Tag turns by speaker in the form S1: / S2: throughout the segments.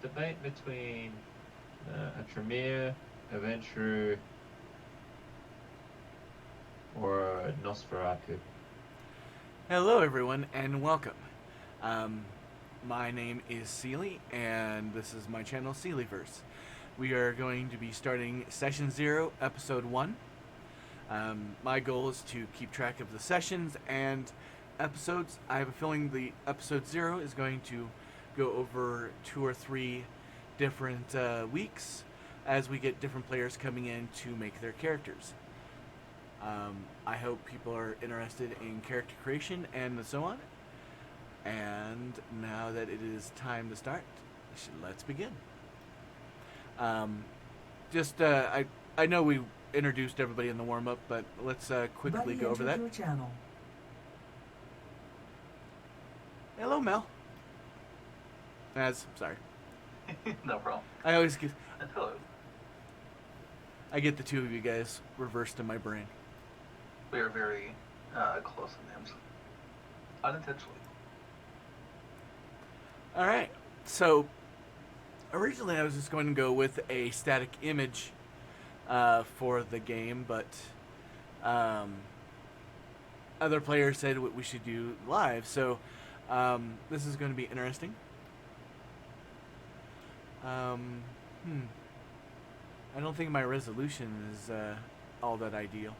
S1: debate between a Tremere, a Ventrue, or a Nosferatu.
S2: Hello, everyone, and welcome. Um, my name is Seely, and this is my channel, Seelyverse. We are going to be starting Session 0, Episode 1. My goal is to keep track of the sessions and episodes. I have a feeling the Episode 0 is going to go over 2 or 3 different weeks as we get different players coming in to make their characters. I hope people are interested in character creation and so on. And now that it is time to start, let's begin. I know we introduced everybody in the warm up, but let's quickly go over that.
S3: Your channel.
S2: Hello, Mel. Sorry.
S4: No problem.
S2: I always get
S4: Hello.
S2: I get the two of you guys reversed in my brain.
S4: We are very close in names. Unintentionally.
S2: All right. So originally I was just going to go with a static image for the game, but other players said what we should do live. So this is going to be interesting. I don't think my resolution is all that ideal.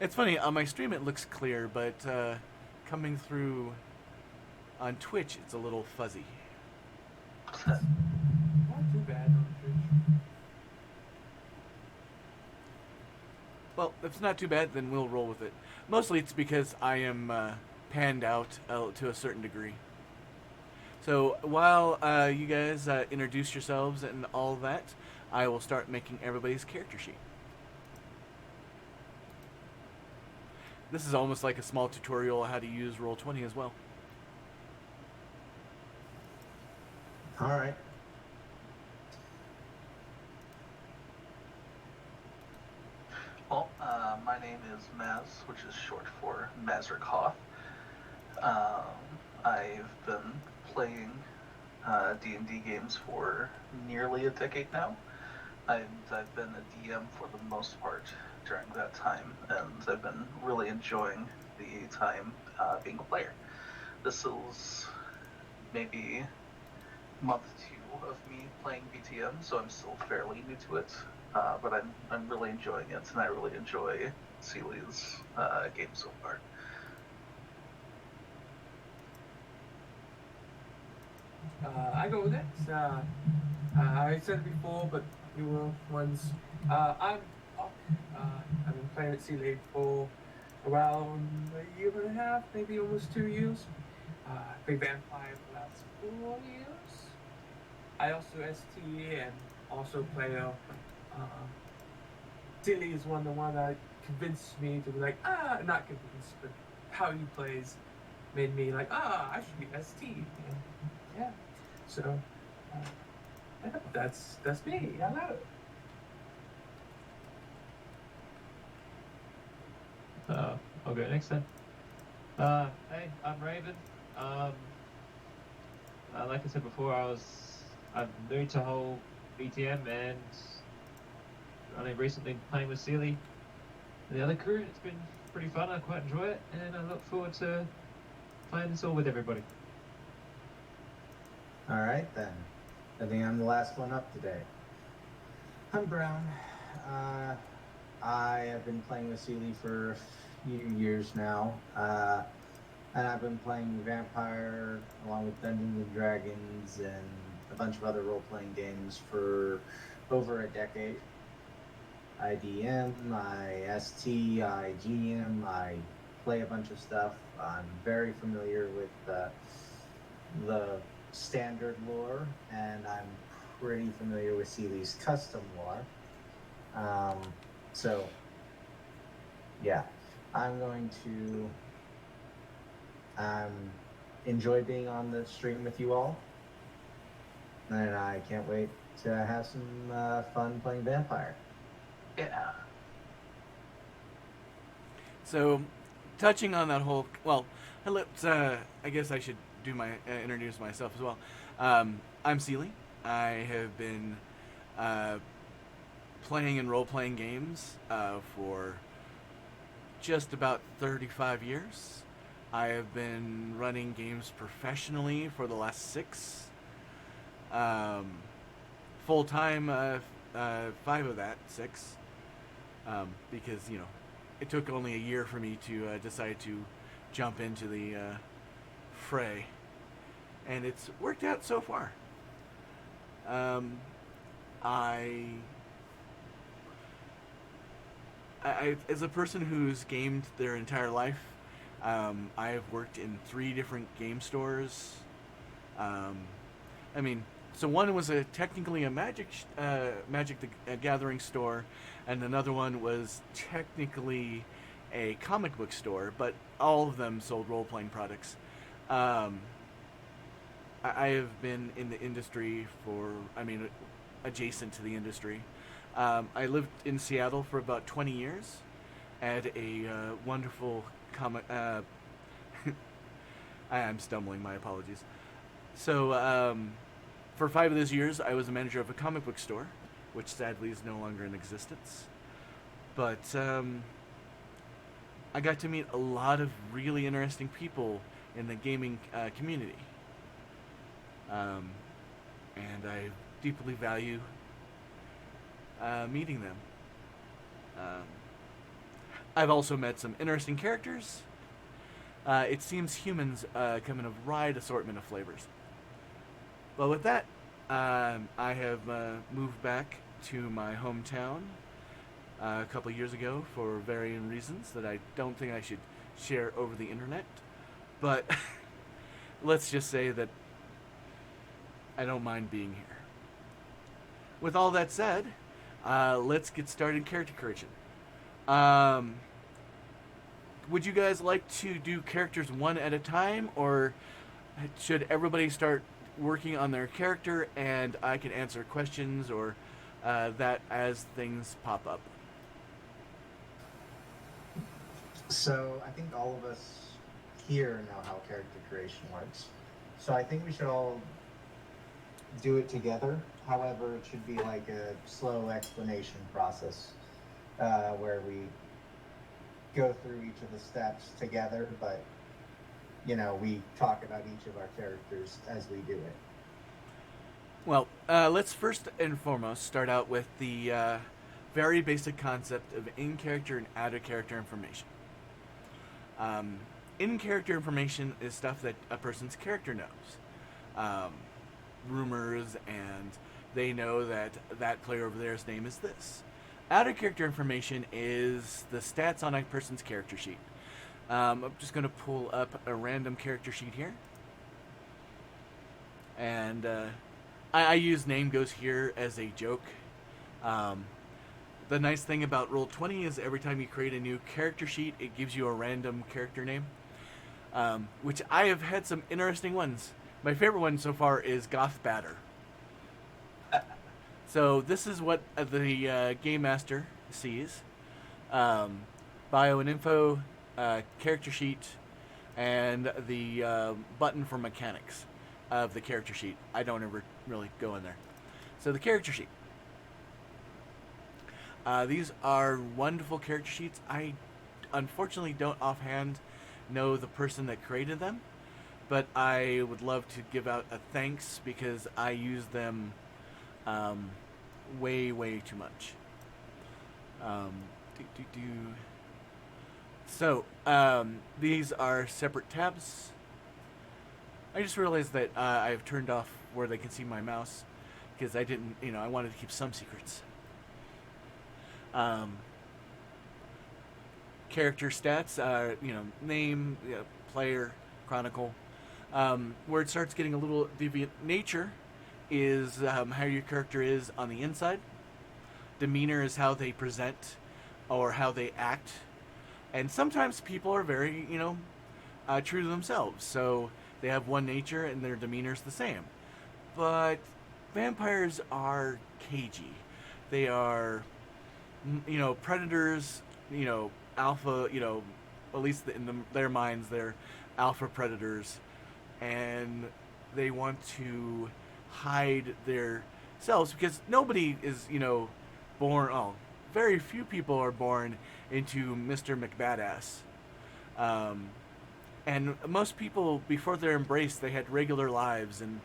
S2: It's funny, on my stream it looks clear, but coming through on Twitch it's a little fuzzy.
S3: Not too bad on Twitch.
S2: Well, if it's not too bad, then we'll roll with it. Mostly it's because I am panned out to a certain degree. So while you guys introduce yourselves and all that, I will start making everybody's character sheet. This is almost like a small tutorial on how to use Roll20 as well.
S5: All right.
S4: Well, my name is Maz, which is short for Mazurkoth. I've been playing D&D games for nearly a decade now, and I've been a DM for the most part during that time, and I've been really enjoying the time being a player. This is maybe month 2 of me playing BTM, so I'm still fairly new to it, but I'm really enjoying it, and I really enjoy Seely's game so far.
S3: I go next. I said it before, but newer ones. I'm Ock. I've been playing at Sea League for around a year and a half, maybe almost 2 years. I play Vampire for the last 4 years. I also ST and also play Silly is the one that convinced me to be like, not convinced, but how he plays made me like, I should be ST. Yeah. So, that's me. Hello.
S1: I'll go next then. Hey, I'm Raven. Like I said before, I'm new to whole BTM and only recently playing with Seely and the other crew. It's been pretty fun. I quite enjoy it, and I look forward to playing this all with everybody.
S5: All right, then. I think I'm the last one up today. I'm Brown. I have been playing with Seely for a few years now. And I've been playing Vampire along with Dungeons and Dragons and a bunch of other role-playing games for over a decade. I DM, I ST, I GM, I play a bunch of stuff. I'm very familiar with the standard lore, and I'm pretty familiar with Seely's custom lore. So, yeah, I'm going to enjoy being on the stream with you all, and I can't wait to have some fun playing Vampire.
S4: Yeah.
S2: So, touching on that whole, well, let's, I guess I should introduce myself as well. I'm Seely. I have been playing and role-playing games for just about 35 years. I have been running games professionally for the last 6. Full-time, 5 of that, 6. Because, it took only a year for me to decide to jump into the fray. And it's worked out so far. I as a person who's gamed their entire life, I have worked in 3 different game stores. So one was technically a Magic the Gathering store, and another one was technically a comic book store, but all of them sold role-playing products. I have been in the industry adjacent to the industry. I lived in Seattle for about 20 years at a wonderful comic... I'm stumbling, my apologies. So, for 5 of those years, I was a manager of a comic book store, which sadly is no longer in existence. But I got to meet a lot of really interesting people in the gaming community. And I deeply value meeting them. I've also met some interesting characters. It seems humans come in a wide assortment of flavors. But with that, I have moved back to my hometown a couple of years ago for varying reasons that I don't think I should share over the internet. But let's just say that I don't mind being here. With all that said, let's get started character creation. Would you guys like to do characters one at a time, or should everybody start working on their character and I can answer questions or that as things pop up?
S5: So I think all of us here know how character creation works. So I think we should all do it together. However, it should be like a slow explanation process where we go through each of the steps together, but we talk about each of our characters as we do it.
S2: Well, let's first and foremost start out with the very basic concept of in-character and out-of-character information. In-character information is stuff that a person's character knows. Rumors, and they know that that player over there's name is this. Out-of-character information is the stats on a person's character sheet. I'm just going to pull up a random character sheet here. And I use name goes here as a joke. The nice thing about Roll20 is every time you create a new character sheet, it gives you a random character name, which I have had some interesting ones. My favorite one so far is Goth Batter. So this is what the Game Master sees. Bio and info, character sheet, and the button for mechanics of the character sheet. I don't ever really go in there. So the character sheet. These are wonderful character sheets. I unfortunately don't offhand know the person that created them, but I would love to give out a thanks because I use them way too much. So these are separate tabs. I just realized that I've turned off where they can see my mouse because I didn't, I wanted to keep some secrets. Character stats, name, player, chronicle. Where it starts getting a little deviant. Nature is how your character is on the inside. Demeanor is how they present or how they act. And sometimes people are very, true to themselves. So they have one nature and their demeanor's the same. But vampires are cagey. They are, predators, alpha, at least in their minds, they're alpha predators. and they want to hide their selves because nobody is, born. Oh, very few people are born into Mr. McBadass. And most people, before they're embraced, they had regular lives and,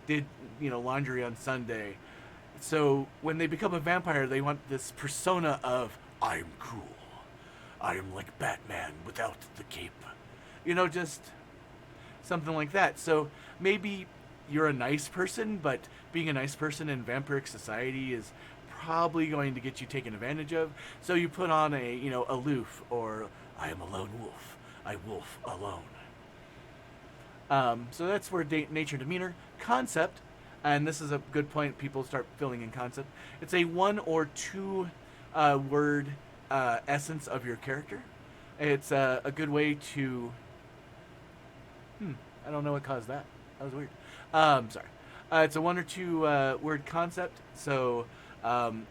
S2: did, laundry on Sunday. So when they become a vampire, they want this persona of, I'm cool. I am like Batman without the cape. Just something like that. So maybe you're a nice person, but being a nice person in vampiric society is probably going to get you taken advantage of. So you put on a, aloof, or I am a lone wolf. I wolf alone. So that's where nature demeanor. Concept, and this is a good point, people start filling in concept. It's a 1 or 2 word essence of your character. It's a good way to... I don't know what caused that. That was weird. Sorry. It's a 1 or 2 word concept. So,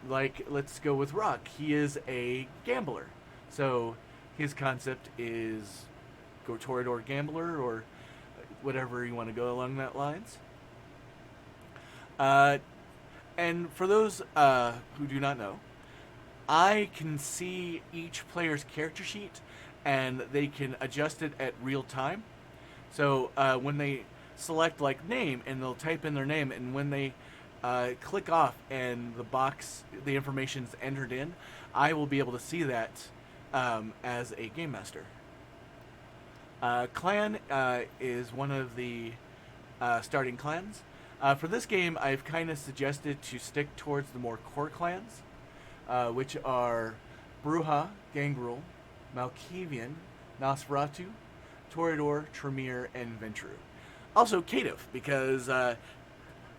S2: let's go with Rock. He is a gambler. So, his concept is go Toreador gambler, or whatever you want to go along that lines. And for those who do not know, I can see each player's character sheet, and they can adjust it at real time. So when they select name, and they'll type in their name, and when they click off and the information's entered in, I will be able to see that as a game master. Clan is one of the starting clans. For this game, I've kind of suggested to stick towards the more core clans, which are Brujah, Gangrel, Malkavian, Nosferatu, Toreador, Tremere, and Ventrue. Also, Caitiff, because,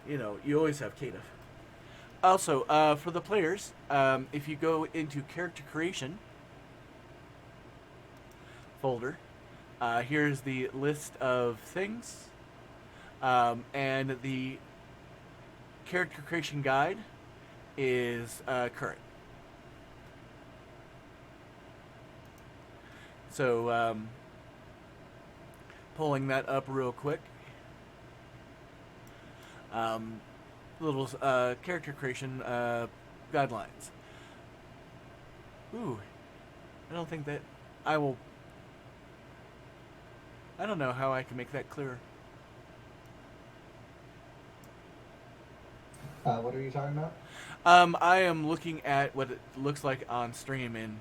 S2: you always have Caitiff. Also, for the players, if you go into character creation folder, here's the list of things, and the character creation guide is current. So, pulling that up real quick. Little character creation guidelines. Ooh, I don't think that I will. I don't know how I can make that clearer.
S5: What are you talking about?
S2: I am looking at what it looks like on stream, and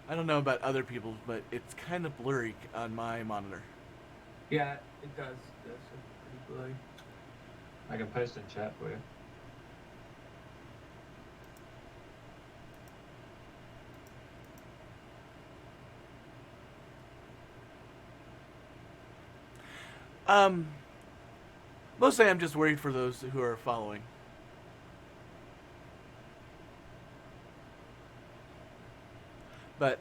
S2: I don't know about other people's, but it's kind of blurry on my monitor.
S3: Yeah, it does. It's pretty blurry.
S1: I can post in chat for you.
S2: Mostly I'm just worried for those who are following. But,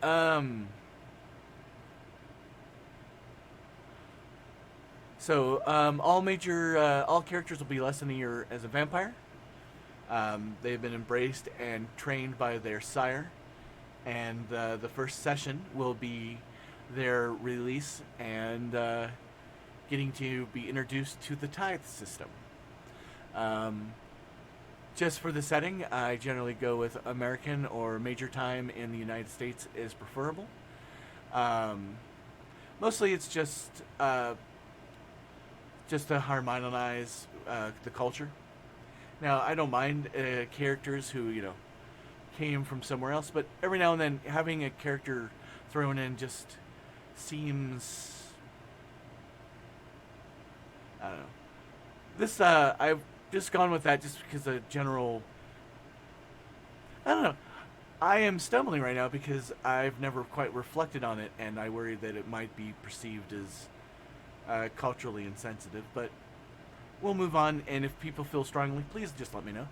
S2: so, all characters will be less than a year as a vampire. They've been embraced and trained by their sire. And, the first session will be their release and, getting to be introduced to the tithe system. Just for the setting, I generally go with American or Major Time in the United States is preferable. Mostly it's just to harmonize the culture. Now, I don't mind characters who, came from somewhere else, but every now and then having a character thrown in just seems... I don't know. This, I've just gone with that just because of general... I don't know. I am stumbling right now because I've never quite reflected on it, and I worry that it might be perceived as culturally insensitive, but we'll move on, and if people feel strongly, please just let me know.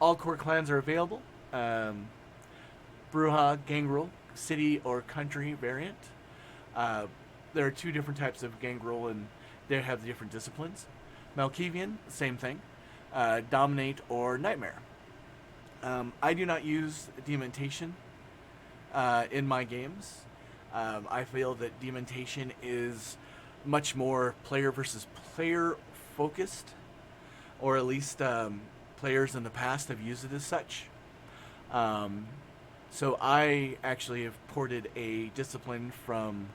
S2: All core clans are available. Brujah, Gangrel, city or country variant. There are 2 different types of Gangrel, and they have different disciplines. Malkavian, same thing. Dominate or Nightmare. I do not use Dementation in my games. I feel that Demontation is much more player versus player focused, or at least players in the past have used it as such. So I actually have ported a discipline from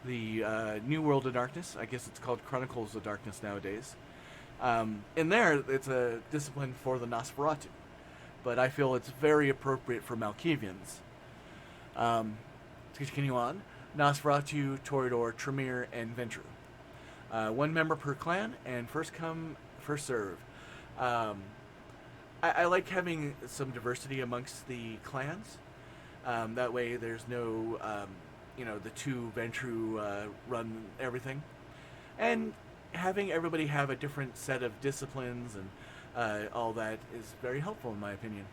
S2: the New World of Darkness. I guess it's called Chronicles of Darkness nowadays. In there, it's a discipline for the Nosferatu, but I feel it's very appropriate for Malkavians. To continue on, Nosferatu, Toreador, Tremere, and Ventru. 1 member per clan, and first come, first serve. I like having some diversity amongst the clans. That way there's no, the 2 Ventru run everything. And having everybody have a different set of disciplines and all that is very helpful in my opinion.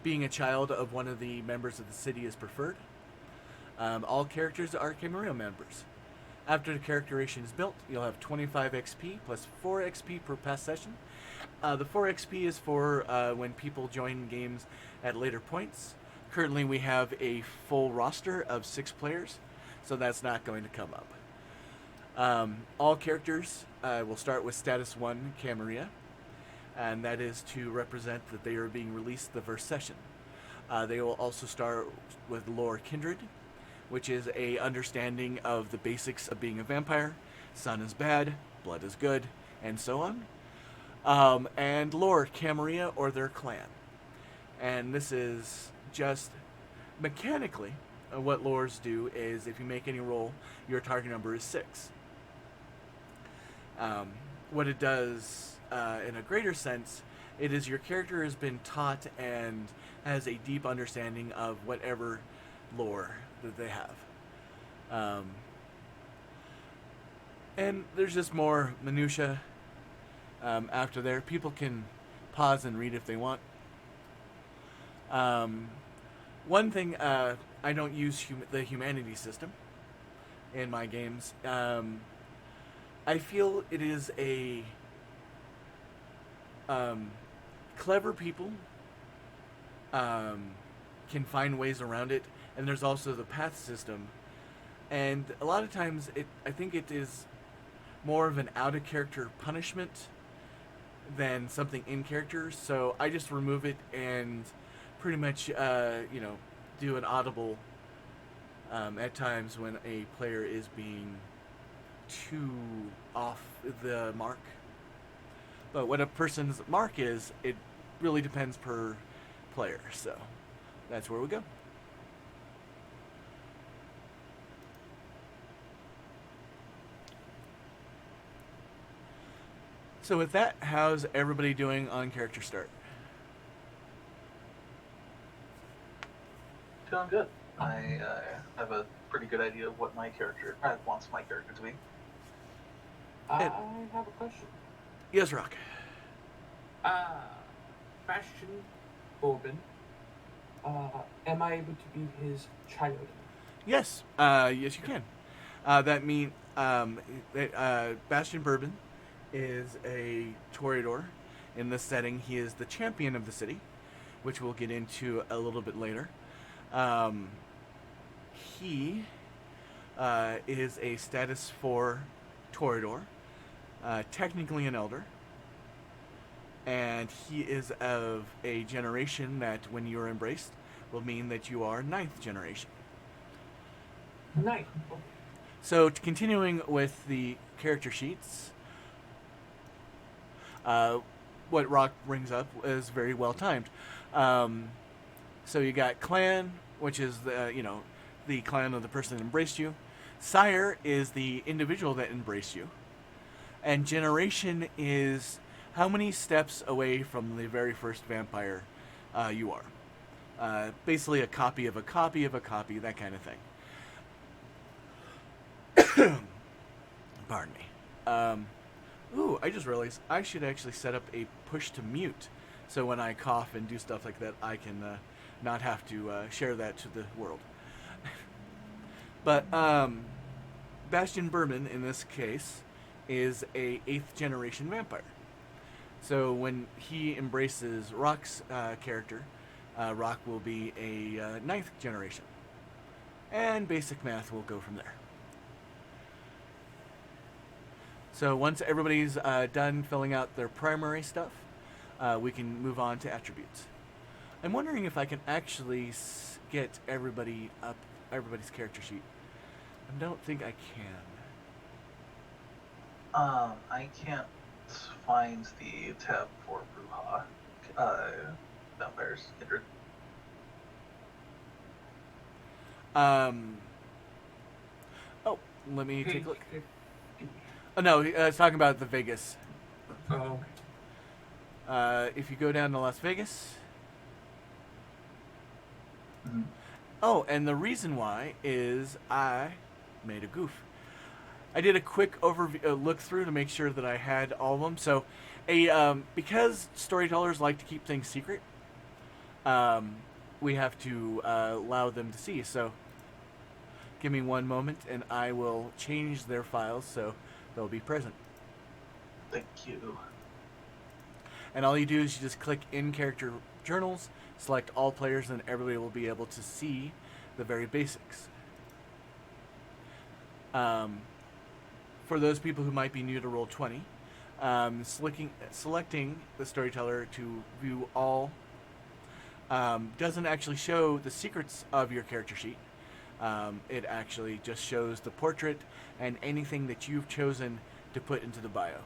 S2: Being a child of one of the members of the city is preferred. All characters are Camarilla members. After the characterization is built, you'll have 25 XP plus 4 XP per past session. The 4 XP is for when people join games at later points. Currently we have a full roster of 6 players, so that's not going to come up. All characters will start with status 1 Camarilla, and that is to represent that they are being released the first session. They will also start with lore Kindred, which is a understanding of the basics of being a vampire. Sun is bad, blood is good, and so on. And lore Camarilla or their clan. And this is just mechanically what lores do is if you make any roll, your target number is 6. What it does in a greater sense, it is your character has been taught and has a deep understanding of whatever lore that they have. And there's just more minutia after there. People can pause and read if they want. One thing, I don't use the humanity system in my games. I feel it is a clever people can find ways around it, and there's also the path system, and a lot of times I think it is more of an out of character punishment than something in character, so I just remove it and pretty much do an audible at times when a player is being too off the mark. But what a person's mark is, it really depends per player, so that's where we go. So with that, how's everybody doing on character start?
S4: Feeling good. I have a pretty good idea of what my character wants my character to be.
S3: I have a question.
S2: Yes, Rock.
S3: Bastion Bourbon. Am I able to be his child?
S2: Yes, yes you can. That means Bastion Bourbon is a Toreador. In this setting, he is the champion of the city, which we'll get into a little bit later. He is a status 4 Toreador, technically an elder, and he is of a generation that, when you are embraced, will mean that you are 9th generation.
S3: Nice. Okay.
S2: So, continuing with the character sheets, what Rock brings up is very well timed. So you got clan, which is the clan of the person that embraced you. Sire is the individual that embraced you. And generation is how many steps away from the very first vampire you are. Basically a copy of a copy of a copy, that kind of thing. Pardon me. I just realized I should actually set up a push to mute, so when I cough and do stuff like that, I can not have to share that to the world. But Bastion Bourbon, in this case, is a 8th generation vampire. So when he embraces Rock's character, Rock will be a ninth generation. And basic math will go from there. So once everybody's done filling out their primary stuff, we can move on to attributes. I'm wondering if I can actually get everybody's character sheet. I don't think I can.
S4: I can't find the tab for Bruja. Vampires Kindred.
S2: Oh, let me take a look.
S3: Page
S2: Oh, no, it's talking about the Vegas.
S3: 50. Oh,
S2: If you go down to Las Vegas.
S4: Mhm.
S2: Oh, and the reason why is I made a goof. I did a quick overview, look through to make sure that I had all of them. So, because storytellers like to keep things secret, we have to allow them to see. So, give me one moment, and I will change their files so they'll be present.
S4: Thank you.
S2: And all you do is you just click in character journals, select all players, and everybody will be able to see the very basics. For those people who might be new to Roll20, selecting the storyteller to view all doesn't actually show the secrets of your character sheet. It actually just shows the portrait and anything that you've chosen to put into the bio.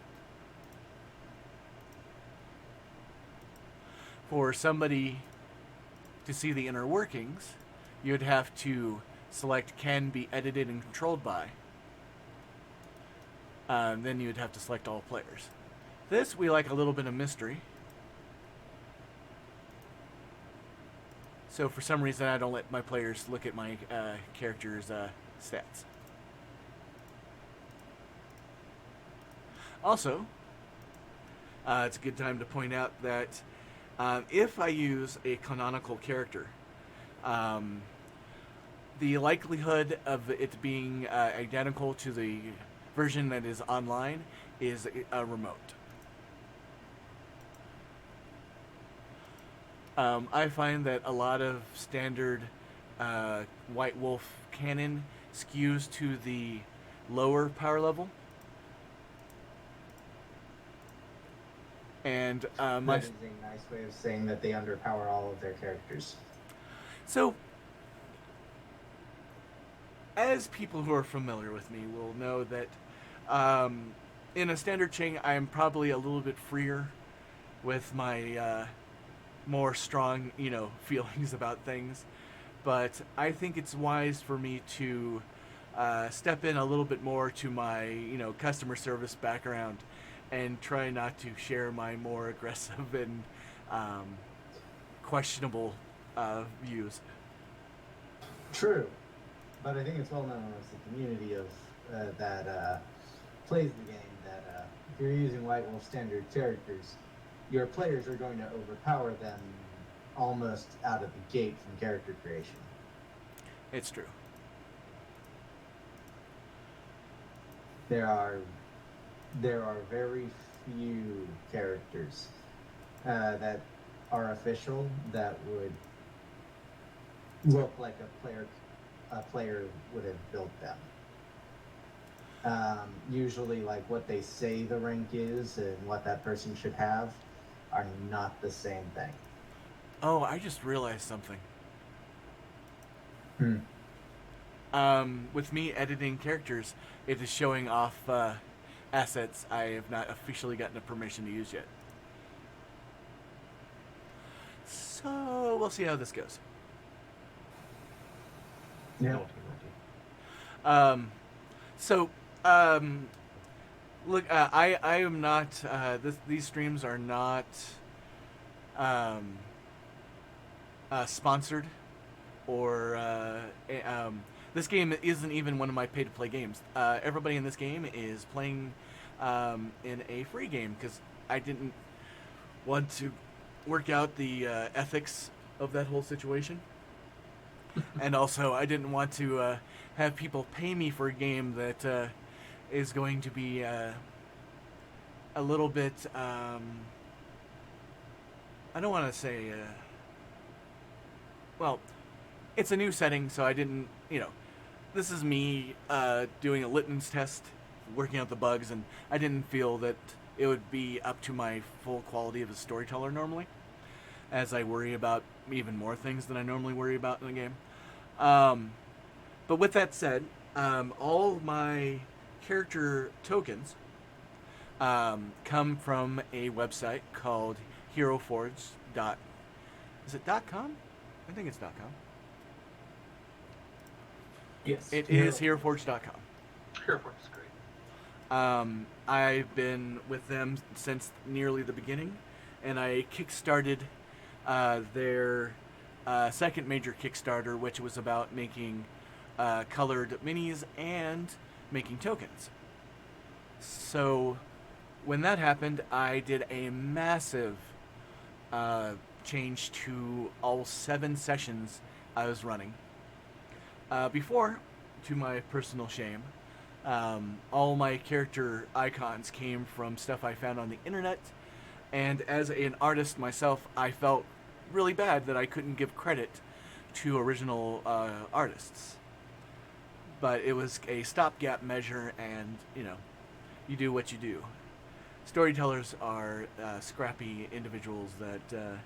S2: For somebody to see the inner workings, you'd have to select can be edited and controlled by. Then you'd have to select all players. This, we like a little bit of mystery. So for some reason, I don't let my players look at my character's stats. Also, it's a good time to point out that if I use a canonical character, the likelihood of it being identical to the version that is online is remote. I find that a lot of standard White Wolf canon skews to the lower power level. And
S5: That is a nice way of saying that they underpower all of their characters.
S2: So, as people who are familiar with me will know that in a standard chain, I am probably a little bit freer with my more strong, feelings about things. But I think it's wise for me to step in a little bit more to my, customer service background and try not to share my more aggressive and questionable views.
S5: True, but I think it's well known amongst the community of that plays the game that if you're using White Wolf standard characters, your players are going to overpower them almost out of the gate from character creation.
S2: It's true.
S5: There are very few characters that are official that would look like a player would have built them. Usually, like what they say the rank is and what that person should have are not the same thing.
S2: Oh, I just realized something. With me editing characters, it is showing off assets I have not officially gotten a permission to use yet. So we'll see how this goes.
S5: Yeah.
S2: Look, I am not. These streams are not sponsored, or this game isn't even one of my pay-to-play games. Everybody in this game is playing in a free game because I didn't want to work out the ethics of that whole situation. And also, I didn't want to have people pay me for a game that is going to be a little bit, I don't want to say well, it's a new setting, so I didn't, this is me doing a litmus test, working out the bugs, and I didn't feel that it would be up to my full quality of a storyteller normally, as I worry about even more things than I normally worry about in a game. But with that said, all my character tokens come from a website called HeroForge. Is it .com? I think it's .com.
S3: Yes.
S2: It is HeroForge.com.
S4: Airport is great.
S2: I've been with them since nearly the beginning, and I kickstarted their second major Kickstarter, which was about making colored minis and making tokens. So when that happened, I did a massive change to all 7 sessions I was running. Before, to my personal shame, all my character icons came from stuff I found on the internet, and as an artist myself, I felt really bad that I couldn't give credit to original artists. But it was a stopgap measure, and, you do what you do. Storytellers are scrappy individuals that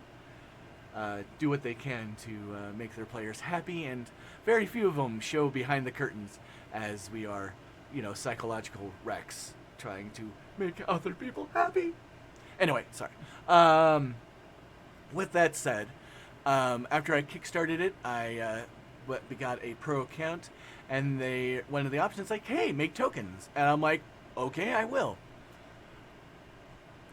S2: do what they can to make their players happy, and very few of them show behind the curtains, as we are, psychological wrecks trying to make other people happy. Anyway, sorry. With that said, after I kickstarted it, I got a pro account, and one of the options like, hey, make tokens, and I'm like, okay, I will.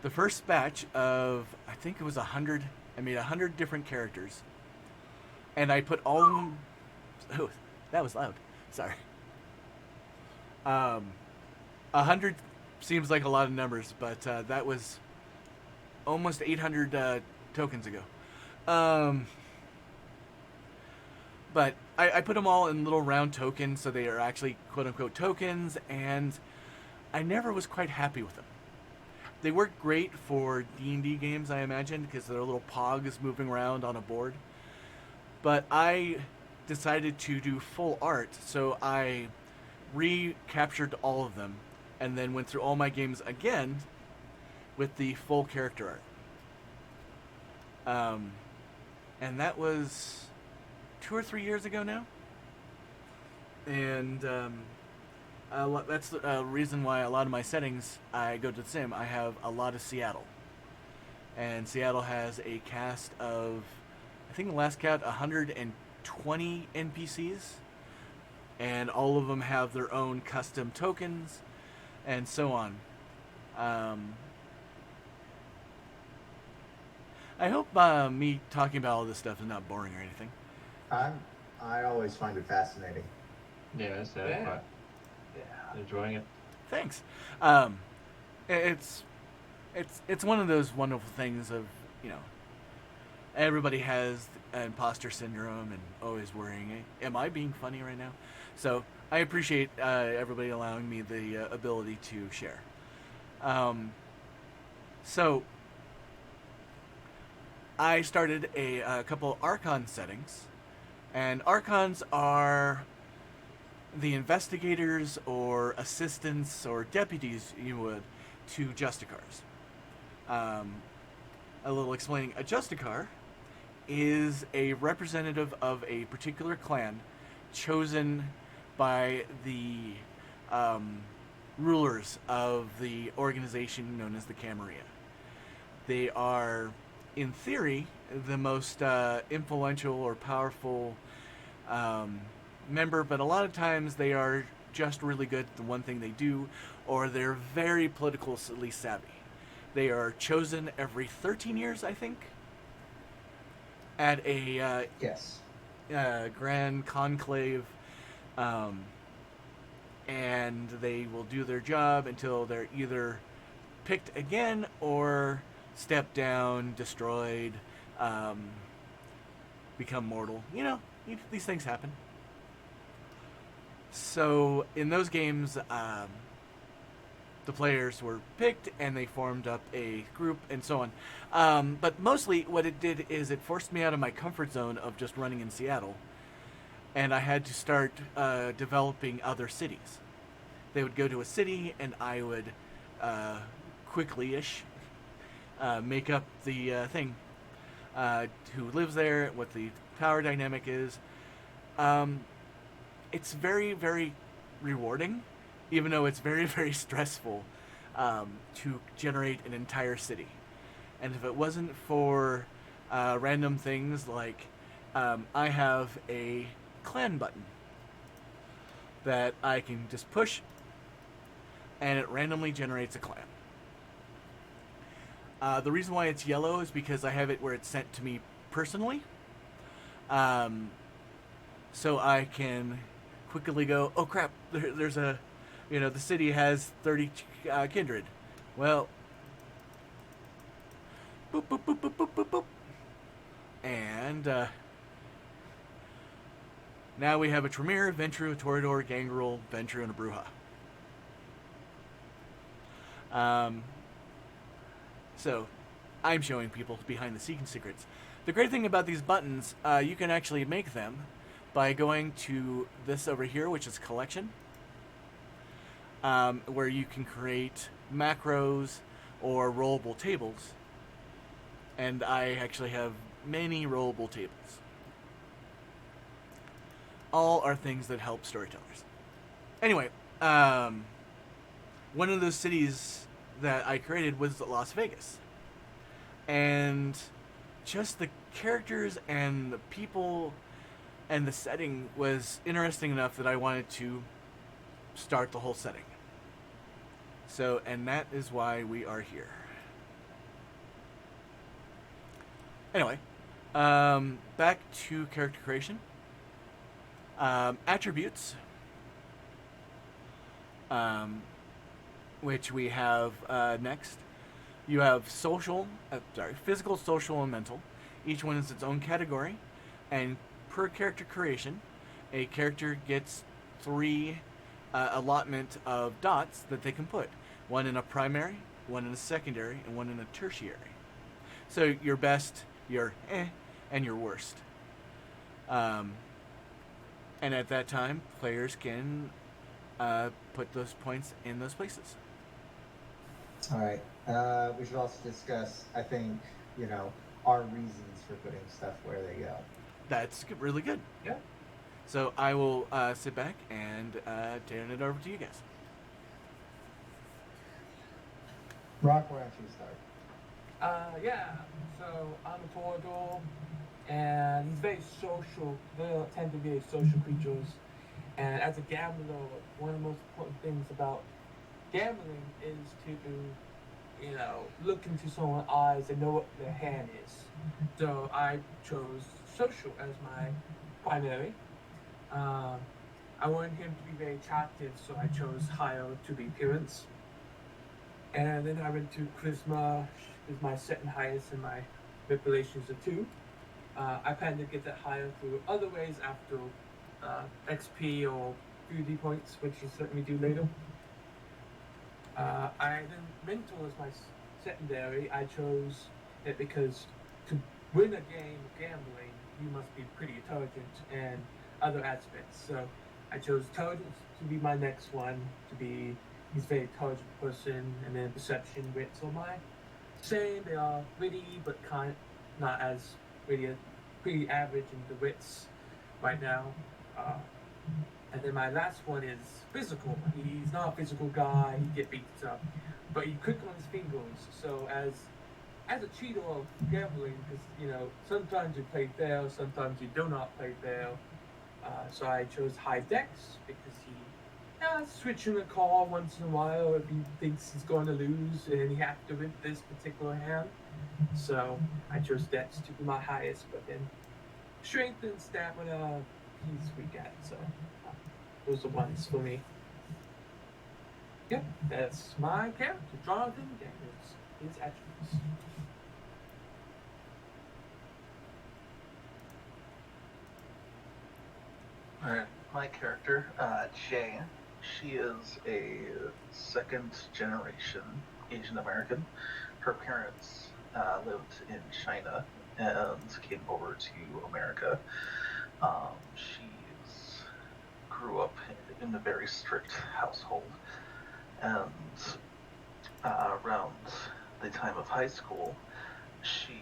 S2: The first batch of, I think it was 100. I made 100 different characters, and I put all of them. Oh, that was loud. Sorry. 100 seems like a lot of numbers, but that was almost 800 tokens ago. But I put them all in little round tokens, so they are actually quote-unquote tokens, and I never was quite happy with them. They work great for D&D games, I imagine, because they're little pogs moving around on a board. But I decided to do full art, so I recaptured all of them, and then went through all my games again with the full character art. And that was 2 or 3 years ago now. And that's the reason why a lot of my settings, I go to the sim. I have a lot of Seattle. And Seattle has a cast of, I think the last count, 120 NPCs. And all of them have their own custom tokens, and so on. I hope me talking about all this stuff is not boring or anything.
S5: I always find it fascinating.
S1: Yeah, it's
S3: Yeah.
S1: quite
S4: Yeah.
S1: enjoying it.
S2: Thanks. It's one of those wonderful things of, everybody has imposter syndrome and always worrying, am I being funny right now? So I appreciate everybody allowing me the ability to share. So I started a couple Archon settings, and Archons are the investigators or assistants or deputies, you would, to Justicars. A little explaining. A Justicar is a representative of a particular clan chosen by the rulers of the organization known as the Camarilla. They are, in theory, the most influential or powerful member, but a lot of times they are just really good at the one thing they do, or they're very politically savvy. They are chosen every 13 years, I think, at a
S5: Yes.
S2: grand conclave, and they will do their job until they're either picked again or stepped down, destroyed, become mortal. These things happen. So in those games, the players were picked and they formed up a group and so on. But mostly what it did is it forced me out of my comfort zone of just running in Seattle. And I had to start developing other cities. They would go to a city and I would quickly-ish make up the thing. Who lives there, what the power dynamic is. It's very, very rewarding, even though it's very, very stressful to generate an entire city. And if it wasn't for random things like I have a clan button that I can just push and it randomly generates a clan. The reason why it's yellow is because I have it where it's sent to me personally. So I can quickly go, oh crap, there's a, the city has 30 kindred. Well, boop, boop, boop, boop, boop, boop, boop. And now we have a Tremere, Ventrue, a Toreador, Gangrel, Ventrue, and a Brujah. So, I'm showing people behind the scene secrets. The great thing about these buttons, you can actually make them by going to this over here, which is Collection, where you can create macros or rollable tables. And I actually have many rollable tables. All are things that help storytellers. Anyway, one of those cities that I created was Las Vegas. And just the characters and the people and the setting was interesting enough that I wanted to start the whole setting. So, and that is why we are here. Anyway, back to character creation. Attributes, which we have next. You have physical, social, and mental. Each one is its own category, and per character creation, a character gets 3 allotment of dots that they can put. One in a primary, one in a secondary, and one in a tertiary. So your best, your and your worst. And at that time, players can put those points in those places.
S5: All right. We should also discuss, I think, our reasons for putting stuff where they go.
S2: That's really good.
S3: Yeah.
S2: So I will sit back and turn it over to you guys.
S5: Rock, why don't you start?
S3: Yeah. So I'm a Toreador, and he's very social. They tend to be social creatures. And as a gambler, one of the most important things about gambling is to, look into someone's eyes and know what their hand is. So I chose social as my primary. I wanted him to be very attractive, so I chose higher to the appearance. And then I went to charisma, is my second highest, and my manipulations are 2. I plan to get that higher through other ways after XP or 3D points, which you certainly do later. I then mental as my secondary. I chose it because to win a game of gambling, you must be pretty intelligent and other aspects. So I chose intelligence to be my next one, he's a very intelligent person, and then perception, wits are my same. They are witty, but not as witty, pretty average in the wits right now. And then my last one is physical. He's not a physical guy, he get beat up, but he quick on his fingers. So as a cheater of gambling, because sometimes you play fair, sometimes you do not play fair. So I chose high dex because he switching a call once in a while if he thinks he's going to lose and he has to win this particular hand. So I chose dex to be my highest, but then strength and stamina he's weak at. So those are ones for me. Yep, that's my character, Jonathan Daniels. His attributes.
S4: Alright, my character, Jay. she is a second generation Asian American. Her parents lived in China and came over to America. She's grew up in a very strict household, and around the time of high school, she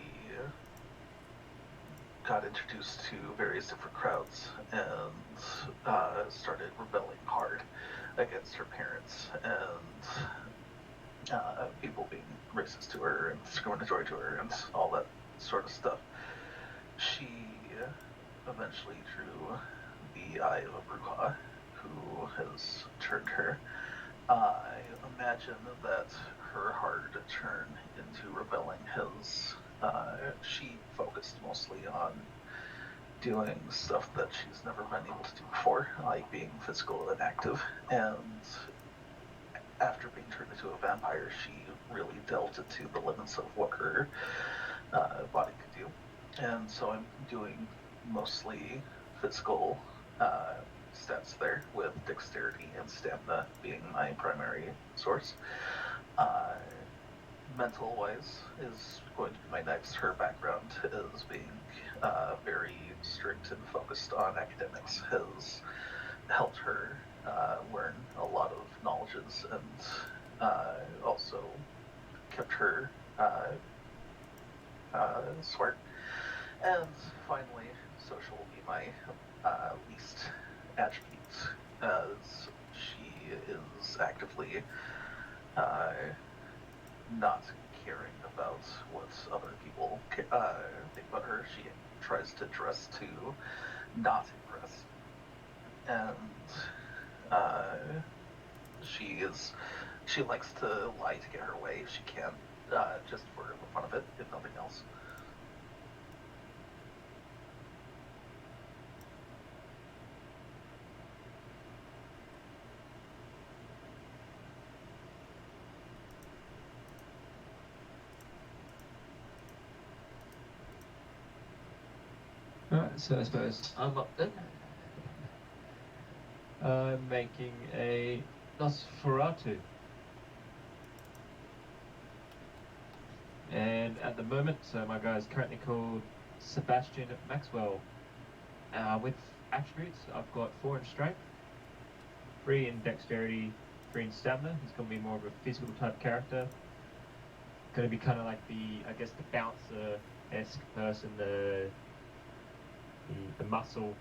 S4: got introduced to various different crowds and started rebelling hard against her parents and people being racist to her and discriminatory to her and all that sort of stuff. She eventually drew the eye of a Bruja who has turned her. I imagine that her hard turn into rebelling has she focused mostly on doing stuff that she's never been able to do before, like being physical and active. And after being turned into a vampire, she really delved into the limits of what her body could do. And so I'm doing mostly physical stats there, with dexterity and stamina being my primary source. Mental wise is going to be my next. Her background is being very strict and focused on academics has helped her learn a lot of knowledges and also kept her smart. And finally, social will be my least attribute, as she is actively not caring about what other people think about her. She tries to dress to not impress, and she likes to lie to get her way if she can, just for the fun of it, if nothing else.
S1: Alright, so I suppose I'm up then. I'm making a Nosferatu. And at the moment, my guy is currently called Sebastian Maxwell. With attributes, I've got 4 in strength, 3 in dexterity, 3 in stamina. He's going to be more of a physical type character. Going to be kind of like the bouncer-esque person, the muscle,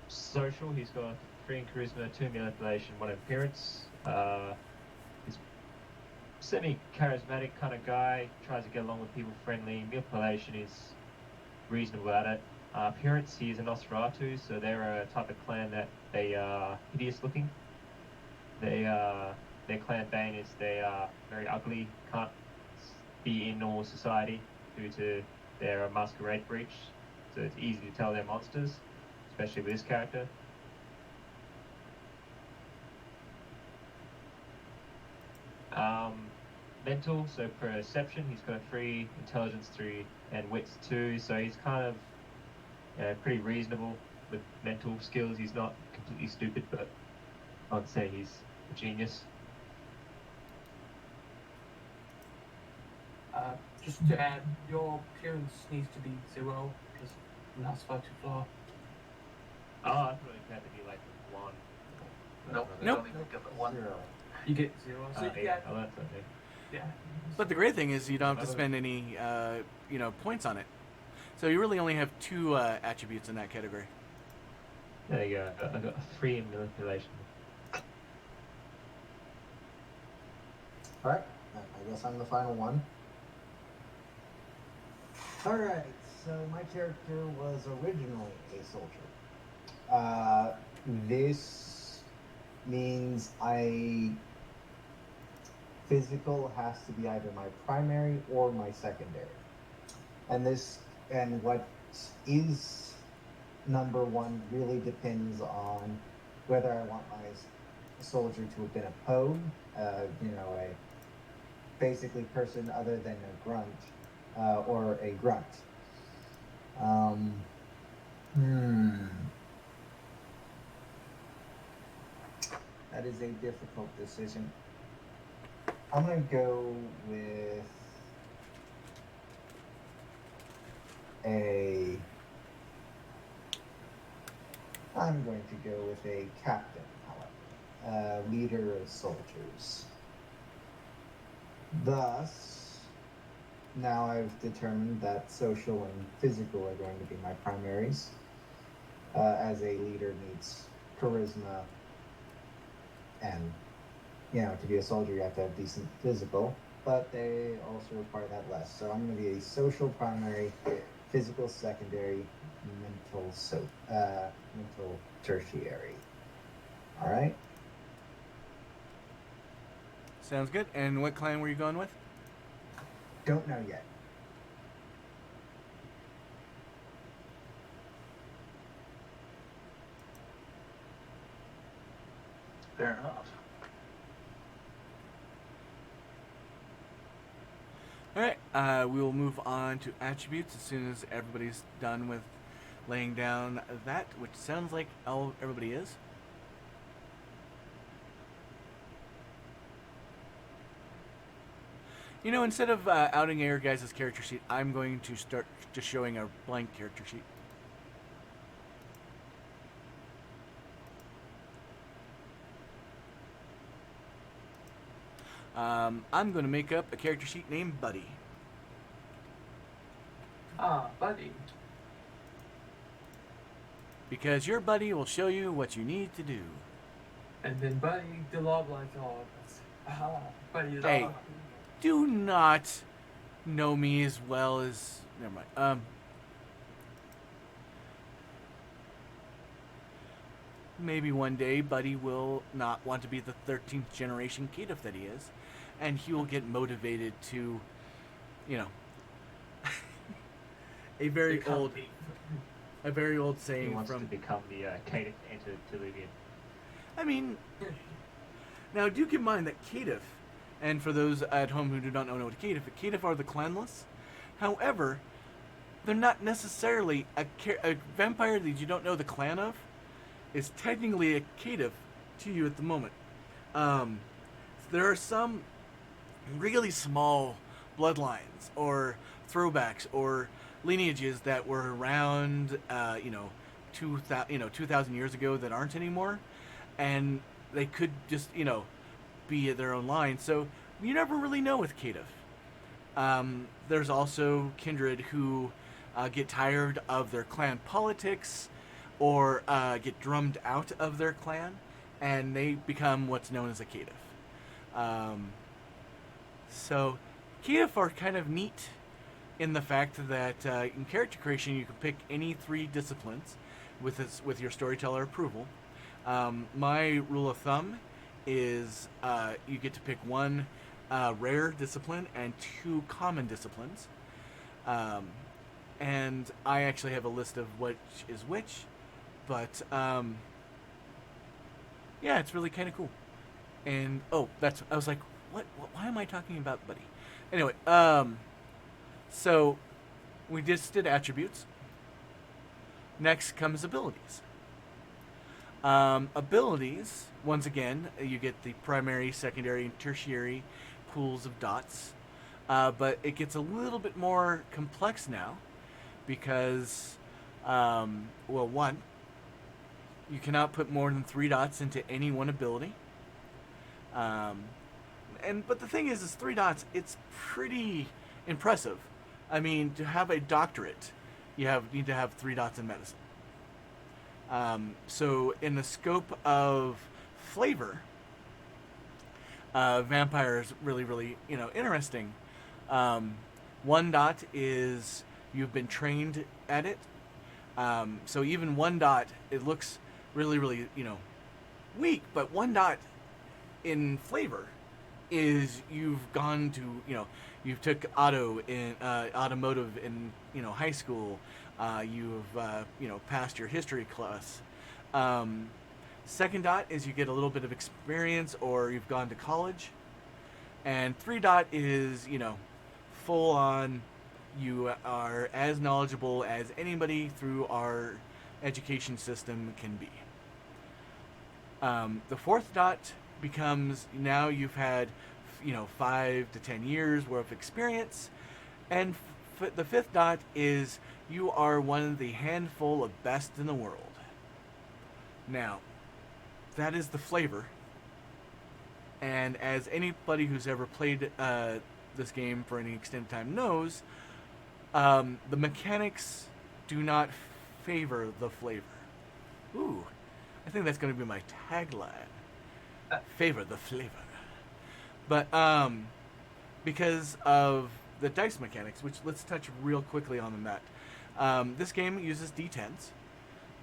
S1: social, he's got 3 in charisma, 2 in manipulation, 1 in appearance. He's semi-charismatic kind of guy, tries to get along with people, friendly. Manipulation is reasonable at it. Appearance, he's a Nosferatu, so they're a type of clan that they are hideous looking. Their clan bane is they are very ugly, can't be in normal society due to their masquerade breach, so it's easy to tell they're monsters, especially with this character. Mental, so perception, he's got a 3, intelligence 3, and wits 2, so he's kind of pretty reasonable with mental skills. He's not completely stupid, but I'd say he's a genius.
S3: Just to add, your appearance needs to be 0 because that's far too far.
S1: Oh, I thought it had to be like 1.
S4: Nope.
S2: Nope.
S4: Don't even give it 1.
S5: 0.
S3: You get 0. So yeah,
S1: I learned something.
S3: yeah.
S2: But the great thing is you don't have to spend any, points on it. So you really only have 2 attributes in that category.
S1: There you go. I got 3 in manipulation.
S5: Alright, I guess I'm the final one. Alright, so my character was originally a soldier. This means physical has to be either my primary or my secondary. And what is number 1 really depends on whether I want my soldier to have been a pogue, a basically person other than a grunt, or a grunt. Hmm. That is a difficult decision. I'm gonna go with a. I'm going to go with a captain, however, leader of soldiers. Thus, now I've determined that social and physical are going to be my primaries. As a leader needs charisma, and to be a soldier you have to have decent physical, but they also require that less. So I'm going to be a social primary, physical secondary, mental tertiary. All right.
S2: Sounds good. And what clan were you going with?
S5: Don't know yet.
S4: Fair enough.
S2: All right. We will move on to attributes as soon as everybody's done with laying down that, which sounds like everybody is. You know, instead of outing your guys' character sheet, I'm going to start just showing a blank character sheet. I'm going to make up a character sheet named Buddy.
S3: Ah, Buddy.
S2: Because your buddy will show you what you need to do.
S3: And then Buddy, the log lines all of us. Ah, Buddy is
S2: Hey.
S3: all.
S2: Do not know me as well as... Never mind. Maybe one day Buddy will not want to be the 13th generation Kadif that he is, and he will get motivated to, a very old
S1: He
S2: saying
S1: wants
S2: from...
S1: to become the Kadif Antediluvian.
S2: I mean, now do keep in mind that Kadif, and for those at home who do not know what Kadif are the clanless. However, they're not necessarily a vampire that you don't know the clan of is technically a Kadif to you at the moment. There are some really small bloodlines or throwbacks or lineages that were around, 2,000 years ago that aren't anymore, and they could just, be their own line. So you never really know with Kadif. There's also kindred who get tired of their clan politics or get drummed out of their clan, and they become what's known as a Kadif. So Kadif are kind of neat in the fact that in character creation you can pick any 3 disciplines with your storyteller approval. My rule of thumb is you get to pick 1 rare discipline and 2 common disciplines. And I actually have a list of which is which, but yeah, it's really kind of cool. And I was like, what? Why am I talking about Buddy? Anyway, so we just did attributes. Next comes abilities. Abilities, once again, you get the primary, secondary, and tertiary pools of dots. But it gets a little bit more complex now because, one, you cannot put more than 3 dots into any one ability. But the thing is 3 dots, it's pretty impressive. I mean, to have a doctorate, you need to have 3 dots in medicine. So in the scope of flavor, vampire is really, really, interesting. 1 dot is you've been trained at it. So even 1 dot, it looks really, really, weak, but 1 dot in flavor is you've gone to, you've took automotive in, high school. You've, passed your history class. 2nd dot is you get a little bit of experience or you've gone to college. And 3 dot is, full on, you are as knowledgeable as anybody through our education system can be. The fourth dot becomes now you've had 5 to 10 years worth of experience, and the fifth dot is you are one of the handful of best in the world. Now, that is the flavor, and as anybody who's ever played this game for any extended time knows, the mechanics do not favor the flavor. Ooh, I think that's going to be my tagline. Favor the flavor. But because of the dice mechanics, which let's touch real quickly on that. This game uses D10s,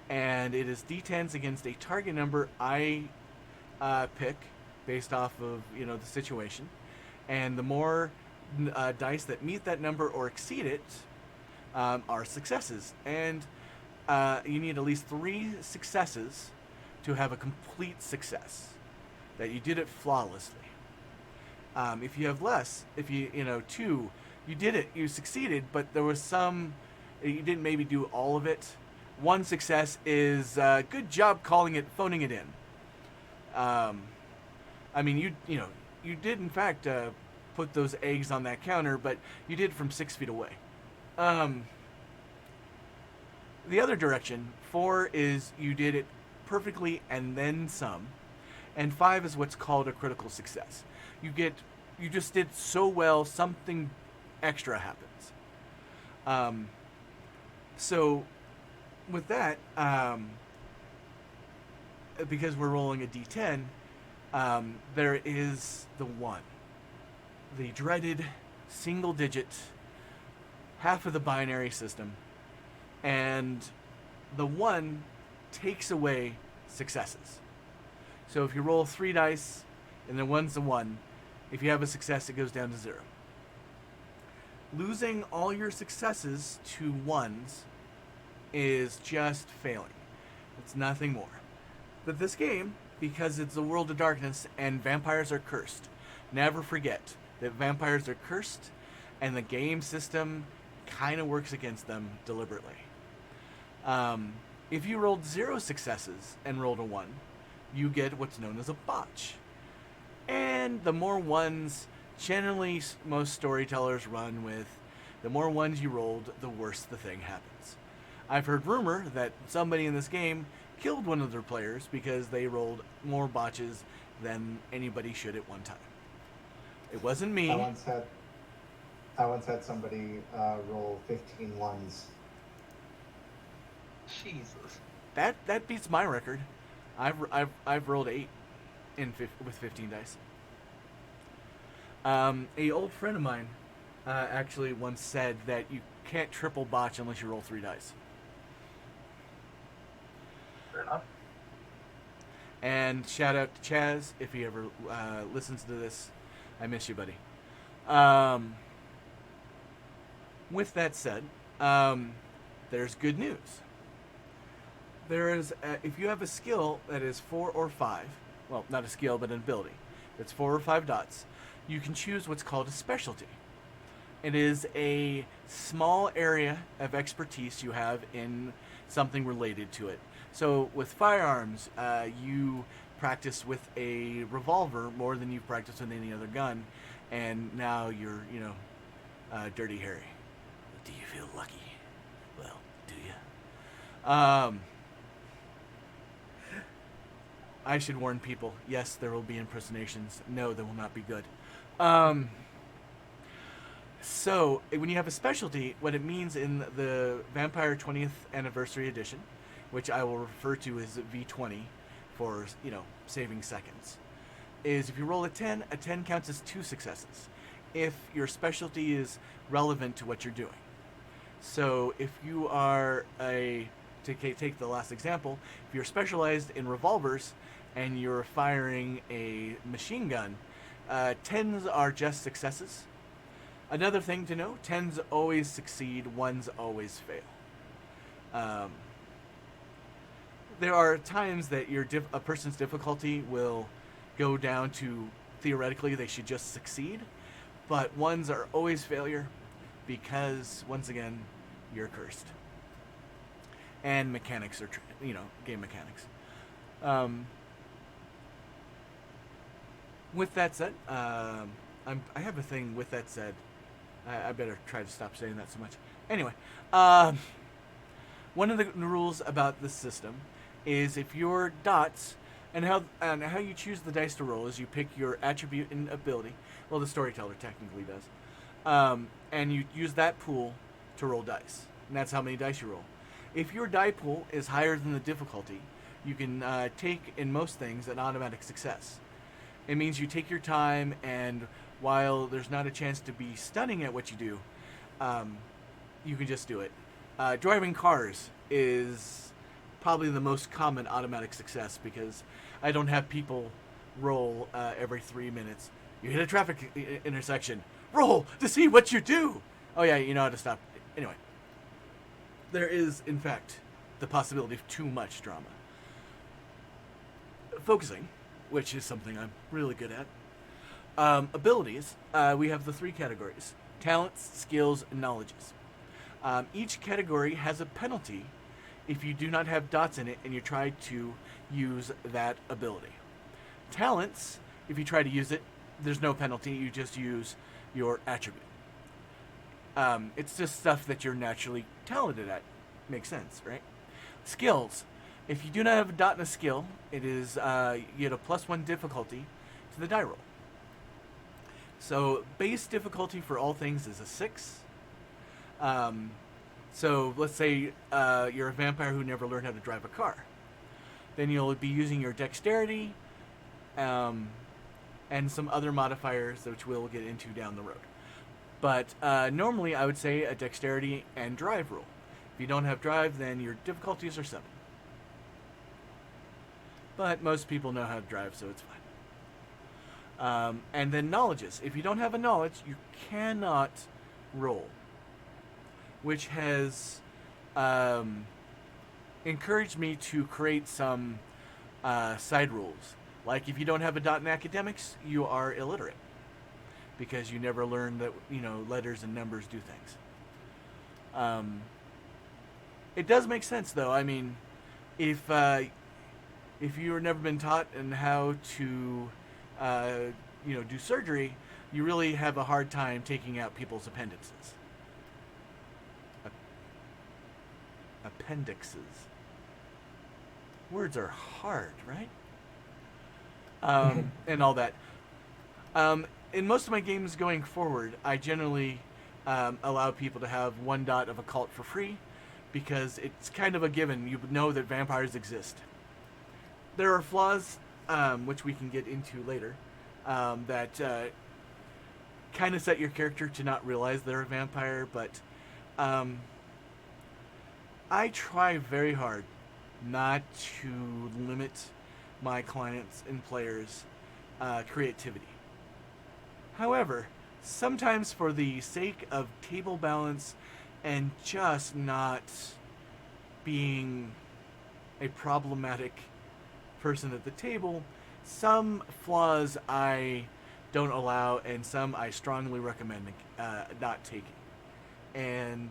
S2: and it is D10s against a target number I pick based off of the situation, and the more dice that meet that number or exceed it are successes, and you need at least 3 successes to have a complete success, that you did it flawlessly. If you have less, if 2, you did it, you succeeded, but there was you didn't maybe do all of it. 1 success is good job phoning it in. I mean, you did in fact put those eggs on that counter, but you did from 6 feet away. The other direction, 4 is you did it perfectly and then some, and 5 is what's called a critical success. You just did so well, something extra happens. So with that, because we're rolling a d10, there is the 1, the dreaded single digit, half of the binary system, and the 1 takes away successes. So if you roll 3 dice and the 1's a 1, if you have a success, it goes down to 0. Losing all your successes to 1s is just failing. It's nothing more. But this game, because it's a world of darkness and vampires are cursed, never forget that vampires are cursed, and the game system kind of works against them deliberately. If you rolled 0 successes and rolled a 1, you get what's known as a botch. And the more 1s, generally most storytellers run with, the more 1s you rolled, the worse the thing happens. I've heard rumor that somebody in this game killed one of their players because they rolled more botches than anybody should at one time. It wasn't me.
S5: I once had somebody roll 15 1s.
S4: Jesus.
S2: That beats my record. I've rolled 8 with 15 dice. A old friend of mine actually once said that you can't triple botch unless you roll 3 dice.
S4: Fair enough.
S2: And shout out to Chaz if he ever listens to this. I miss you, buddy. With that said, there's good news. There is, if you have a skill that is 4 or 5, well, not a skill, but an ability, that's 4 or 5 dots, you can choose what's called a specialty. It is a small area of expertise you have in something related to it. So with firearms, you practice with a revolver more than you've practiced with any other gun, and now you're, Dirty Harry. Do you feel lucky? Well, do you? I should warn people, yes, there will be impersonations. No, they will not be good. So, when you have a specialty, what it means in the Vampire 20th Anniversary Edition, which I will refer to as V20 for, saving seconds, is if you roll a 10 counts as 2 successes if your specialty is relevant to what you're doing. So, if you are to take the last example, if you're specialized in revolvers and you're firing a machine gun, 10s are just successes. Another thing to know, 10s always succeed, 1s always fail. There are times that a person's difficulty will go down to, theoretically, they should just succeed, but 1s are always failure because, once again, you're cursed. and mechanics are game mechanics. With that said, I have a thing. With that said, I better try to stop saying that so much. Anyway, one of the rules about this system is if your dots and how you choose the dice to roll is you pick your attribute and ability. Well, the storyteller technically does, and you use that pool to roll dice, and that's how many dice you roll. If your die pool is higher than the difficulty, you can take in most things an automatic success. It means you take your time, and while there's not a chance to be stunning at what you do, you can just do it. Driving cars is probably the most common automatic success because I don't have people roll every 3 minutes. You hit a traffic intersection. Roll to see what you do. Oh yeah, you know how to stop. Anyway, there is, in fact, the possibility of too much drama. Focusing, which is something I'm really good at. Abilities, we have the 3 categories: talents, skills, and knowledges. Each category has a penalty if you do not have dots in it and you try to use that ability. Talents, if you try to use it, there's no penalty, you just use your attribute. It's just stuff that you're naturally talented at. Makes sense, right? Skills, if you do not have a dot in a skill, it is you get a +1 difficulty to the die roll. So base difficulty for all things is a 6. So let's say you're a vampire who never learned how to drive a car. Then you'll be using your dexterity and some other modifiers, which we'll get into down the road. But normally I would say a dexterity and drive roll. If you don't have drive, then your difficulties are 7. But most people know how to drive, so it's fine. And then knowledges. If you don't have a knowledge, you cannot roll, which has encouraged me to create some side rules. Like if you don't have a dot in academics, you are illiterate because you never learned that letters and numbers do things. It does make sense, though. I mean, if you've never been taught in how to do surgery, you really have a hard time taking out people's appendixes. Appendixes. Words are hard, right? And all that. In most of my games going forward, I generally allow people to have 1 dot of occult for free because it's kind of a given. You know that vampires exist. There are flaws, which we can get into later, that kind of set your character to not realize they're a vampire, but I try very hard not to limit my clients' and players' creativity. However, sometimes for the sake of table balance and just not being a problematic person at the table, some flaws I don't allow and some I strongly recommend not taking. And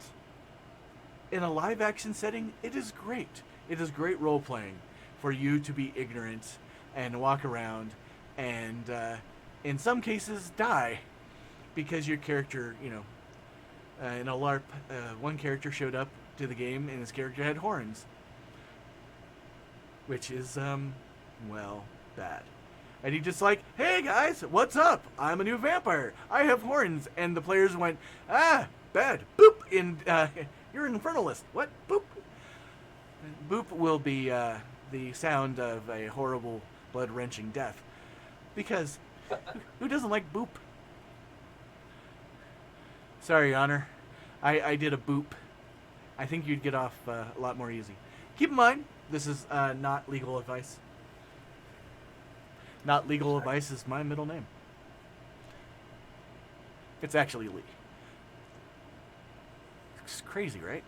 S2: in a live action setting, it is great. It is great role playing for you to be ignorant and walk around and in some cases die because your character, in a LARP, one character showed up to the game and his character had horns, which is bad. And he just like, hey guys, what's up? I'm a new vampire. I have horns. And the players went, bad. Boop. And you're an infernalist. What? Boop. Boop will be the sound of a horrible, blood-wrenching death. Because who doesn't like boop? Sorry, Your Honor. I did a boop. I think you'd get off a lot more easy. Keep in mind, this is not legal advice. Not legal advice is my middle name. It's actually Lee. It's crazy, right?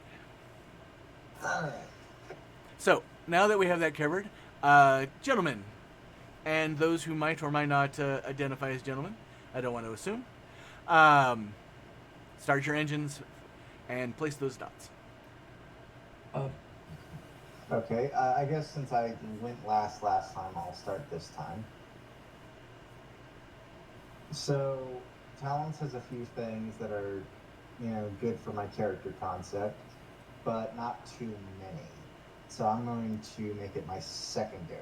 S2: So, now that we have that covered, gentlemen, and those who might or might not identify as gentlemen, I don't want to assume, start your engines and place those dots.
S5: Okay, I guess since I went last time, I'll start this time. So, Talents has a few things that are, good for my character concept, but not too many. So I'm going to make it my secondary.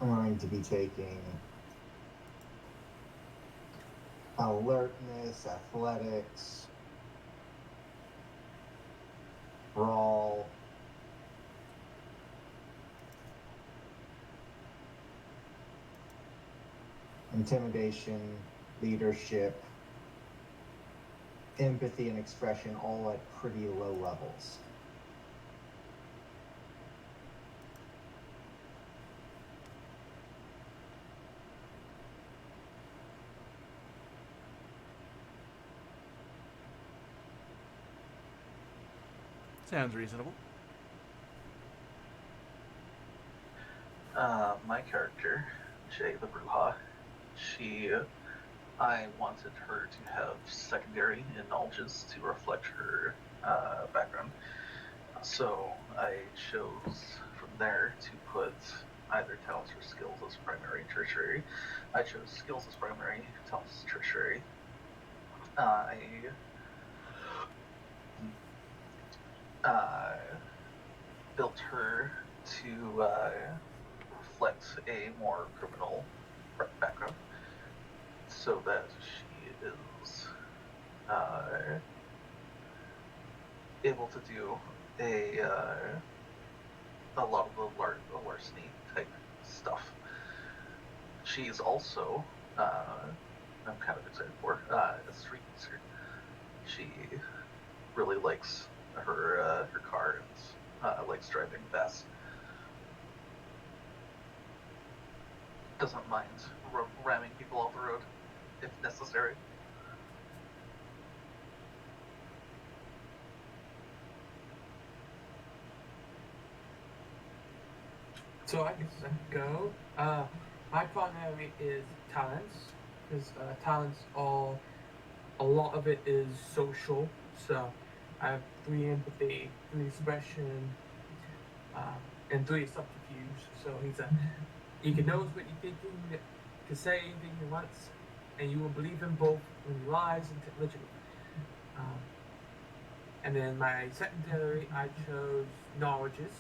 S5: I'm going to be taking alertness, athletics, brawl, intimidation, leadership, empathy, and expression, all at pretty low levels.
S2: Sounds reasonable.
S4: My character, Jay the Bruja, I wanted her to have secondary in knowledges to reflect her background. So I chose from there to put either talents or skills as primary and tertiary. I chose skills as primary, talents as tertiary. I built her to reflect a more criminal background, so that she is able to do a lot of the larceny type stuff. She's also I'm kind of excited for a street racer. She really likes her car and likes driving fast. Doesn't mind ramming people off the road if necessary.
S3: So I guess I can go. My primary is talents, because talents all, a lot of it is social. So I have 3 empathy, 3 expression, and 3 subterfuge. So he can knows what you're thinking, can say anything he wants, and you will believe him both when he lies and legitimately. And then my secondary, I chose knowledges.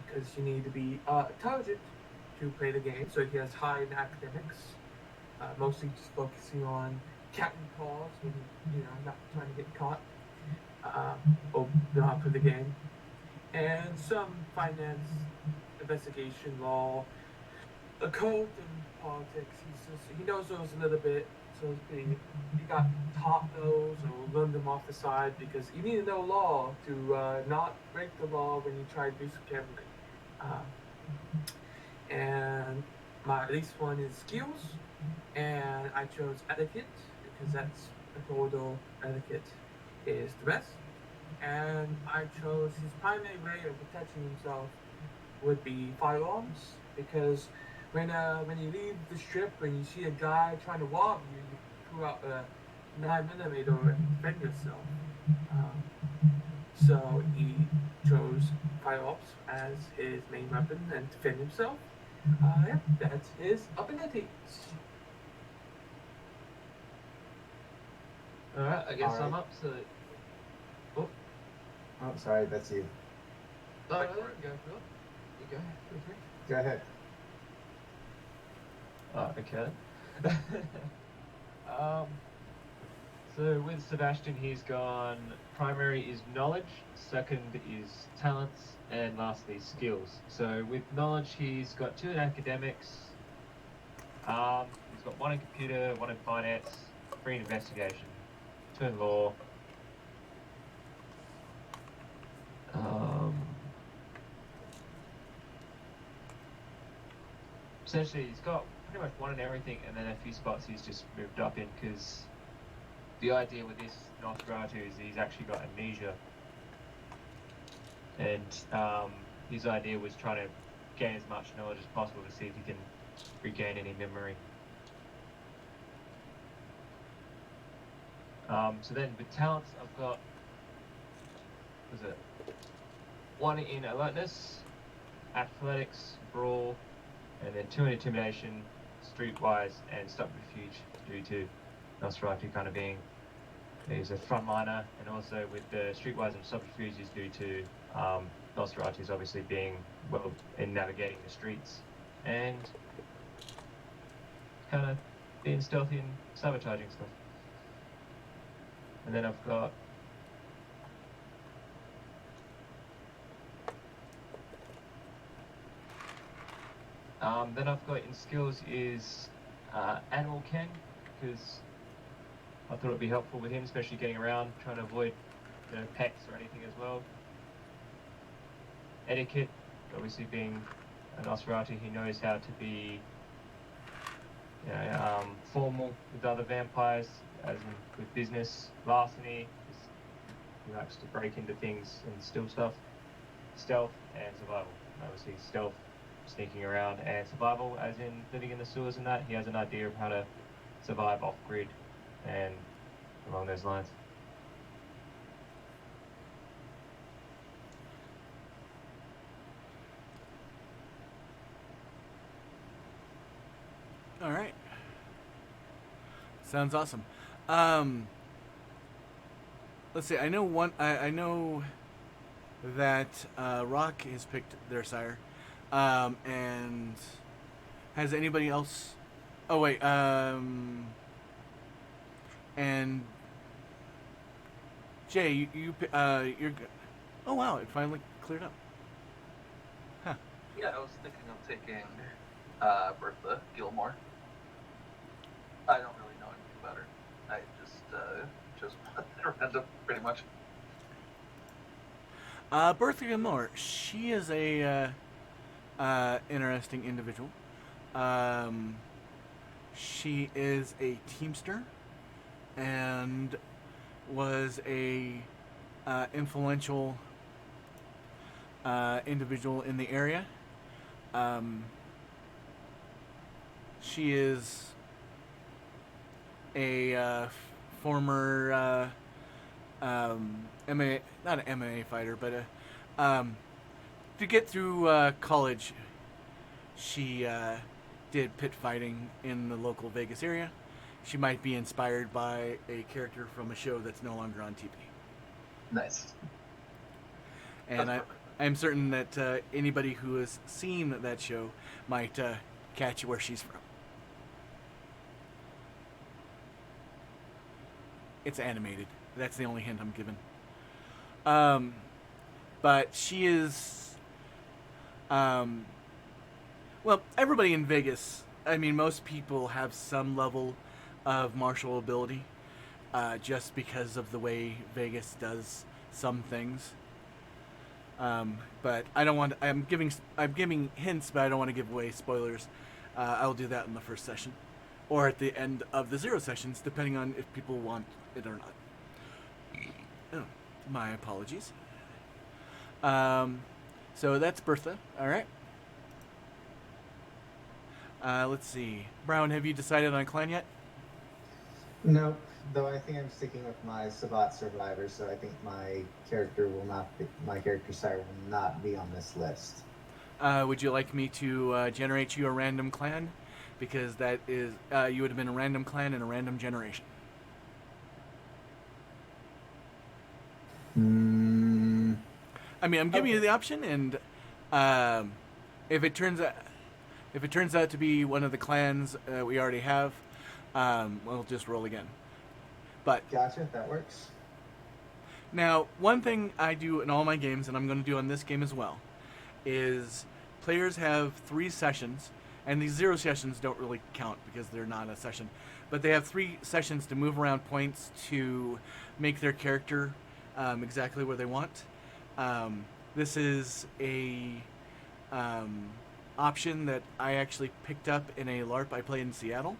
S3: Because you need to be intelligent to play the game. So he has high in academics, mostly just focusing on counting calls when not trying to get caught, or not for the game, and some finance, investigation, law, occult, and politics. He knows those a little bit. So he got taught those or learned them off the side, because you need to know law to not break the law when you try to do some gambling. And my least one is skills, and I chose etiquette because that's total etiquette is the best. And I chose his primary way of protecting himself would be firearms, because when you leave the strip and you see a guy trying to rob you, you pull out a 9mm and defend yourself. So he chose firearms as his main weapon and defend himself. Yeah, that's his abilities.
S1: Alright, I guess
S5: Alright.
S1: I'm up to.
S5: Oh, sorry, that's you.
S1: No, you go, Phil. You go. Feel free.
S5: Go ahead.
S1: Oh, okay. So with Sebastian, he's gone. Primary is knowledge, second is talents, and lastly skills. So with knowledge, he's got 2 in academics. He's got 1 in computer, 1 in finance, 3 in investigation, 2 in law. Essentially, he's got pretty much 1 in everything, and then a few spots he's just moved up in, because the idea with this Nosferatu is he's actually got amnesia, and his idea was trying to gain as much knowledge as possible to see if he can regain any memory. So then with talents, I've got, 1 in alertness, athletics, brawl, and then 2 in intimidation, streetwise, and subterfuge due to Nosferatu kind of being he's a frontliner, and also with the streetwise and subterfuge is due to Nosferatu's obviously being well in navigating the streets and kind of being stealthy and sabotaging stuff. And then I've got in skills is Animal Ken, because I thought it'd be helpful with him, especially getting around, trying to avoid pets or anything as well. Etiquette, obviously being an Nosferatu, he knows how to be formal with other vampires, as in with business. Larceny, he likes to break into things and steal stuff. Stealth and survival. Obviously stealth, sneaking around, and survival, as in living in the sewers and that. He has an idea of how to survive off-grid and along those lines.
S2: All right. Sounds awesome. Let's see. I know I know that Rock has picked their sire. And has anybody else? Oh wait. And Jay, you're good. Oh wow! It finally cleared up. Huh.
S4: Yeah, I was thinking of taking Bertha Gilmore. I don't really know anything about her. I just random, pretty much.
S2: Bertha Gilmore. She is a interesting individual. She is a teamster and was a influential individual in the area. She is a former MMA, not an MMA fighter, but to get through college, she did pit fighting in the local Vegas area. She might be inspired by a character from a show that's no longer on TV.
S4: Nice.
S2: And I'm certain that anybody who has seen that show might catch where she's from. It's animated. That's the only hint I'm given. But she is... well, everybody in Vegas, I mean, most people have some level of martial ability, just because of the way Vegas does some things. But I don't want. I'm giving hints, but I don't want to give away spoilers. I'll do that in the first session, or at the end of the 0 sessions, depending on if people want it or not. Oh, my apologies. So that's Bertha. All right. Let's see. Brown, have you decided on clan yet?
S5: Nope. Though I think I'm sticking with my Sabbat Survivor, so I think my character sire will not be on this list.
S2: Would you like me to generate you a random clan? Because that is you would have been a random clan and a random generation. I mean, I'm giving you the option, and if it turns out to be one of the clans we already have, we'll just roll again. But
S5: Gotcha, that works.
S2: now, one thing I do in all my games, and I'm going to do on this game as well, is players have 3 sessions, and these 0 sessions don't really count because they're not a session, but they have 3 sessions to move around points to make their character exactly where they want. This is a option that I actually picked up in a LARP I played in Seattle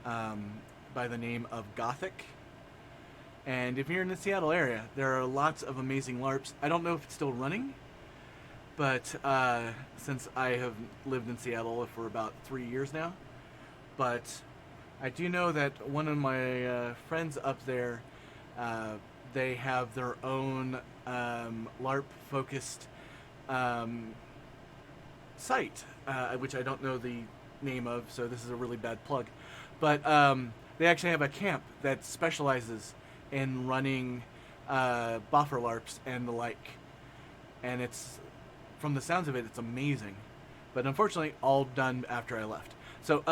S2: by the name of Gothic. And if you're in the Seattle area, there are lots of amazing LARPs. I don't know if it's still running, but since I have lived in Seattle for about 3 years now, but I do know that one of my friends up there they have their own LARP-focused site, which I don't know the name of, so this is a really bad plug. But they actually have a camp that specializes in running boffer LARPs and the like. And it's, from the sounds of it, it's amazing. But unfortunately, all done after I left. So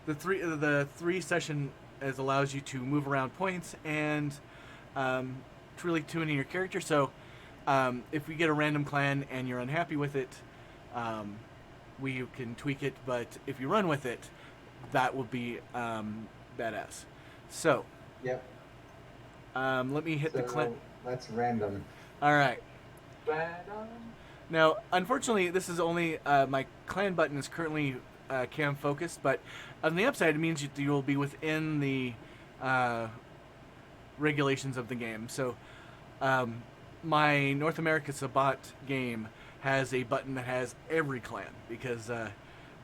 S2: the three session allows you to move around points and to really tune in your character. So if we get a random clan and you're unhappy with it, we can tweak it. But if you run with it, that would be badass. So
S5: Yep.
S2: let me hit the clan.
S5: That's random.
S2: All right.
S3: Random.
S2: Now, unfortunately, this is only my clan button is currently cam focused, but on the upside, it means you will be within the regulations of the game. So, my North America Sabbat game has a button that has every clan because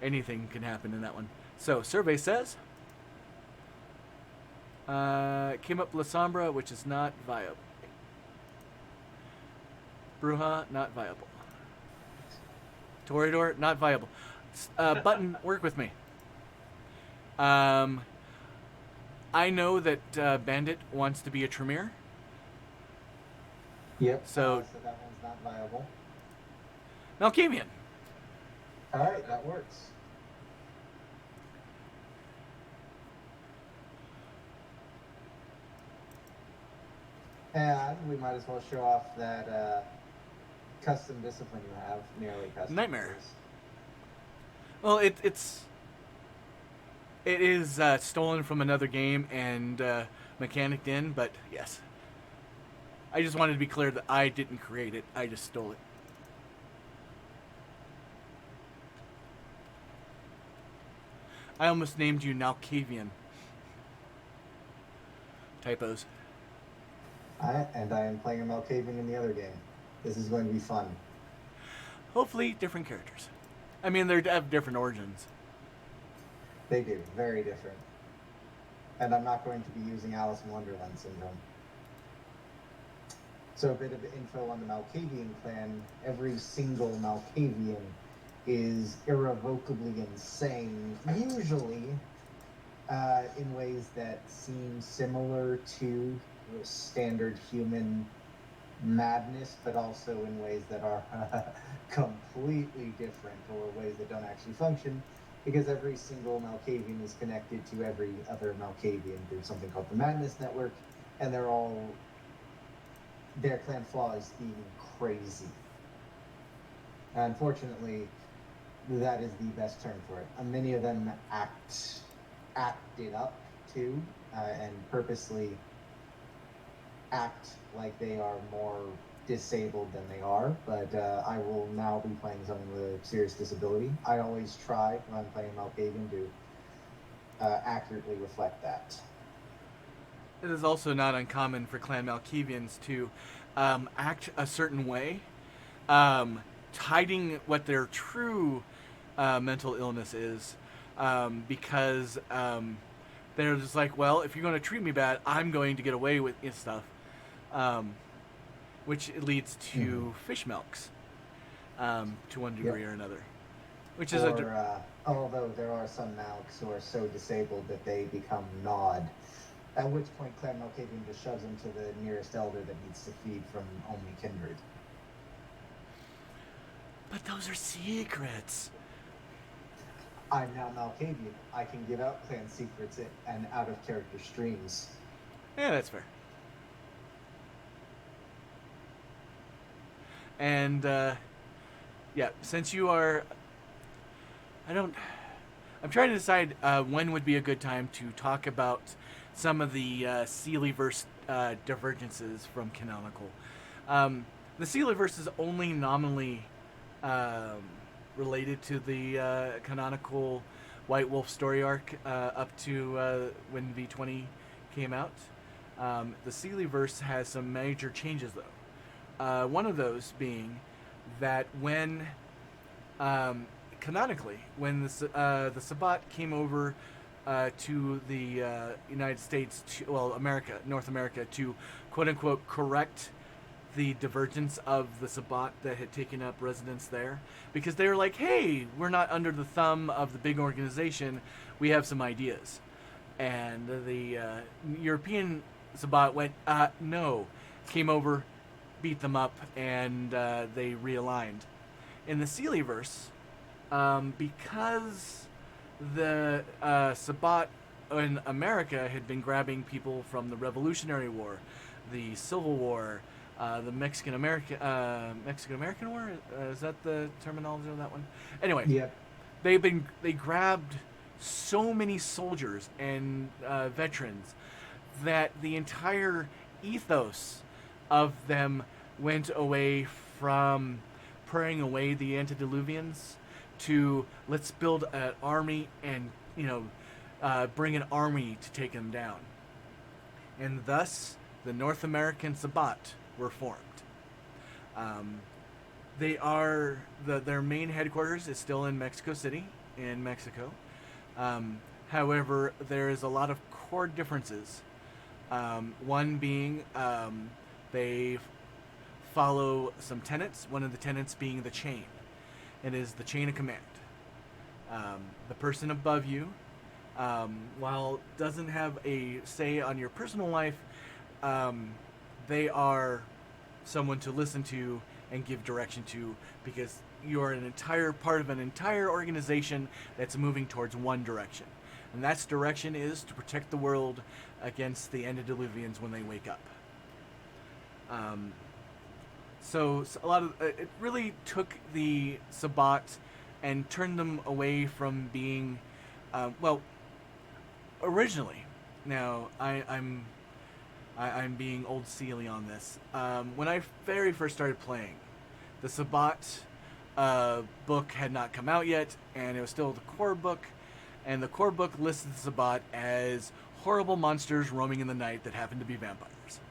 S2: anything can happen in that one. So, survey says came up La Sombra, which is not viable. Bruja, not viable. Toreador, not viable. Button, work with me. I know that Bandit wants to be a Tremere.
S5: Yep.
S2: So
S5: So that one's not viable.
S2: Malkavian.
S5: All right, that works. And we might as well show off that custom discipline you have, nearly custom.
S2: Nightmare. Well, it is stolen from another game and mechanicked in, but yes. I just wanted to be clear that I didn't create it. I just stole it. I almost named you Nalkavian. Typos.
S5: I am playing a Malkavian in the other game. This is going to be fun.
S2: Hopefully, different characters. I mean, they have different origins.
S5: They do, very different. And I'm not going to be using Alice in Wonderland syndrome. So a bit of info on the Malkavian clan. Every single Malkavian is irrevocably insane, usually in ways that seem similar to standard human madness, but also in ways that are completely different, or ways that don't actually function, because every single Malkavian is connected to every other Malkavian through something called the Madness Network, and their clan flaw is being crazy. Unfortunately, that is the best term for it. Many of them act it up too, and purposely act like they are more disabled than they are. But I will now be playing someone with a serious disability. I always try when I'm playing Malkavian to accurately reflect that.
S2: It is also not uncommon for Clan Malkavians to act a certain way, hiding what their true mental illness is, because they're just like, well, if you're going to treat me bad, I'm going to get away with stuff, which leads to fish milks, to one degree or another. Which is
S5: although there are some Malks who are so disabled that they become gnawed. At which point, Clan Malkavian just shoves him to the nearest elder that needs to feed from only kindred.
S2: But those are secrets.
S5: I'm now Malkavian. I can give out clan secrets and out-of-character streams.
S2: Yeah, that's fair. And, yeah, since you are... I'm trying to decide when would be a good time to talk about some of the Seelie-verse divergences from Canonical. The Seelie-verse is only nominally related to the Canonical White Wolf story arc up to when V20 came out. The Seelie-verse has some major changes, though. One of those being that when... canonically, when the Sabbat came over to the United States, North America, to quote unquote correct the divergence of the Sabbat that had taken up residence there, because they were like, hey, we're not under the thumb of the big organization, we have some ideas. And the European Sabbat went, no, came over, beat them up, and they realigned. In the Seelie-verse, because the Sabbat in America had been grabbing people from the Revolutionary War, the Civil War, the Mexican-American War? Is that the terminology of that one? Anyway,
S5: Yeah.
S2: they grabbed so many soldiers and veterans that the entire ethos of them went away from praying away the antediluvians to let's build an army and bring an army to take them down, and thus the North American Sabbat were formed. Their main headquarters is still in Mexico City, in Mexico. However, there is a lot of core differences. One being they follow some tenets. One of the tenets being the chain. It is the chain of command. The person above you, while doesn't have a say on your personal life, they are someone to listen to and give direction to, because you are an entire part of an entire organization that's moving towards one direction. And that direction is to protect the world against the antediluvians when they wake up. So a lot of it really took the Sabbat and turned them away from being, originally. Now I'm being old Sealy on this. When I very first started playing, the Sabbat book had not come out yet, and it was still the core book. And the core book listed the Sabbat as horrible monsters roaming in the night that happen to be vampires.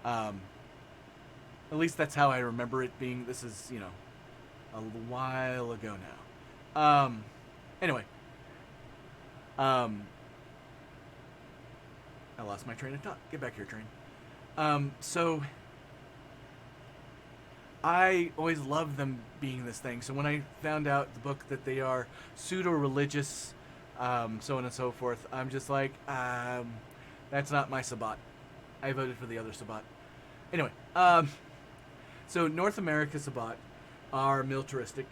S2: At least that's how I remember it being. This is, a while ago now. Anyway. I lost my train of thought. Get back here, train. So I always loved them being this thing. So when I found out the book that they are pseudo-religious, so on and so forth, I'm just like, that's not my Sabbat. I voted for the other Sabbat. Anyway, so North America Sabbat are militaristic,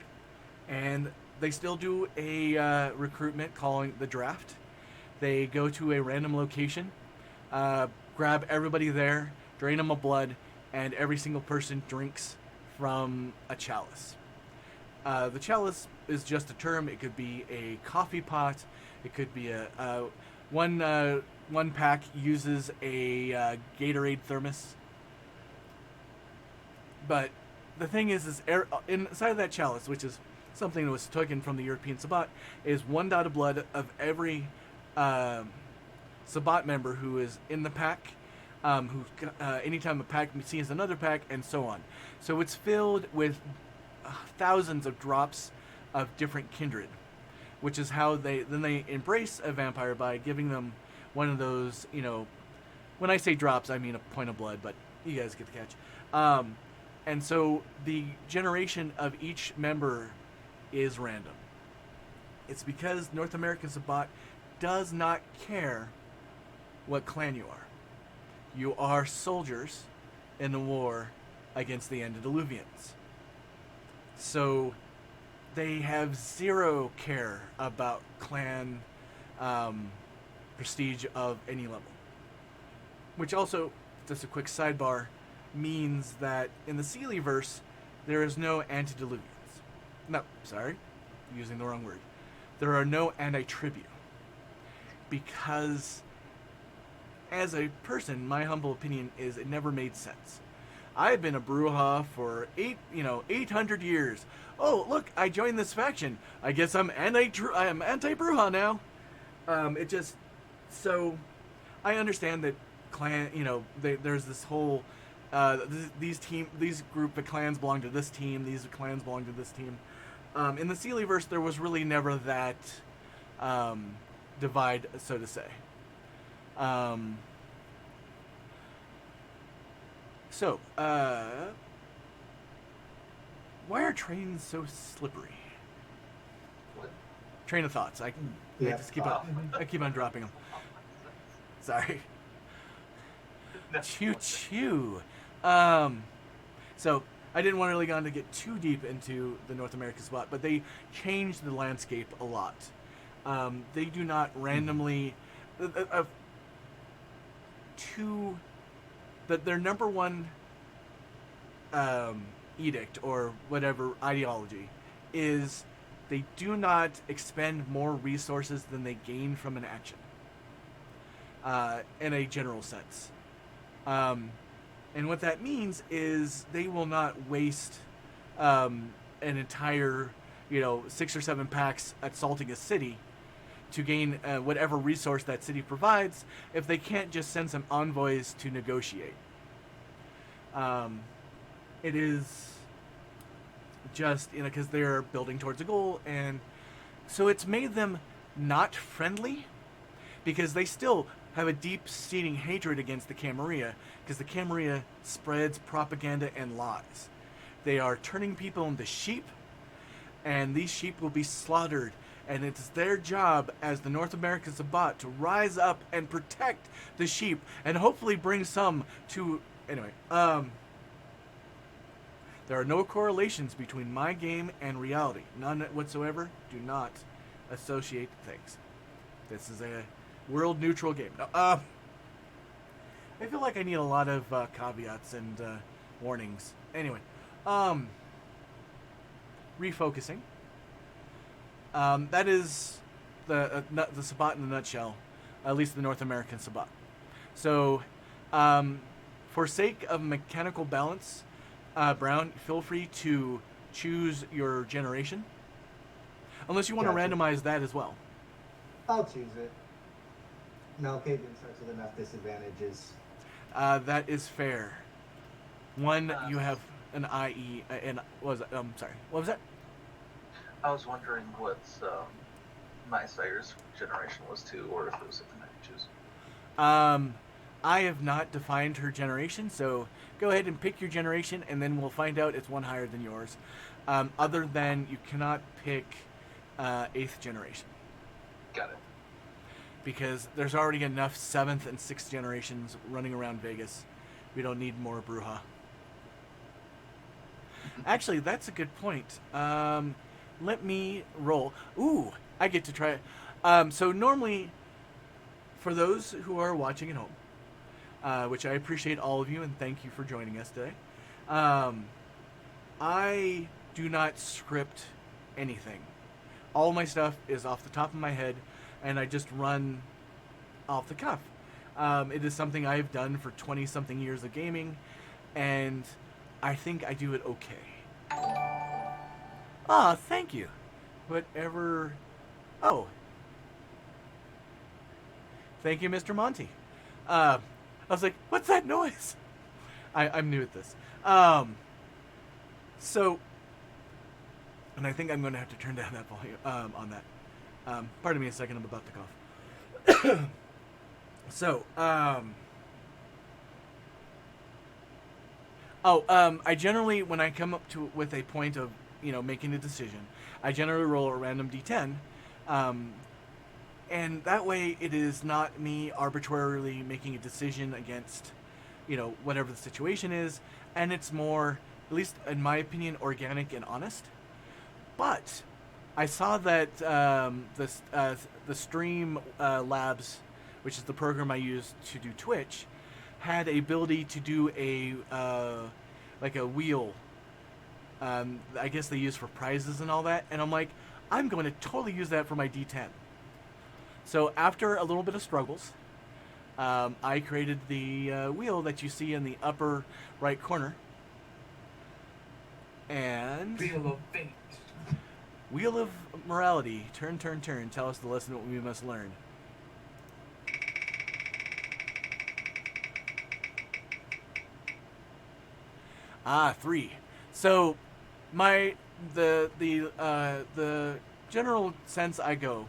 S2: and they still do a recruitment calling the draft. They go to a random location, grab everybody there, drain them of blood, and every single person drinks from a chalice. The chalice is just a term. It could be a coffee pot. It could be one pack uses a Gatorade thermos. But the thing is inside of that chalice, which is something that was taken from the European Sabbat, is one dot of blood of every Sabbat member who is in the pack, anytime a pack sees another pack, and so on. So it's filled with thousands of drops of different kindred, which is how they embrace a vampire by giving them one of those, when I say drops, I mean a point of blood, but you guys get the catch. And so the generation of each member is random. It's because North American Sabbat does not care what clan you are. You are soldiers in the war against the antediluvians. So they have zero care about clan prestige of any level. Which also, just a quick sidebar, means that in the Seelie-verse, there is no antediluvians. No, sorry, using the wrong word. There are no anti-tribu. Because, as a person, my humble opinion is it never made sense. I've been a Brujah for 800 years. Oh, look, I joined this faction. I guess I'm anti-Brujah now. So I understand that clan, there's this whole these group of clans belong to this team, these clans belong to this team. In the Seelie-verse, there was really never that divide, so to say. So, why are trains so slippery?
S4: What?
S2: Train of thoughts. I
S5: Yeah.
S2: just keep on dropping them. Sorry.
S4: No.
S2: Choo choo. So I didn't want really go on to get too deep into the North American spot, but they changed the landscape a lot. They do not randomly their number one edict or whatever ideology is they do not expend more resources than they gain from an action. In a general sense. And what that means is they will not waste an entire, 6 or 7 packs assaulting a city to gain whatever resource that city provides if they can't just send some envoys to negotiate. It is just, because they're building towards a goal, and so it's made them not friendly because they still have a deep-seating hatred against the Camarilla because the Camarilla spreads propaganda and lies. They are turning people into sheep, and these sheep will be slaughtered, and it's their job as the North American Sabbat to rise up and protect the sheep and hopefully bring some to... Anyway, there are no correlations between my game and reality. None whatsoever. Do not associate things. This is a world-neutral game. Now, I feel like I need a lot of caveats and warnings. Anyway, refocusing. That is the Sabbat in a nutshell, at least the North American Sabbat. So, for sake of mechanical balance, Brown, feel free to choose your generation. Unless you want to
S5: Gotcha.
S2: randomize that as well.
S5: I'll choose it. Malkavian starts with enough disadvantages.
S2: That is fair. One, you have an IE, and what was that?
S4: I was wondering what my sire's generation was too, or if it was something I could choose.
S2: I have not defined her generation, so go ahead and pick your generation, and then we'll find out it's one higher than yours. Other than you cannot pick 8th generation.
S4: Got it.
S2: Because there's already enough 7th and 6th generations running around Vegas. We don't need more Bruja. Actually, that's a good point. Let me roll. Ooh, I get to try it. So normally, for those who are watching at home, which I appreciate all of you and thank you for joining us today, I do not script anything. All my stuff is off the top of my head, and I just run off the cuff. It is something I've done for 20-something years of gaming, and I think I do it okay. Ah, thank you. Whatever... Oh. Thank you, Mr. Monty. I was like, what's that noise? I'm new at this. So... And I think I'm going to have to turn down that volume on that. Pardon me a second, I'm about to cough. So, I generally, when I come up with a point of, making a decision, I generally roll a random d10, and that way it is not me arbitrarily making a decision against, whatever the situation is, and it's more, at least in my opinion, organic and honest. But I saw that the Stream Labs, which is the program I use to do Twitch, had a ability to do a wheel. I guess they use for prizes and all that, and I'm like, I'm going to totally use that for my D10. So after a little bit of struggles, I created the wheel that you see in the upper right corner. And
S3: Wheel of Fate.
S2: Wheel of Morality. Turn, turn, turn. Tell us the lesson that we must learn. Ah, 3. So, the general sense I go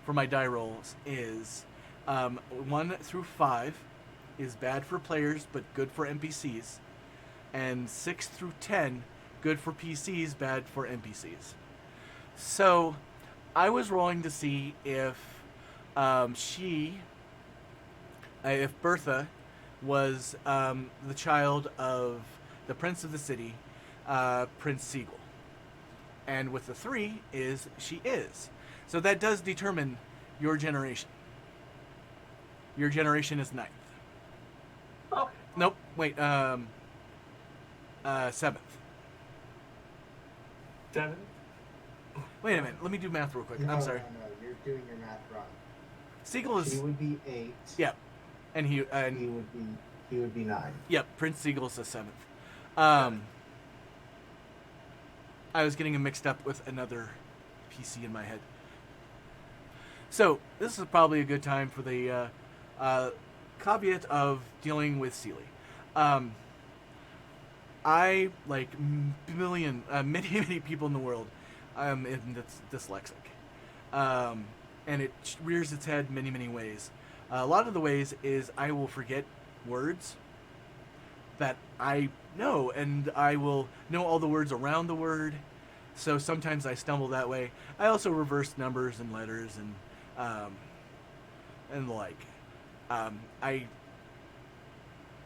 S2: for my die rolls is 1 through 5 is bad for players but good for NPCs, and 6 through 10 good for PCs, bad for NPCs. So I was rolling to see if if Bertha was the child of the prince of the city, Prince Siegel. And with the 3 is she is. So that does determine your generation. Your generation is 9th.
S3: Okay.
S2: Nope, wait, 7th.
S3: 7.
S2: Wait a minute, let me do math real quick.
S5: No,
S2: I'm sorry.
S5: No, you're doing your math wrong.
S2: Siegel
S5: He
S2: is,
S5: would be 8.
S2: yeah, and
S5: He would be 9.
S2: yep, Prince Siegel's the 7th. I was getting him mixed up with another PC in my head. So this is probably a good time for the caveat of dealing with Sealy. I, like many people in the world, am dyslexic, and it rears its head many ways. A lot of the ways is I will forget words that I know, and I will know all the words around the word. So sometimes I stumble that way. I also reverse numbers and letters and the like. I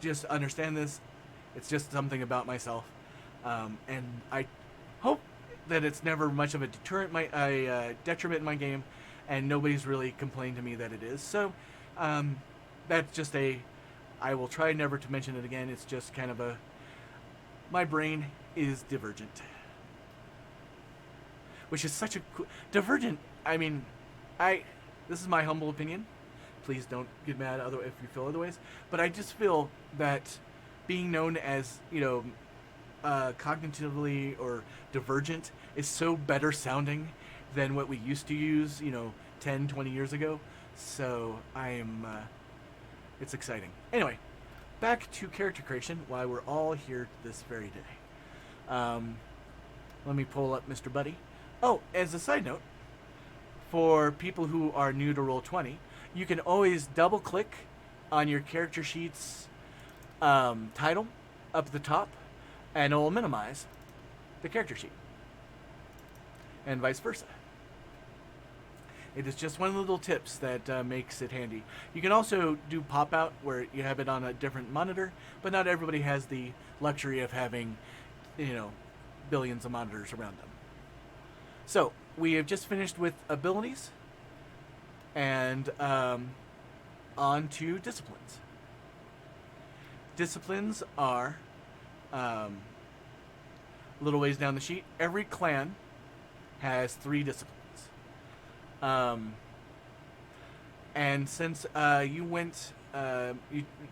S2: just understand this. It's just something about myself, and I hope that it's never much of a detriment in my game, and nobody's really complained to me that it is. So that's just I will try never to mention it again. It's just kind of my brain is divergent, which is such a divergent. I mean, this is my humble opinion. Please don't get mad if you feel otherwise. But I just feel that being known as, cognitively or divergent is so better sounding than what we used to use, 10, 20 years ago. So I am, it's exciting. Anyway, back to character creation while we're all here this very day. Let me pull up Mr. Buddy. Oh, as a side note, for people who are new to Roll20, you can always double click on your character sheet's title up at the top, and it will minimize the character sheet, and vice versa. It is just one of the little tips that makes it handy. You can also do pop-out where you have it on a different monitor, but not everybody has the luxury of having, billions of monitors around them. So, we have just finished with abilities, and on to disciplines. Disciplines are a little ways down the sheet. Every clan has 3 disciplines. And since you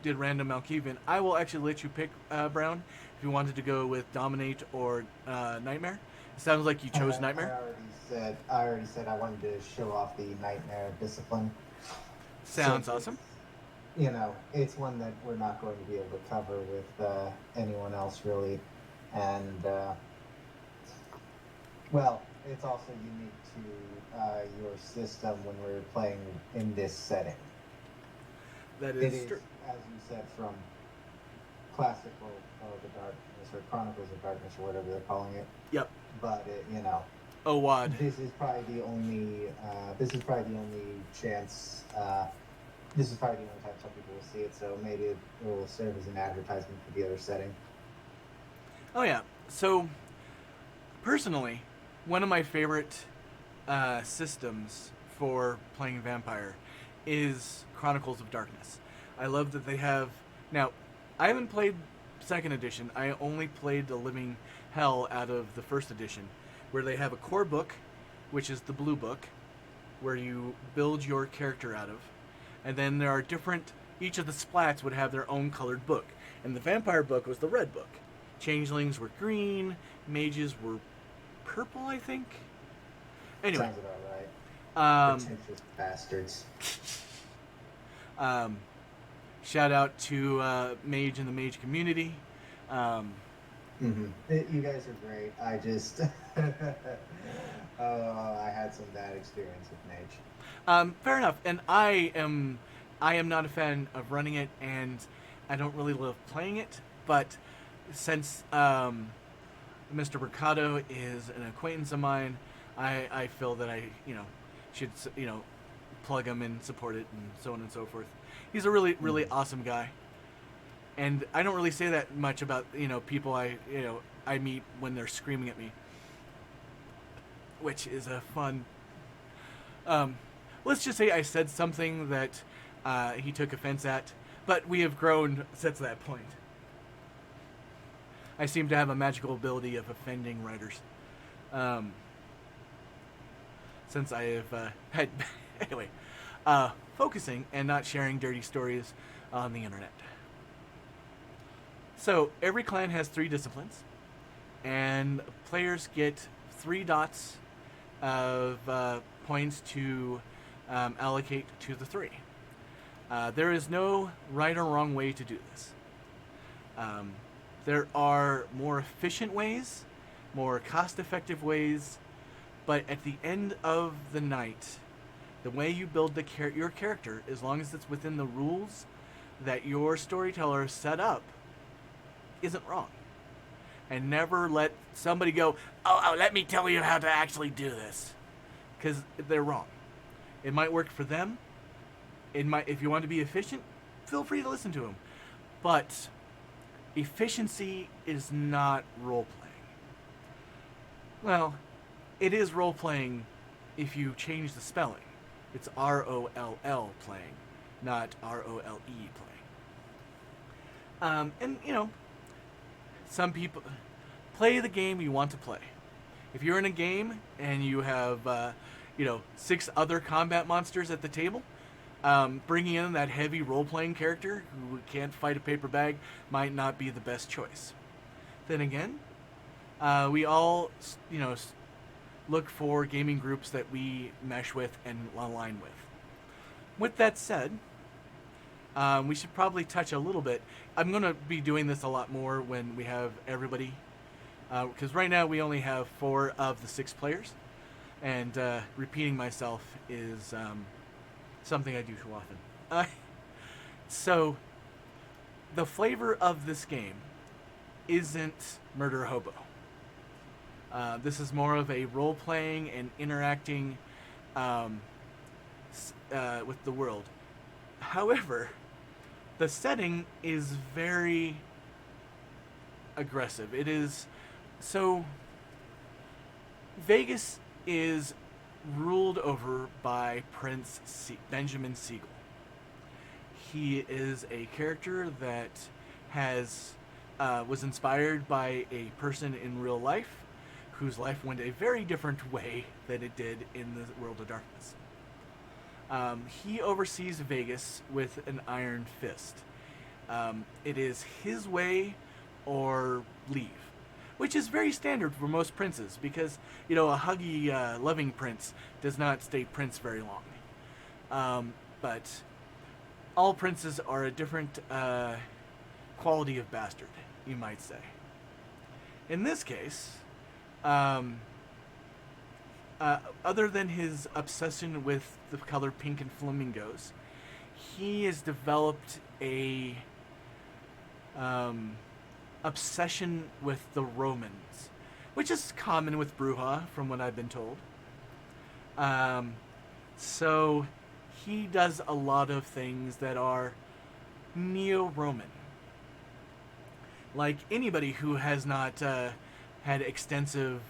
S2: did random Malkavian, I will actually let you pick, Brown, if you wanted to go with Dominate or Nightmare. It sounds like you chose Nightmare.
S5: I already said I wanted to show off the Nightmare discipline.
S2: Sounds
S5: So
S2: awesome.
S5: It's one that we're not going to be able to cover with anyone else really, and it's also unique to your system when we're playing in this setting.
S2: That
S5: It
S2: is
S5: is,
S2: true.
S5: as you said, from Classical of the Darkness or Chronicles of Darkness or whatever they're calling it.
S2: Yep.
S5: But
S2: Oh, WAD.
S5: this is probably the only chance. This is probably the only time some people will see it, so maybe it will serve as an advertisement for the other setting.
S2: Oh, yeah. So, personally, one of my favorite systems for playing Vampire is Chronicles of Darkness. I love that they have... Now, I haven't played 2nd edition. I only played the living hell out of the 1st edition, where they have a core book, which is the blue book, where you build your character out of. And then there are each of the splats would have their own colored book. And the Vampire book was the red book. Changelings were green, mages were purple, I think. Anyway.
S5: Sounds about right. Pretentious bastards.
S2: Shout out to Mage and the Mage community.
S5: You guys are great. I just I had some bad experience with Mage.
S2: Fair enough. And I am not a fan of running it, and I don't really love playing it. But since Mr. Mercado is an acquaintance of mine, I feel that I should plug him and support it and so on and so forth. He's a really awesome guy, and I don't really say that much about people I meet when they're screaming at me, which is a fun. Let's just say I said something that he took offense at, but we have grown since that point. I seem to have a magical ability of offending writers. Since I have had... anyway, focusing and not sharing dirty stories on the internet. So, every clan has 3 disciplines, and players get 3 dots of points to allocate to the 3. There is no right or wrong way to do this. There are more efficient ways, more cost-effective ways, but at the end of the night, the way you build your character, as long as it's within the rules that your storyteller set up, isn't wrong. And never let somebody go, oh, let me tell you how to actually do this. Because they're wrong. It might work for them. If you want to be efficient, feel free to listen to them. But efficiency is not role-playing. Well, it is role-playing if you change the spelling. It's R-O-L-L playing, not R-O-L-E playing. And, some people play the game you want to play. If you're in a game and you have, 6 other combat monsters at the table, bringing in that heavy role-playing character who can't fight a paper bag might not be the best choice. Then again, we all, look for gaming groups that we mesh with and align with. With that said, we should probably touch a little bit. I'm going to be doing this a lot more when we have everybody, because right now we only have 4 of the 6 players, and repeating myself is something I do too often. So, the flavor of this game isn't Murder Hobo. This is more of a role-playing and interacting with the world. However, the setting is very aggressive. It is so... Vegas is ruled over by Prince Benjamin Siegel. He is a character that was inspired by a person in real life whose life went a very different way than it did in the World of Darkness. He oversees Vegas with an iron fist. It is his way or leave, which is very standard for most princes because, a huggy, loving prince does not stay prince very long. But all princes are a different quality of bastard, you might say. In this case, other than his obsession with the color pink and flamingos, he has developed a obsession with the Romans, which is common with Bruja, from what I've been told. So he does a lot of things that are neo-Roman. Like anybody who has not had extensive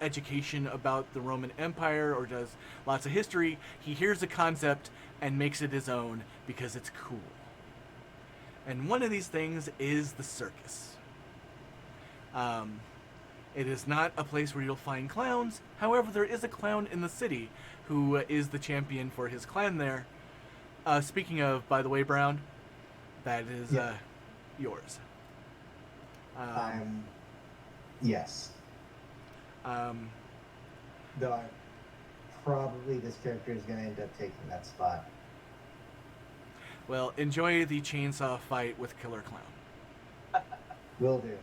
S2: education about the Roman Empire or does lots of history, he hears a concept and makes it his own because it's cool. And one of these things is the circus. It is not a place where you'll find clowns. However, there is a clown in the city who is the champion for his clan there. Speaking of, by the way, Brown, that is yours.
S5: Yes. Though probably this character is going to end up taking that spot.
S2: Well, enjoy the chainsaw fight with Killer Clown.
S5: Will do.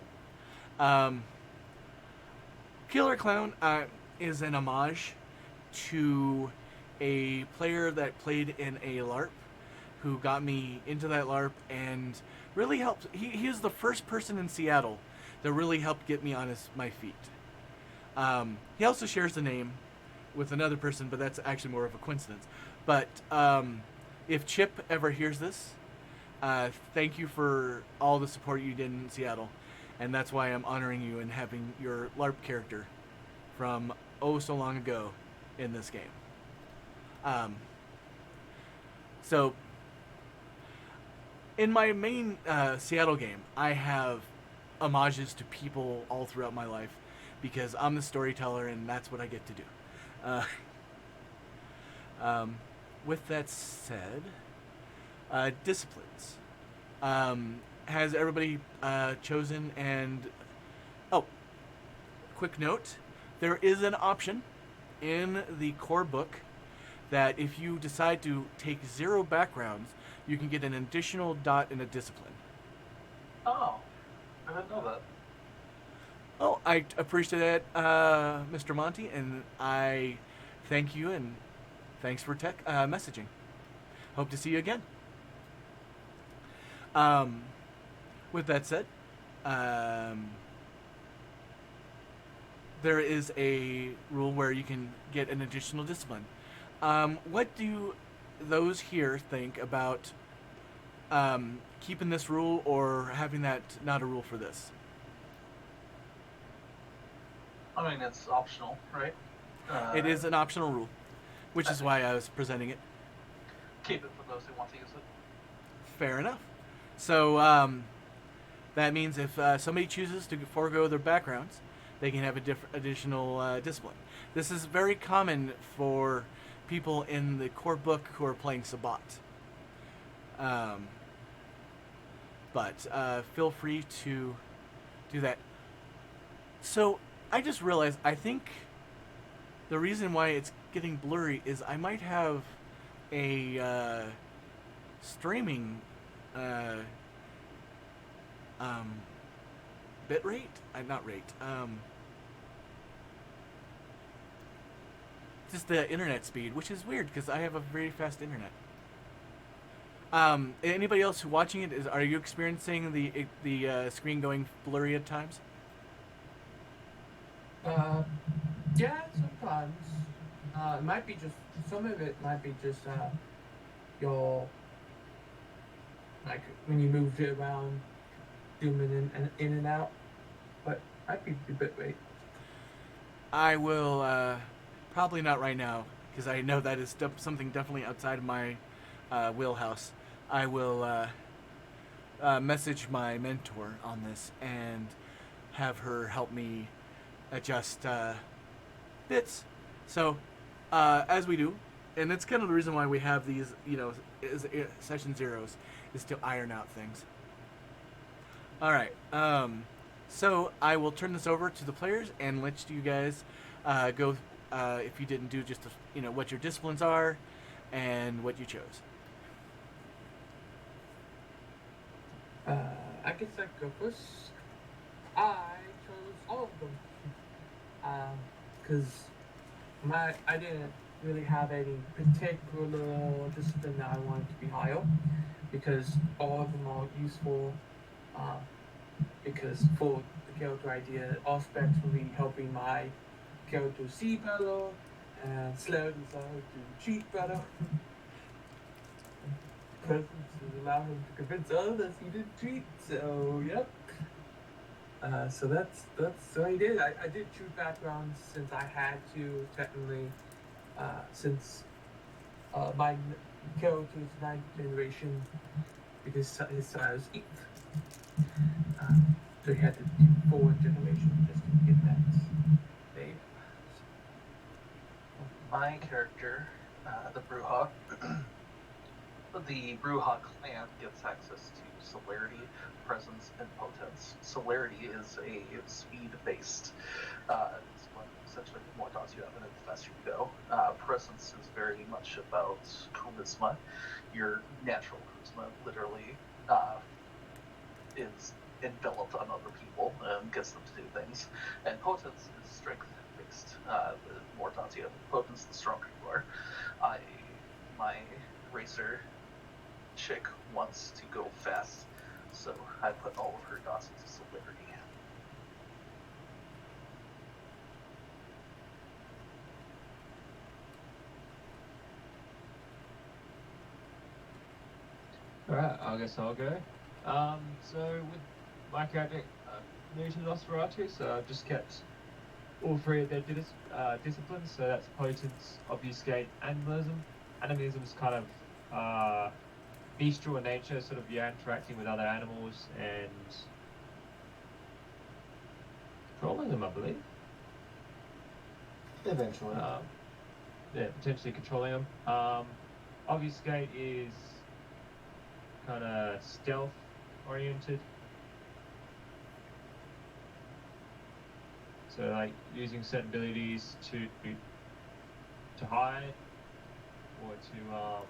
S2: Killer Clown, is an homage to a player that played in a LARP who got me into that LARP and really helped. He is the first person in Seattle that really helped get me on my feet. He also shares the name with another person, but that's actually more of a coincidence. But if Chip ever hears this, thank you for all the support you did in Seattle. And that's why I'm honoring you and having your LARP character from oh so long ago in this game. So, in my main Seattle game, I have homages to people all throughout my life because I'm the storyteller and that's what I get to do. With that said, disciplines. Has everybody chosen? And quick note, there is an option in the core book that if you decide to take 0 backgrounds, you can get an additional dot in a discipline.
S4: Oh, I didn't know that.
S2: Oh, I appreciate that, Mr. Monty, and I thank you and thanks for messaging. Hope to see you again. With that said, there is a rule where you can get an additional discipline. What do those here think about keeping this rule or having that not a rule for this?
S4: I mean, it's optional, right?
S2: It is an optional rule, which is why I was presenting it.
S4: Keep it for those who want to use it.
S2: Fair enough. So that means if somebody chooses to forego their backgrounds, they can have a additional discipline. This is very common for people in the core book who are playing Sabbat. But feel free to do that. So I just realized, I think the reason why it's getting blurry is I might have a streaming bit rate? Not rate. Just the internet speed, which is weird because I have a very fast internet. Anybody else who watching it, are you experiencing the screen going blurry at times?
S3: Yeah, sometimes. It might be just, some of it might be just your, like when you move it around, zooming in and out, but might be a bit rate.
S2: I will probably not right now because I know that is something definitely outside of my wheelhouse. I will message my mentor on this and have her help me adjust bits. So as we do, and it's kind of the reason why we have these, session zeros, is to iron out things. All right. So I will turn this over to the players and let you guys go. If you didn't do just what your disciplines are and what you chose.
S3: I guess I go first. I chose all of them because I didn't really have any particular discipline that I wanted to be high up because all of them are useful. Because for the character idea aspects will be helping my character see better and slow desire to cheat better. Presence will allow him to convince others he didn't cheat. So yep. So that's what I did. I did choose backgrounds since I had to technically, since my character's 9th generation because his size was 8th. So he had to do 4 generations just to get that babe.
S4: My character, the Brewhawk, the Brewhawk clan gets access to Celerity, Presence, and Potence. Celerity is a speed-based discipline. Essentially, the more dots you have in it, the faster you go. Presence is very much about charisma. Your natural charisma literally is enveloped on other people and gets them to do things. And Potence is strength-based. stronger you are. My racer chick wants to go fast, so I put all of her dots into Celerity.
S1: Alright, I guess I'll go. So with my character, new to Nosferatu, so I've just kept all three of their disciplines. So that's Potence, Obfuscate, Animalism. Animalism is kind of bestial in nature, sort of you're interacting with other animals and controlling them, I believe.
S5: Eventually.
S1: Yeah, potentially controlling them. Obfuscate is kind of stealth oriented. So like using certain abilities to hide or to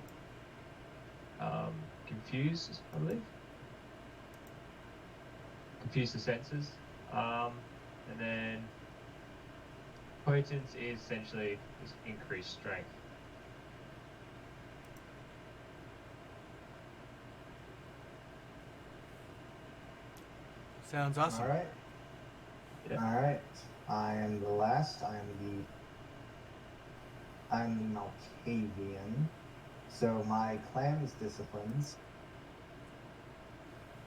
S1: confuse, I believe. Confuse the senses. And then Potence is essentially just increased strength.
S2: Sounds awesome.
S5: All right.
S1: Yeah.
S5: All right. I am the last. I'm the Malkavian. So my clan's disciplines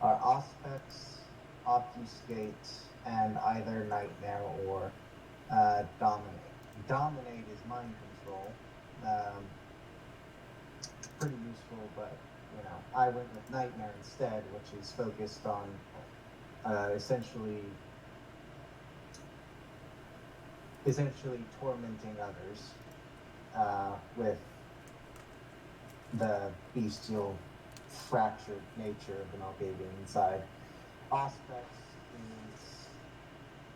S5: are Auspex, Obfuscate, and either Nightmare or Dominate. Dominate is mind control. Pretty useful, but you know, I went with Nightmare instead, which is focused on essentially tormenting others with the bestial fractured nature of the Malkavian inside. Auspex is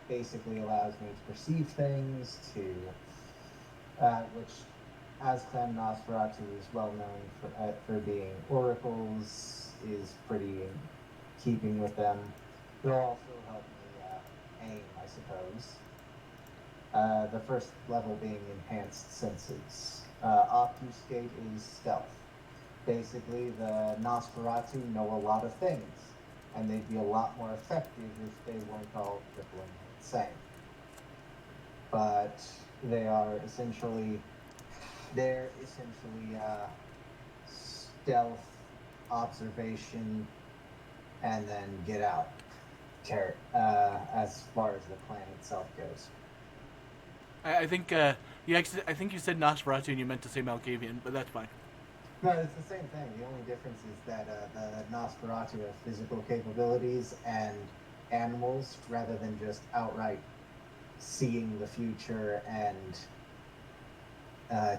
S5: basically allows me to perceive things, which as Clan Nosferatu is well known for being oracles, is pretty in keeping with them. It'll also help me aim, I suppose. The first level being enhanced senses. Obfuscate is stealth. Basically, the Nosferatu know a lot of things, and they'd be a lot more effective if they weren't all crippling insane. But they're essentially stealth, observation, and then get out. As far as the plan itself goes.
S2: I think I think you said Nosferatu and you meant to say Malkavian, but that's fine.
S5: No, it's the same thing. The only difference is that the Nosferatu have physical capabilities and animals rather than just outright seeing the future and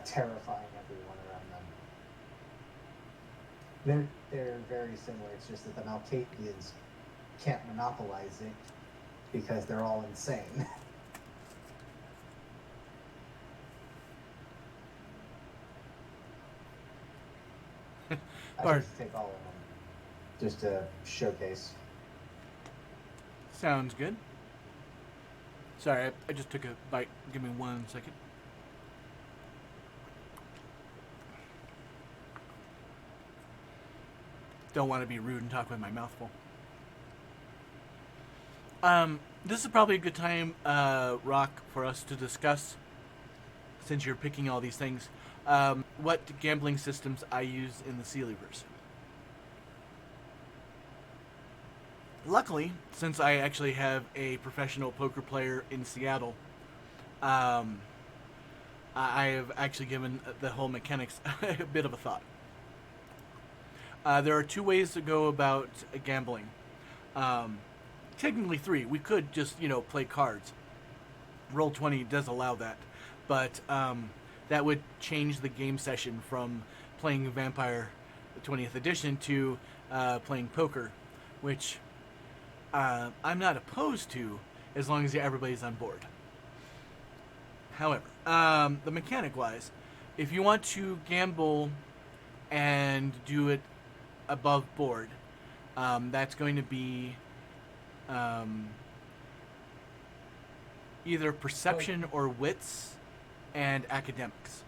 S5: terrifying everyone around them. They're very similar. It's just that the Malkavians can't monopolize it because they're all insane. I
S2: Bard.
S5: just take all of them just to showcase.
S2: Sounds good. Sorry, I just took a bite. Give me 1 second. Don't want to be rude and talk with my mouth full. This is probably a good time, Rock, for us to discuss, since you're picking all these things, what gambling systems I use in the Sealyverse. Luckily, since I actually have a professional poker player in Seattle, I have actually given the whole mechanics a bit of a thought. There are 2 ways to go about gambling. Technically 3. We could just, play cards. Roll20 does allow that. But that would change the game session from playing Vampire 20th Edition to playing poker, which I'm not opposed to as long as everybody's on board. However, the mechanic-wise, if you want to gamble and do it above board, that's going to be either perception or wits and academics.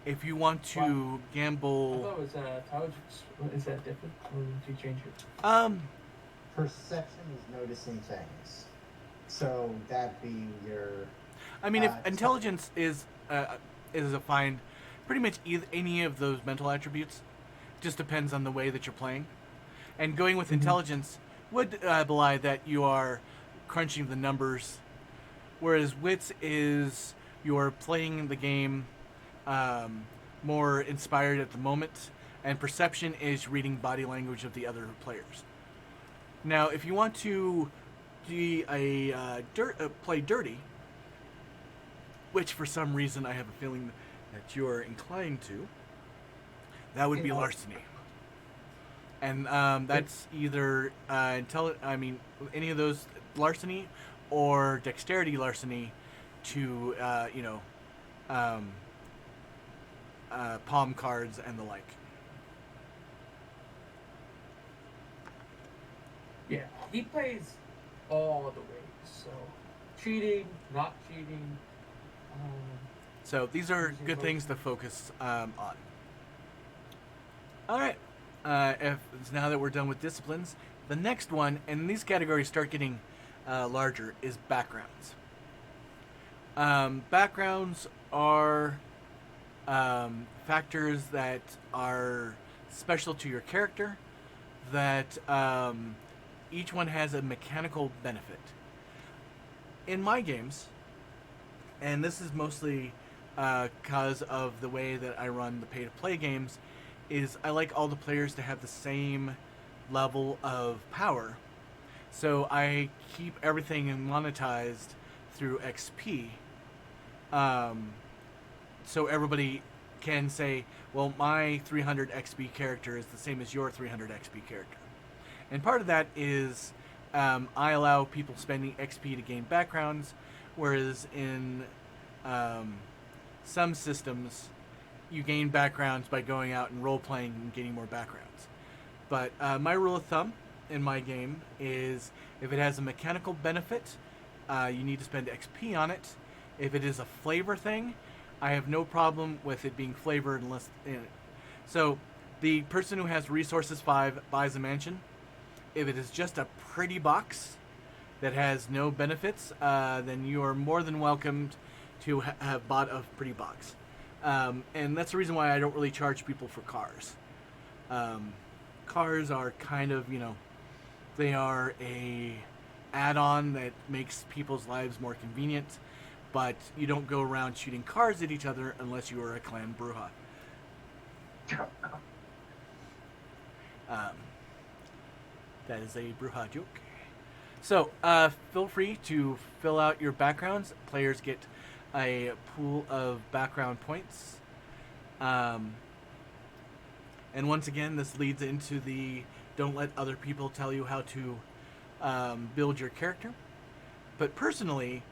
S2: If you want to
S3: I thought
S2: gamble,
S3: it was intelligence. What, is that different? Or did you change it?
S5: Perception is noticing things. So that being your
S2: I mean, if
S5: so-
S2: intelligence is defined, pretty much any of those mental attributes, just depends on the way that you're playing. And going with intelligence would belie that you are crunching the numbers, whereas wits is you're playing the game more inspired at the moment, and perception is reading body language of the other players. Now, if you want to be play dirty, which for some reason I have a feeling that you're inclined to, that would be larceny. And that's either any of those larceny or dexterity larceny to palm cards and the like.
S3: Yeah, he plays all the ways. So, cheating, not cheating.
S2: So these are good things to focus on. All right. Now that we're done with disciplines, the next one, and these categories start getting larger, is backgrounds. Backgrounds are factors that are special to your character, that each one has a mechanical benefit. In my games, and this is mostly because of the way that I run the pay-to-play games, is I like all the players to have the same level of power. So I keep everything monetized through XP. So everybody can say, well, my 300 XP character is the same as your 300 XP character. And part of that is I allow people spending XP to gain backgrounds, whereas in some systems, you gain backgrounds by going out and role-playing and getting more backgrounds. But my rule of thumb in my game is if it has a mechanical benefit, you need to spend XP on it. If it is a flavor thing, I have no problem with it being flavored unless in it. So the person who has resources 5 buys a mansion. If it is just a pretty box that has no benefits, then you are more than welcomed to have bought a pretty box. And that's the reason why I don't really charge people for cars. Cars are kind of, they are a add-on that makes people's lives more convenient, but you don't go around shooting cars at each other unless you are a clan Bruja. That is a Bruja joke. So, feel free to fill out your backgrounds. Players get a pool of background points. And once again, this leads into the don't let other people tell you how to build your character. But personally,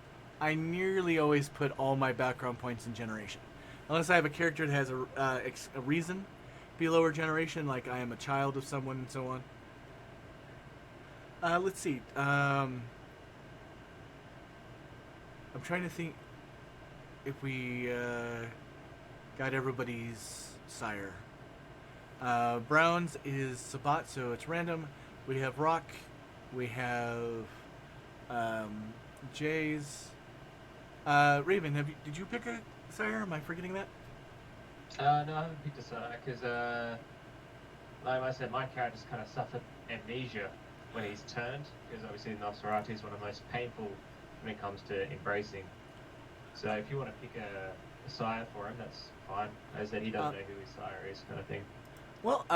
S2: I nearly always put all my background points in generation. Unless I have a character that has a reason to be lower generation, like I am a child of someone and so on. Let's see. I'm trying to think if we got everybody's sire. Brown's is Sabat, so it's random. We have Rock. We have Jay's. Raven, did you pick a sire? Am I forgetting that?
S1: No, I haven't picked a sire because, like I said, my character's kind of suffered amnesia when he's turned, because obviously Nosferatu is one of the most painful when it comes to embracing. So if you want to pick a sire for him, that's fine. As I said, he doesn't know who his sire is, kind of thing.
S2: Well,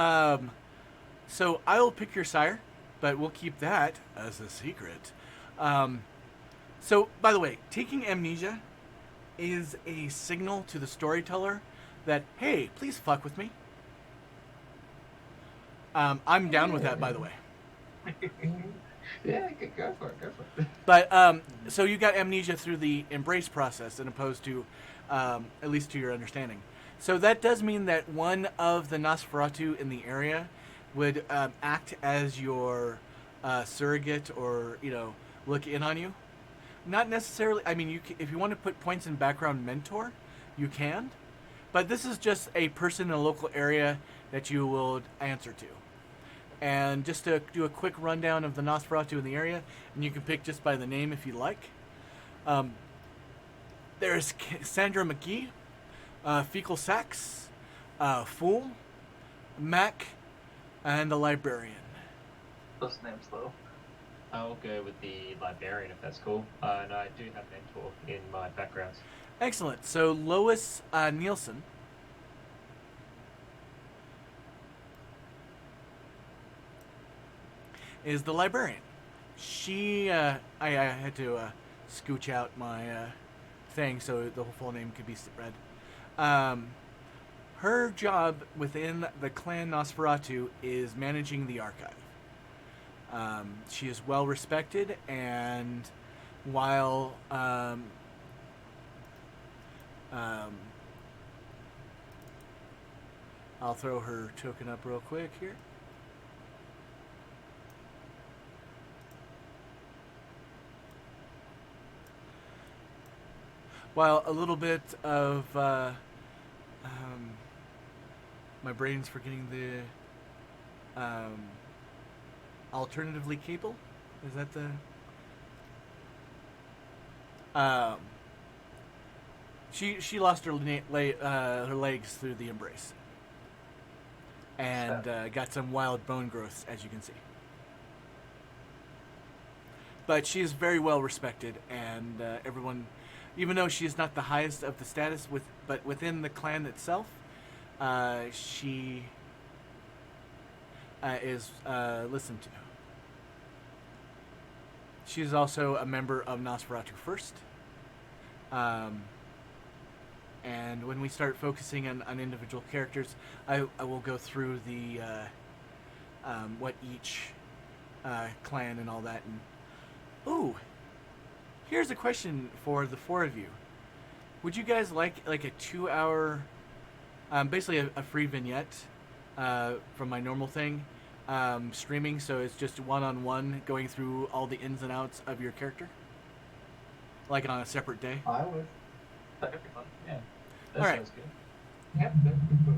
S2: so I'll pick your sire, but we'll keep that as a secret. So, by the way, taking amnesia is a signal to the storyteller that, hey, please fuck with me. I'm down with that, by the way.
S1: Yeah, go for it.
S2: But, so you got amnesia through the embrace process, as opposed to, at least to your understanding. So that does mean that one of the Nosferatu in the area would act as your surrogate, or, look in on you. Not necessarily, I mean, if you want to put points in background mentor, you can. But this is just a person in a local area that you will answer to. And just to do a quick rundown of the Nosferatu in the area, and you can pick just by the name if you like. There's Sandra McGee, Fecal Sax, Fool, Mac, and the Librarian.
S4: Those names, though.
S1: I'll go with the librarian if that's cool. And I do have mentor in my backgrounds.
S2: Excellent. So Lois Nielsen is the librarian. She, I had to scooch out my thing so the whole full name could be read. Her job within the clan Nosferatu is managing the archive. She is well respected, and while I'll throw her token up real quick here. While a little bit of my brain's forgetting the alternatively capable. Is that the she lost her her legs through the embrace, and got some wild bone growths, as you can see. But she is very well respected, and everyone, even though she is not the highest of the status, but within the clan itself, she is listened to. She is also a member of Nosferatu First. And when we start focusing on individual characters, I will go through the what each clan and all that. And ooh, here's a question for the four of you. Would you guys like a 2-hour, basically a free vignette from my normal thing, streaming, so it's just one-on-one going through all the ins and outs of your character? Like on a separate day?
S5: I would.
S1: That could be fun. Yeah. That
S2: All right.
S1: sounds good.
S3: Yep, that would be cool.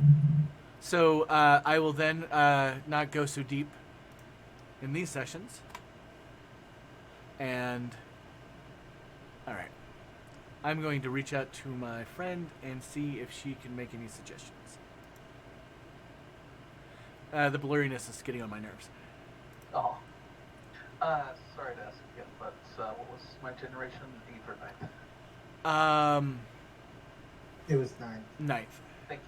S2: So I will then not go so deep in these sessions. And, all right. I'm going to reach out to my friend and see if she can make any suggestions. The blurriness is getting on my nerves.
S4: Oh. Sorry to ask again, but what was my generation? 8th or 9th?
S5: It was 9.
S2: 9th.
S4: Thank you.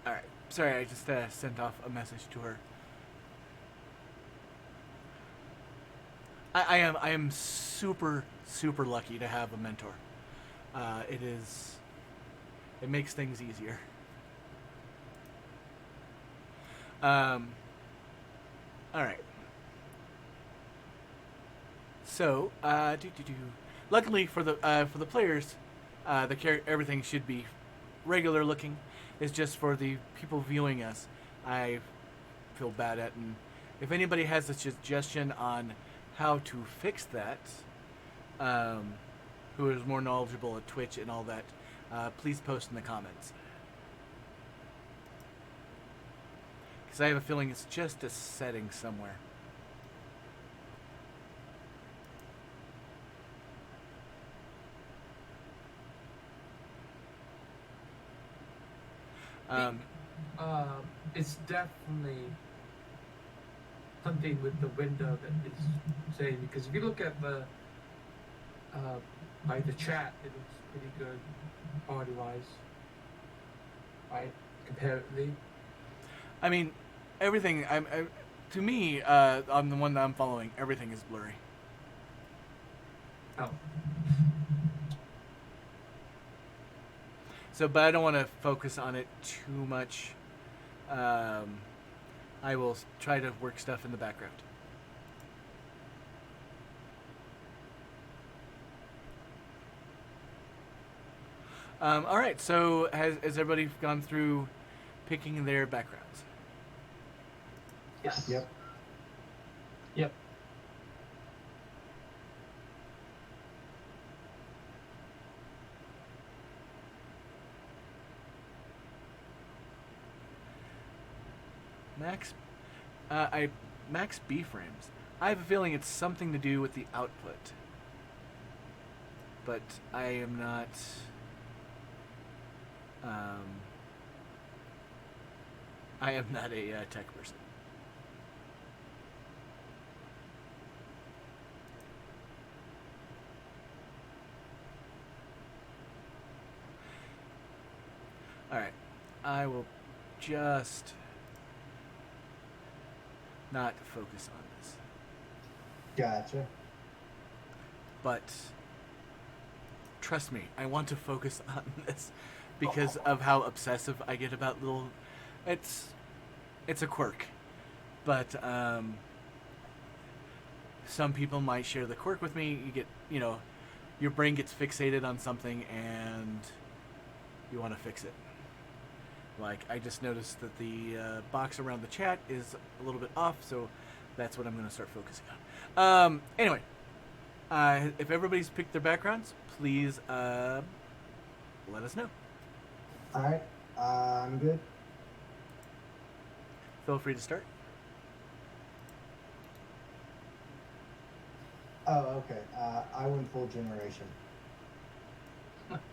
S2: All right. Sorry, I just sent off a message to her. I am super lucky to have a mentor. It makes things easier. All right. So, luckily for the players, everything should be regular looking. It's just for the people viewing us, I feel bad at. And if anybody has a suggestion on how to fix that, who is more knowledgeable at Twitch and all that, please post in the comments. Because I have a feeling it's just a setting somewhere.
S3: It's definitely something with the window that is saying, because if you look at the like the chat, it looks pretty good quality wise, right? Comparatively.
S2: I mean, everything. To me, on the one that I'm following, everything is blurry.
S3: Oh.
S2: So, but I don't want to focus on it too much. I will try to work stuff in the background. All right. So has everybody gone through picking their backgrounds?
S4: Yes.
S5: Yep.
S1: Yep.
S2: Max B frames. I have a feeling it's something to do with the output, but I am not. I am not a tech person. All right, I will just not focus on this.
S5: Gotcha.
S2: But trust me, I want to focus on this because of how obsessive I get about little. It's a quirk, but some people might share the quirk with me. You get, your brain gets fixated on something and you want to fix it. Like, I just noticed that the box around the chat is a little bit off, so that's what I'm going to start focusing on. Anyway, if everybody's picked their backgrounds, please let us know.
S5: All right. I'm good.
S2: Feel free to start.
S5: Oh, okay. I went full generation.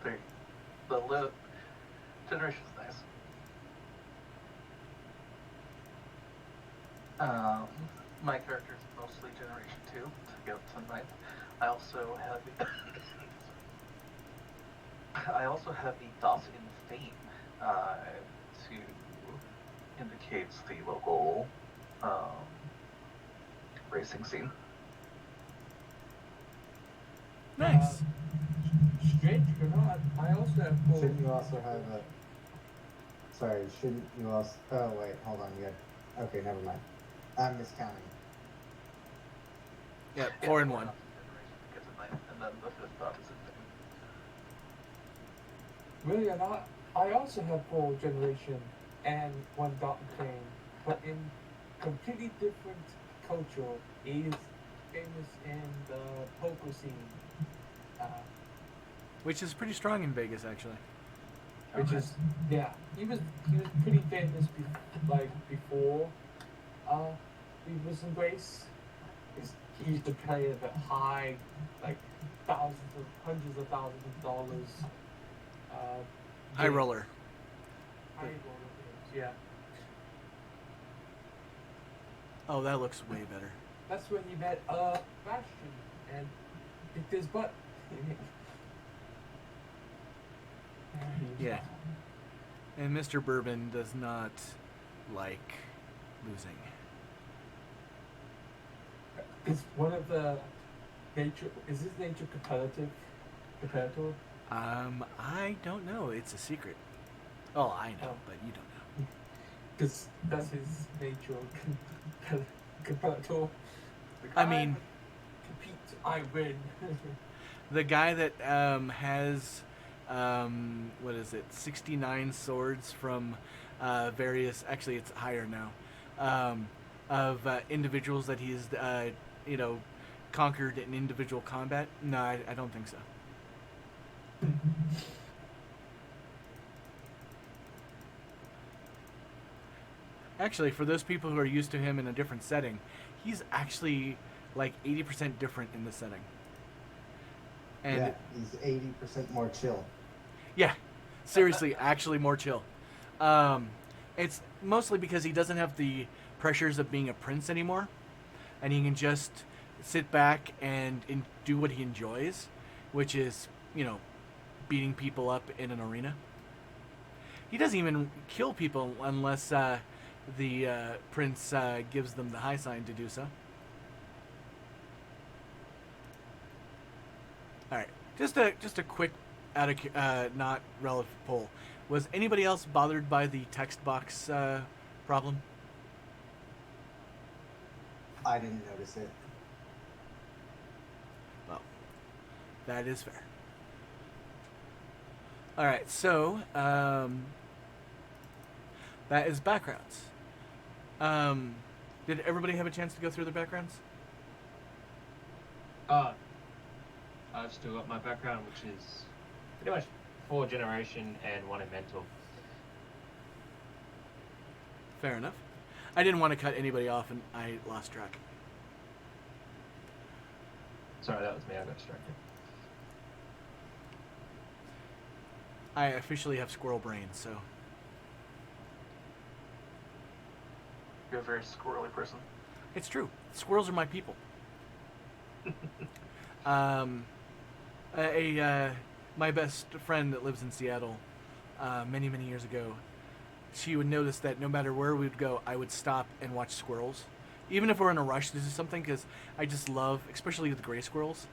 S4: There. The lit generation's nice. My character is mostly Generation 2 to get up to 9th. I also have the dot in fame to indicate the local racing scene.
S2: Nice.
S3: Strange or not, I also have full.
S5: Shouldn't you also have a? Sorry. Shouldn't you also? Oh wait, hold on. You got. Okay, never mind. I'm miscounting.
S2: Yeah, 4 and 1.
S4: Generation gets a 9th, and then the 5th dot is in fame.
S3: Really, I also have full generation and 1 dot in fame, but in completely different culture. He is famous in the poker scene,
S2: Which is pretty strong in Vegas, actually.
S3: which
S4: Okay.
S3: is he was pretty famous before he was in Grace. He used to play at the high, like hundreds of thousands of dollars.
S2: High
S3: games.
S2: roller.
S3: High roller games, yeah.
S2: Oh, that looks way better.
S3: That's when you met Bastion and kicked his butt.
S2: Yeah. And Mr. Bourbon does not like losing.
S3: Is one of the nature? Is his nature competitive? Competitive?
S2: I don't know. It's a secret. Oh, I know,
S3: Oh.
S2: but you don't know.
S3: Because that's his nature. Competitive.
S2: I mean,
S3: compete. I win.
S2: the guy that has, what is it, 69 swords from various, actually it's higher now, of individuals that he's, conquered in individual combat. No, I don't think so. Actually, for those people who are used to him in a different setting, he's actually like 80% different in the setting. And
S5: yeah, he's 80% more chill.
S2: yeah, seriously, actually more chill. It's mostly because he doesn't have the pressures of being a prince anymore, and he can just sit back and do what he enjoys, which is, beating people up in an arena. He doesn't even kill people unless the prince gives them the high sign to do so. All right, just a quick, not relevant poll. Was anybody else bothered by the text box problem?
S5: I didn't notice it.
S2: Well, that is fair. All right, so that is backgrounds. Did everybody have a chance to go through their backgrounds?
S1: I've still got my background, which is pretty much 4 generation and 1 in mental.
S2: Fair enough. I didn't want to cut anybody off, and I lost track.
S1: Sorry, that was me. I got distracted.
S2: I officially have squirrel brain, so
S4: You're a very squirrely person.
S2: it's true. Squirrels are my people. My best friend that lives in Seattle, many years ago, she would notice that no matter where we'd go, I would stop and watch squirrels, even if we're in a rush to do something, because I just love, especially the gray squirrels.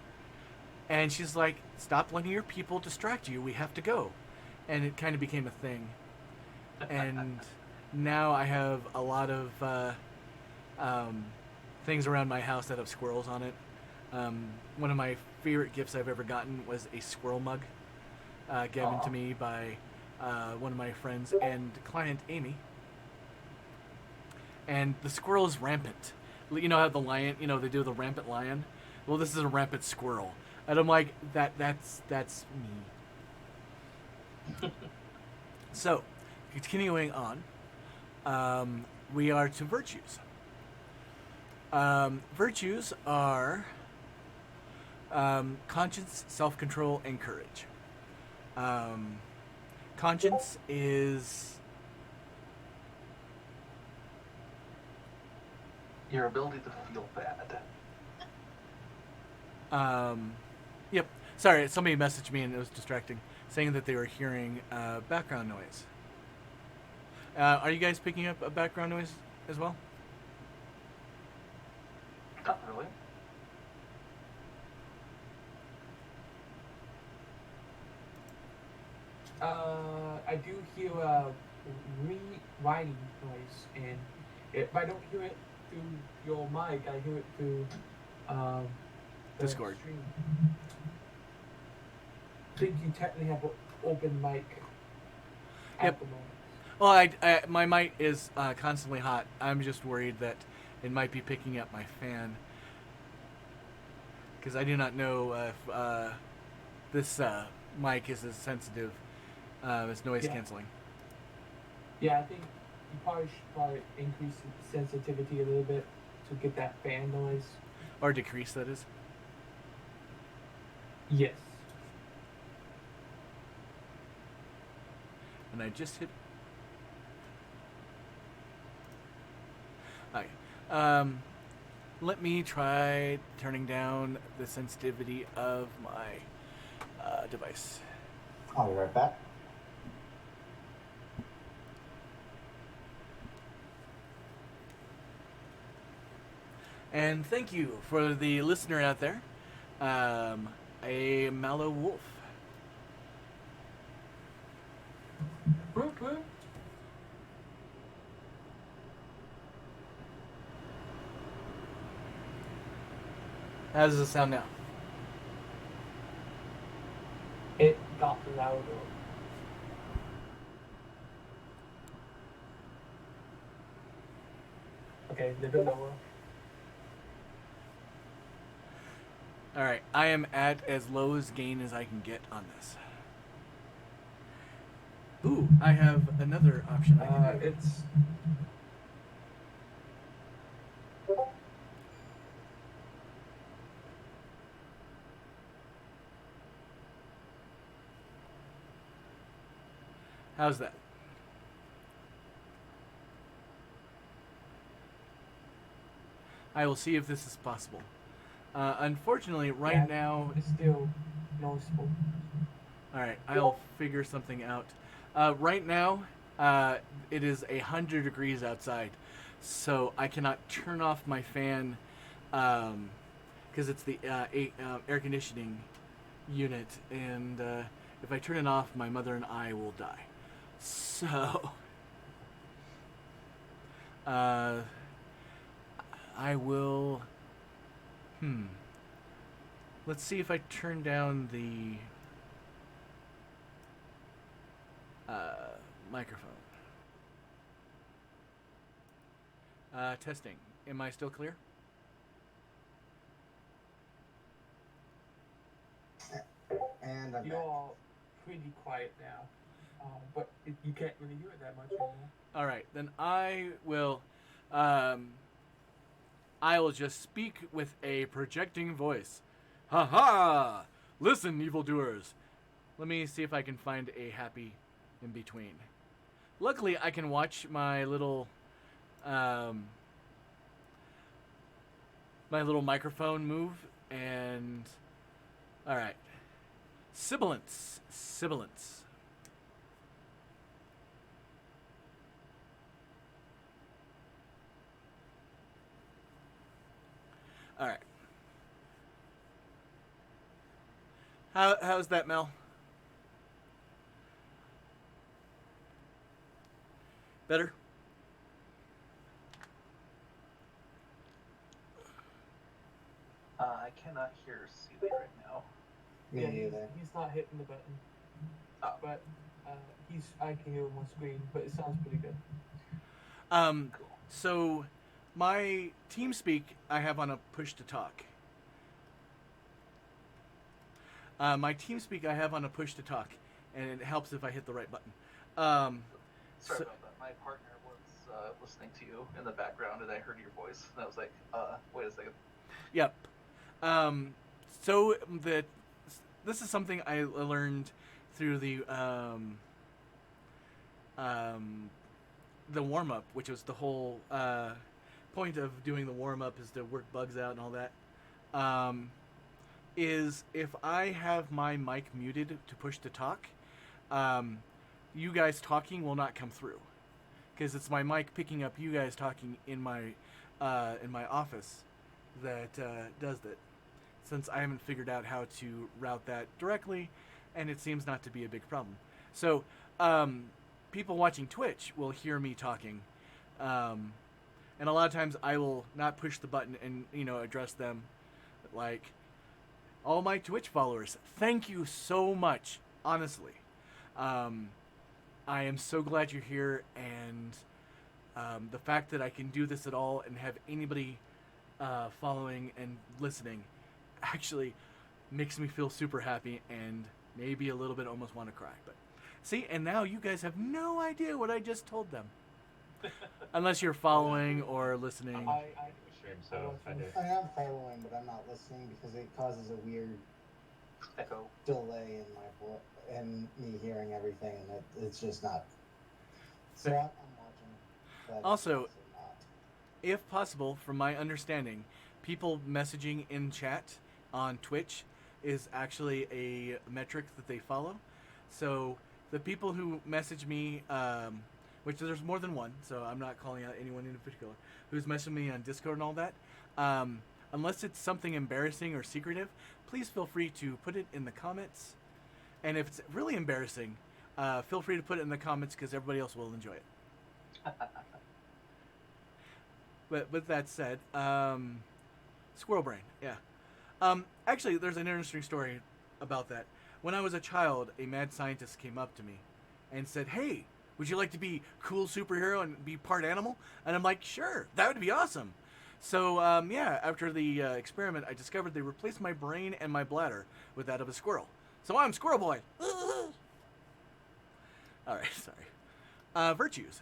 S2: And she's like, "Stop letting your people distract you. We have to go," and it kind of became a thing. And now I have a lot of things around my house that have squirrels on it. One of my favorite gifts I've ever gotten was a squirrel mug given to me by one of my friends and client, Amy. And the squirrel is rampant. You know how the lion, they do the rampant lion? Well, this is a rampant squirrel. And I'm like, that's me. So, continuing on, we are to virtues. Virtues are conscience, self-control, and courage. Conscience is
S4: Your ability to feel bad.
S2: Yep. Sorry, somebody messaged me and it was distracting, saying that they were hearing background noise. Are you guys picking up a background noise as well?
S4: Not really.
S3: I do hear a rewriting noise, and if I don't hear it through your mic, I hear it through the
S2: Discord.
S3: stream. I think you technically have an open mic at
S2: Yep.
S3: the moment.
S2: Well, my mic is constantly hot. I'm just worried that it might be picking up my fan, because I do not know if this mic is as sensitive as noise canceling.
S3: Yeah, I think you probably should increase the sensitivity a little bit to get that fan noise.
S2: Or decrease, that is.
S3: Yes.
S2: And I just hit... Okay. Let me try turning down the sensitivity of my device.
S5: I'll be right back.
S2: And thank you for the listener out there, a Mallow Wolf.
S3: Whoop, whoop.
S2: How does it sound now?
S3: It got louder. Okay, a little lower.
S2: Alright, I am at as low as gain as I can get on this. Ooh, I have another option I can do.
S3: It's
S2: How's that? I will see if this is possible. Unfortunately, right now...
S3: it's still noticeable.
S2: Alright, I'll figure something out. Right now, it is 100 degrees outside, so I cannot turn off my fan, because it's the air conditioning unit, and if I turn it off, my mother and I will die. So, I will... Let's see if I turn down the... microphone. Testing. Am I still clear?
S5: And I'm
S3: You're
S5: back.
S3: all pretty quiet now, but you can't really hear it that much anymore.
S2: All right, then I will just speak with a projecting voice. Ha ha! Listen, evildoers. Let me see if I can find a happy in between. Luckily, I can watch my little microphone move, and all right. Sibilance. All right. How's that, Mel? Better?
S4: I cannot hear Seeley right now.
S5: Me
S3: Yeah,
S5: neither.
S3: he's not hitting the button,
S4: Oh.
S3: but I can hear him on screen, but it sounds pretty good.
S4: Cool.
S2: So my TeamSpeak I have on a push to talk. My TeamSpeak I have on a push to talk, and it helps if I hit the right button.
S4: Sorry
S2: So-
S4: about that. My partner was listening to you in the background, and I heard your voice, and I was like, wait a second.
S2: Yep. This is something I learned through the warm up, which was the whole point of doing the warm up is to work bugs out and all that. Is if I have my mic muted to push to talk, you guys talking will not come through, because it's my mic picking up you guys talking in my office that does that. Since I haven't figured out how to route that directly, and it seems not to be a big problem. So people watching Twitch will hear me talking, and a lot of times I will not push the button and address them, like, all my Twitch followers, thank you so much, honestly. I am so glad you're here, and the fact that I can do this at all and have anybody following and listening actually makes me feel super happy, and maybe a little bit almost want to cry. But see, and now you guys have no idea what I just told them, unless you're following or listening.
S3: I
S1: Stream, so I do.
S5: I am following, but I'm not listening because it causes a weird
S4: Echo.
S5: delay in my voice and me hearing everything, and it's just not. So I'm watching. But
S2: Also-
S5: not.
S2: If possible, from my understanding, people messaging in chat on Twitch is actually a metric that they follow. So the people who message me, which there's more than one, so I'm not calling out anyone in particular, who's messaging me on Discord and all that, unless it's something embarrassing or secretive, please feel free to put it in the comments. And if it's really embarrassing, feel free to put it in the comments, because everybody else will enjoy it. But with that said, squirrel brain, yeah. Actually, there's an interesting story about that. When I was a child, a mad scientist came up to me and said, "Hey, would you like to be cool superhero and be part animal?" And I'm like, "Sure, that would be awesome." So, yeah, after the experiment, I discovered they replaced my brain and my bladder with that of a squirrel. So I'm Squirrel Boy. All right, sorry. Virtues.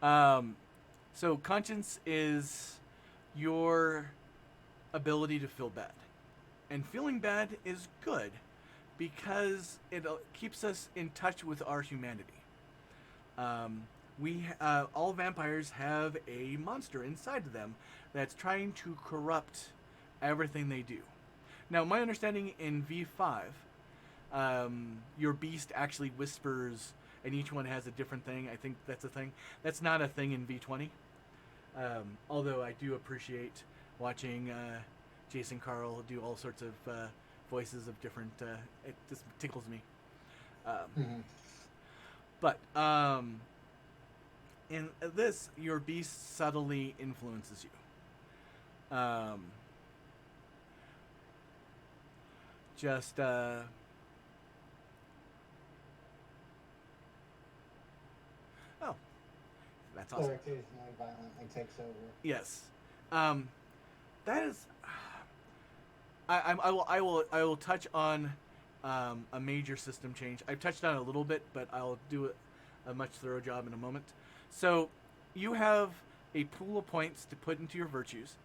S2: So conscience is your ability to feel bad. And feeling bad is good because it keeps us in touch with our humanity. All vampires have a monster inside of them that's trying to corrupt everything they do. Now, my understanding in V5, your beast actually whispers, and each one has a different thing. I think that's a thing. That's not a thing in V20. Although I do appreciate watching Jason Carl do all sorts of voices of different. It just tickles me. But in this, your beast subtly influences you. awesome.
S5: Or occasionally violently takes over.
S2: Yes, that is. I will touch on a major system change. I've touched on it a little bit, but I'll do a much thorough job in a moment. So, you have a pool of points to put into your virtues,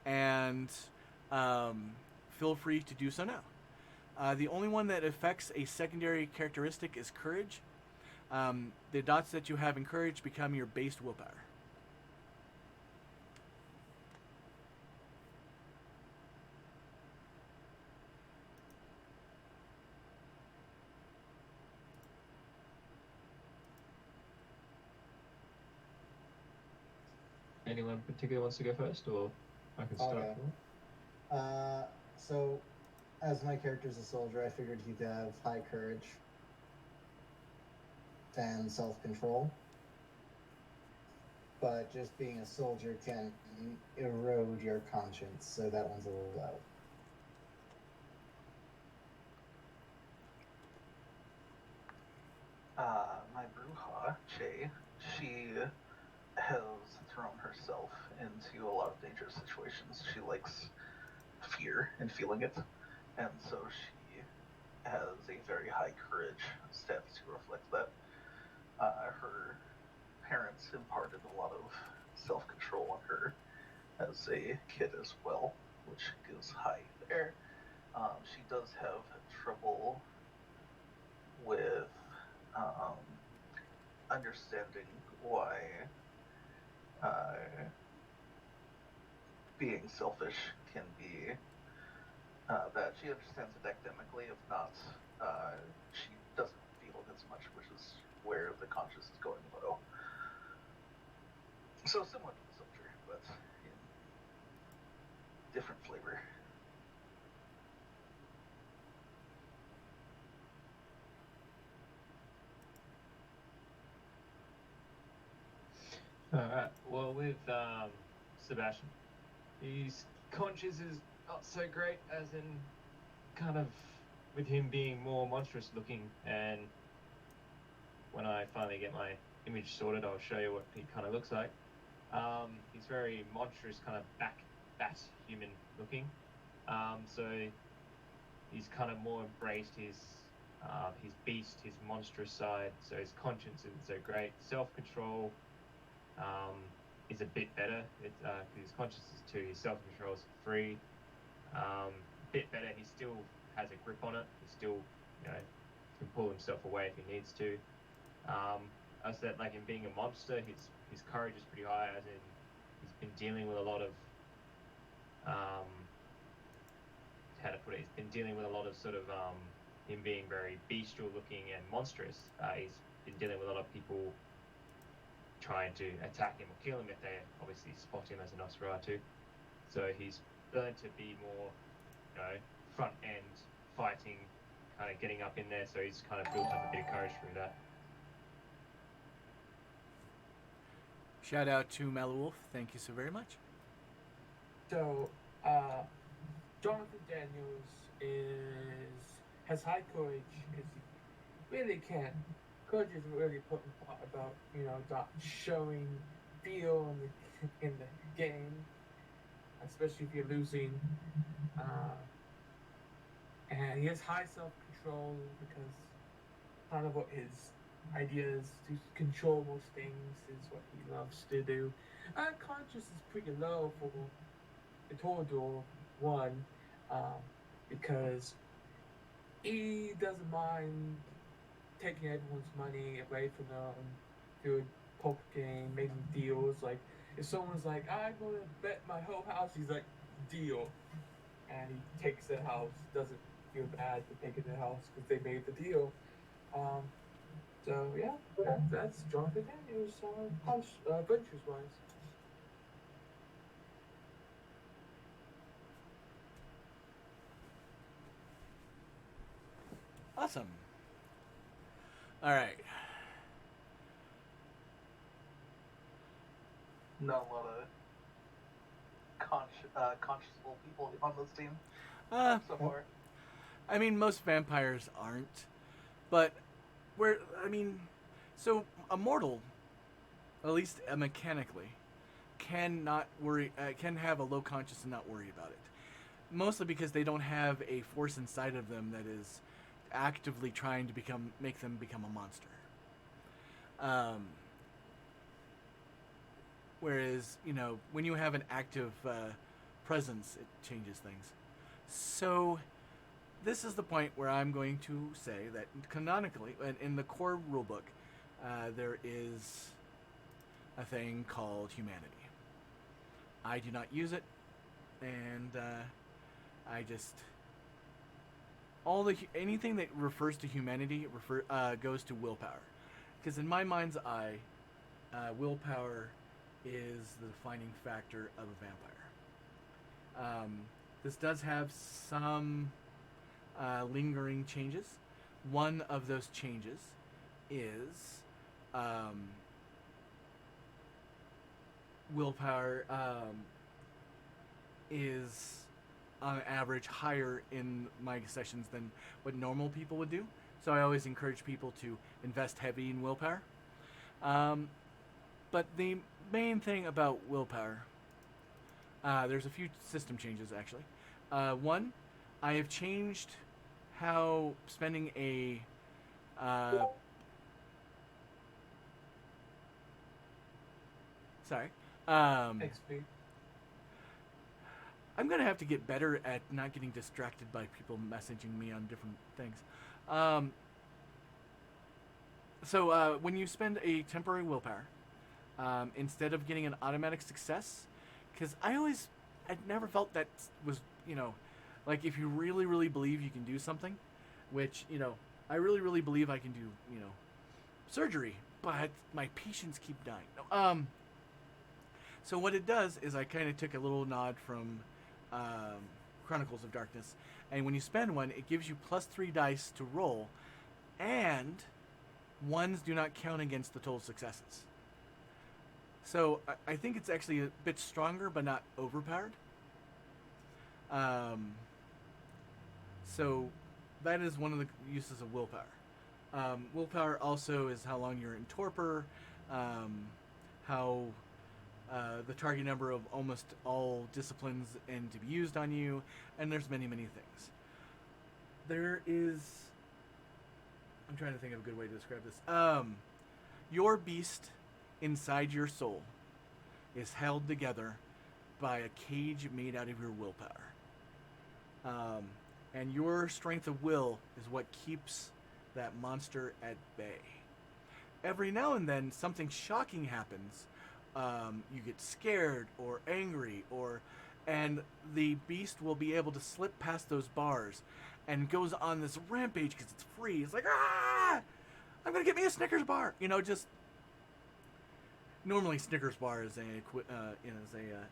S2: and feel free to do so now. The only one that affects a secondary characteristic is courage. The dots that you have in courage become your base willpower.
S1: Anyone particular wants to go first, or I can start?
S5: Okay. So, as my character's a soldier, I figured he'd have high courage and self-control. But just being a soldier can erode your conscience, so that one's a little low.
S4: My Bruja, Che, she has thrown herself into a lot of dangerous situations. She likes fear and feeling it, and so she has a very high courage stat to reflect that. Her parents imparted a lot of self-control on her as a kid as well, which goes high there. She does have trouble with understanding why being selfish can be bad. She understands it academically, if not, she doesn't feel it as much, which is where the conscience is going low. So similar to the soldier, but in different flavor.
S1: Alright, well, with Sebastian, his conscience is not so great, as in kind of with him being more monstrous looking, and when I finally get my image sorted, I'll show you what he kind of looks like. He's very monstrous, kind of bat human looking. So he's kind of more embraced his beast, his monstrous side. So his conscience isn't so great. Self-control is a bit better. His conscience is 2, his self-control is 3. Bit better. He still has a grip on it. He still, can pull himself away if he needs to. I said, like, in being a monster, his courage is pretty high, as in he's been dealing with a lot of how to put it. He's been dealing with a lot of sort of him being very bestial looking and monstrous. He's been dealing with a lot of people trying to attack him or kill him if they obviously spot him as a Nosferatu. So he's learned to be more, front end fighting, kind of getting up in there. So he's kind of built up a bit of courage through that.
S2: Shout out to Malawolf. Thank you so very much.
S3: So, Jonathan Daniels has high courage because he really can. Courage is really important part about not showing feel in the game, especially if you're losing. And he has high self-control because part of what his idea is to control most things is what he loves to do. Conscious is pretty low for the Torador one, because he doesn't mind taking everyone's money away from them through a poker game, making deals. Like, if someone's like, I'm gonna bet my whole house, he's like, deal. And he takes the house, doesn't feel bad for taking the house because they made the deal. So yeah, that's Jonathan Daniels, ventures wise.
S2: Awesome. All right.
S4: Not a lot of consciously people on this team so far.
S2: I mean, most vampires aren't, but so Immortal, at least mechanically, can not worry, can have a low conscience and not worry about it. Mostly because they don't have a force inside of them that is actively trying to make them become a monster. Whereas, when you have an active presence, it changes things. So, this is the point where I'm going to say that canonically, in the core rulebook, there is a thing called humanity. I do not use it, and I just anything that refers to humanity goes to willpower, because in my mind's eye, willpower is the defining factor of a vampire. This does have some lingering changes. One of those changes is willpower is on average higher in my sessions than what normal people would do. So I always encourage people to invest heavy in willpower. But the main thing about willpower, there's a few system changes actually. One, I have changed how spending a
S3: XP.
S2: I'm gonna have to get better at not getting distracted by people messaging me on different things. So when you spend a temporary willpower, instead of getting an automatic success, because I never felt that was, like if you really, really believe you can do something, which, I really, really believe I can do, surgery, but my patients keep dying. So what it does is I kind of took a little nod from Chronicles of Darkness, and when you spend one, it gives you +3 dice to roll, and ones do not count against the total successes. So I think it's actually a bit stronger, but not overpowered. So that is one of the uses of willpower. Willpower also is how long you're in torpor, how the target number of almost all disciplines and to be used on you, and there's many, many things. There is... I'm trying to think of a good way to describe this. Your beast inside your soul is held together by a cage made out of your willpower. And your strength of will is what keeps that monster at bay. Every now and then, something shocking happens. You get scared or angry, and the beast will be able to slip past those bars and goes on this rampage because it's free. It's like, I'm gonna get me a Snickers bar. Just normally Snickers bar is a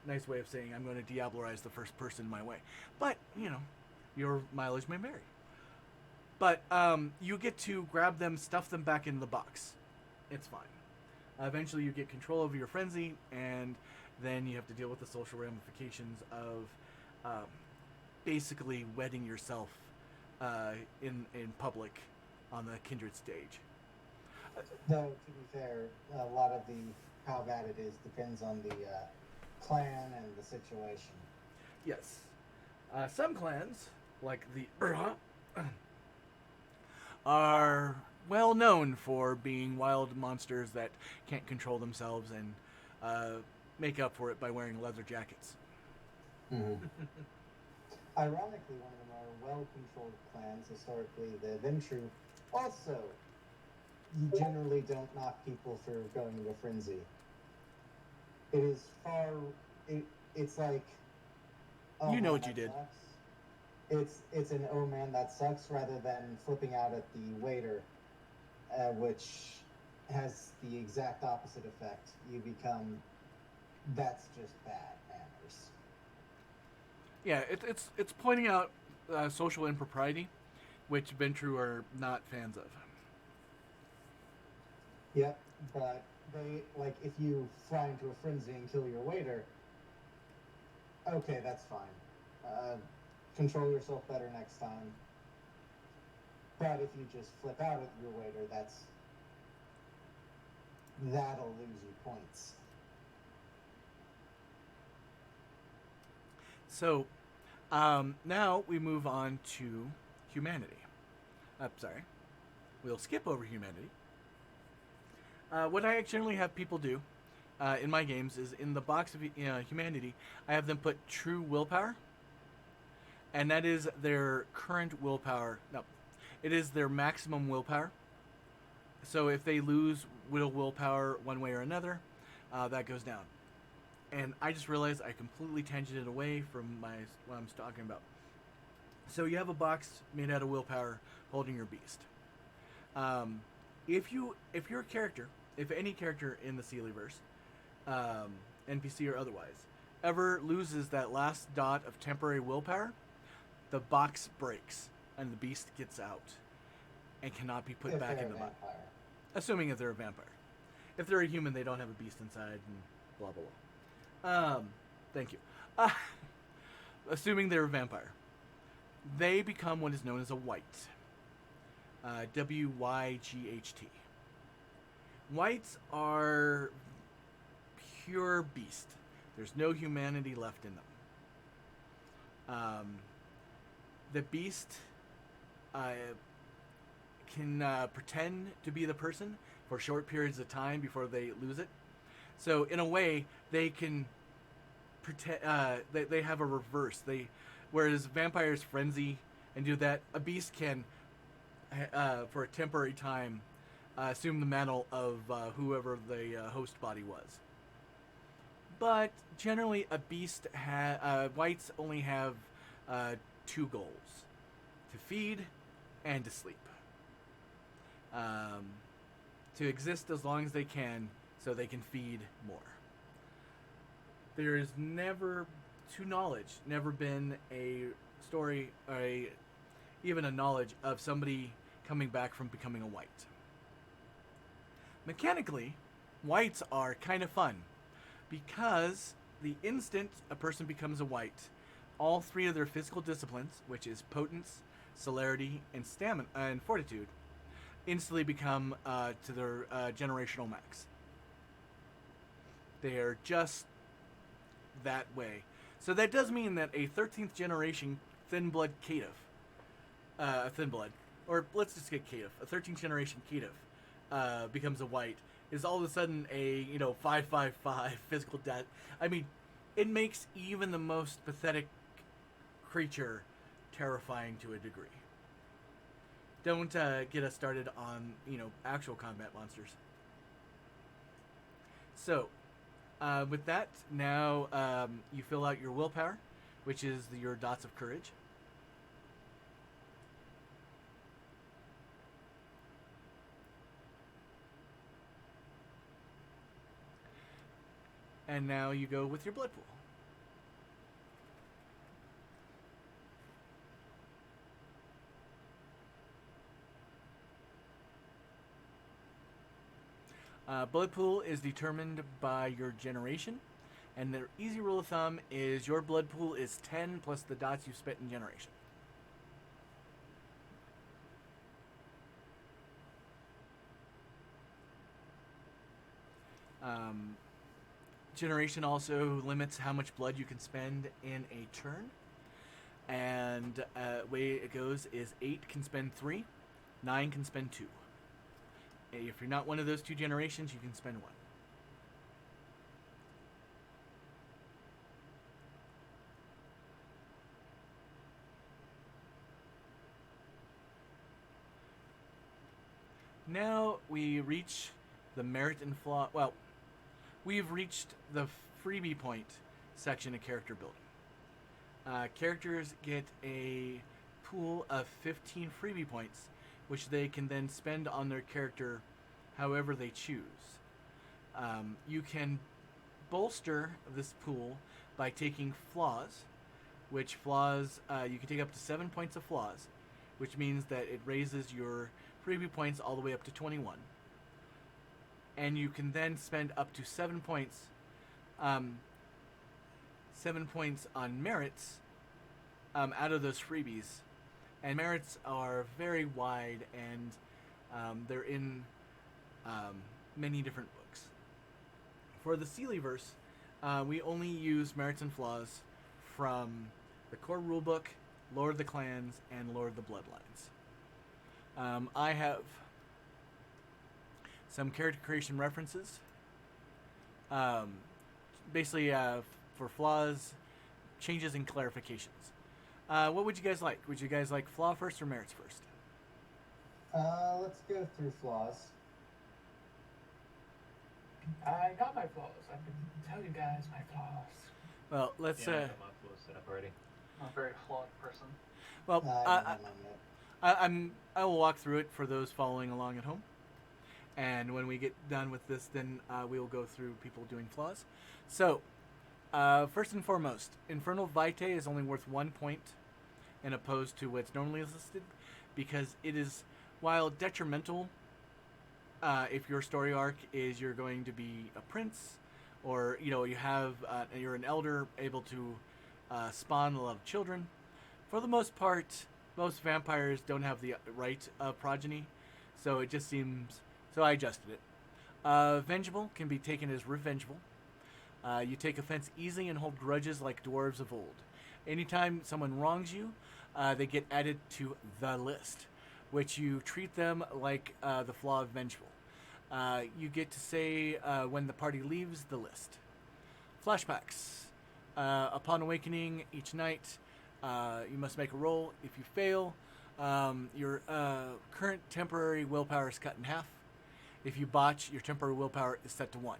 S2: nice way of saying I'm going to Diablerize the first person in my way. But your mileage may vary. But you get to grab them, stuff them back in the box. It's fine. Eventually you get control over your frenzy, and then you have to deal with the social ramifications of basically wedding yourself in public on the Kindred stage.
S5: Though, to be fair, a lot of how bad it is depends on the clan and the situation.
S2: Yes. Some clans, like the are well known for being wild monsters that can't control themselves and make up for it by wearing leather jackets.
S5: Mm-hmm. Ironically, one of the more well-controlled clans historically, the Ventru, also, you generally don't knock people for going into a frenzy. It is it's like, oh,
S2: you know
S5: man,
S2: what you did.
S5: Sucks. It's an oh man that sucks rather than flipping out at the waiter, which has the exact opposite effect. You become, that's just bad manners.
S2: Yeah, it's pointing out social impropriety, which Ventru are not fans of.
S5: Yep, but they, like, if you fly into a frenzy and kill your waiter, okay, that's fine. Control yourself better next time. But if you just flip out at your waiter, that'll lose you points.
S2: So, now we move on to humanity. Sorry. We'll skip over humanity. What I generally have people do in my games is in the box of humanity, I have them put true willpower. And that is their current willpower. No, it is their maximum willpower. So if they lose willpower one way or another, that goes down. And I just realized I completely tangented away from what I'm talking about. So you have a box made out of willpower holding your beast. If your character, if any character in the Sealyverse, NPC or otherwise, ever loses that last dot of temporary willpower, the box breaks and the beast gets out and cannot be put back in the box. Assuming if they're a vampire. If they're a human, they don't have a beast inside and blah blah blah. Thank you. Assuming they're a vampire, they become what is known as a wight. WYGHT. Wights are pure beast. There's no humanity left in them. The beast can pretend to be the person for short periods of time before they lose it. So in a way, they can pretend. They have a reverse. Whereas vampires frenzy and do that, a beast can, for a temporary time, assume the mantle of whoever the host body was. But generally, a beast wights only have two goals: to feed and to sleep. To exist as long as they can, so they can feed more. There is never, to knowledge, never been a story or even a knowledge of somebody coming back from becoming a wight. Mechanically, wights are kind of fun because the instant a person becomes a wight, all three of their physical disciplines, which is potence, celerity, and stamina and fortitude, instantly become to their generational max. They are just that way. So that does mean that a 13th generation thin blood caitiff, or let's just get caitiff, a 13th generation caitiff becomes a wight, is all of a sudden a 5/5/5 physical death. I mean, it makes even the most pathetic creature terrifying to a degree. Don't get us started on actual combat monsters. So, with that, now you fill out your willpower, which is your dots of courage. And now you go with your blood pool. Blood pool is determined by your generation, and the easy rule of thumb is your blood pool is 10 plus the dots you spent in generation. Generation also limits how much blood you can spend in a turn, and way it goes is 8 can spend 3, 9 can spend 2. If you're not one of those two generations, you can spend 1. Now we reach the merit and flaw. Well, we've reached the freebie point section of character building. Characters get a pool of 15 freebie points, which they can then spend on their character however they choose. You can bolster this pool by taking flaws, which flaws, you can take up to 7 points of flaws, which means that it raises your freebie points all the way up to 21. And you can then spend up to 7 points, 7 points on merits out of those freebies. And merits are very wide, and they're in many different books. For the Sealyverse, we only use merits and flaws from the core rulebook, Lord of the Clans, and Lord of the Bloodlines. I have some character creation references. Basically, for flaws, changes, and clarifications. What would you guys like? Would you guys like flaw first or merits first?
S5: Let's go through flaws.
S3: I got my flaws. I can tell you guys my flaws.
S2: Well, let's.
S1: Yeah, I got my floor set up already.
S4: I'm a very flawed person.
S2: Well,
S5: I don't have mine yet.
S2: I will walk through it for those following along at home. And when we get done with this, then we will go through people doing flaws. So, first and foremost, Infernal Vitae is only worth 1 point, and opposed to what's normally listed, because it is, while detrimental, if your story arc is you're going to be a prince, or you have you're an elder able to spawn a lot of children. For the most part, most vampires don't have the right of progeny, so it just seems. So I adjusted it. Vengeable can be taken as revengeful. You take offense easily and hold grudges like dwarves of old. Anytime someone wrongs you, they get added to the list, which you treat them like the flaw of vengeful. You get to say when the party leaves the list. Flashbacks. Upon awakening each night, you must make a roll. If you fail, your current temporary willpower is cut in half. If you botch, your temporary willpower is set to 1.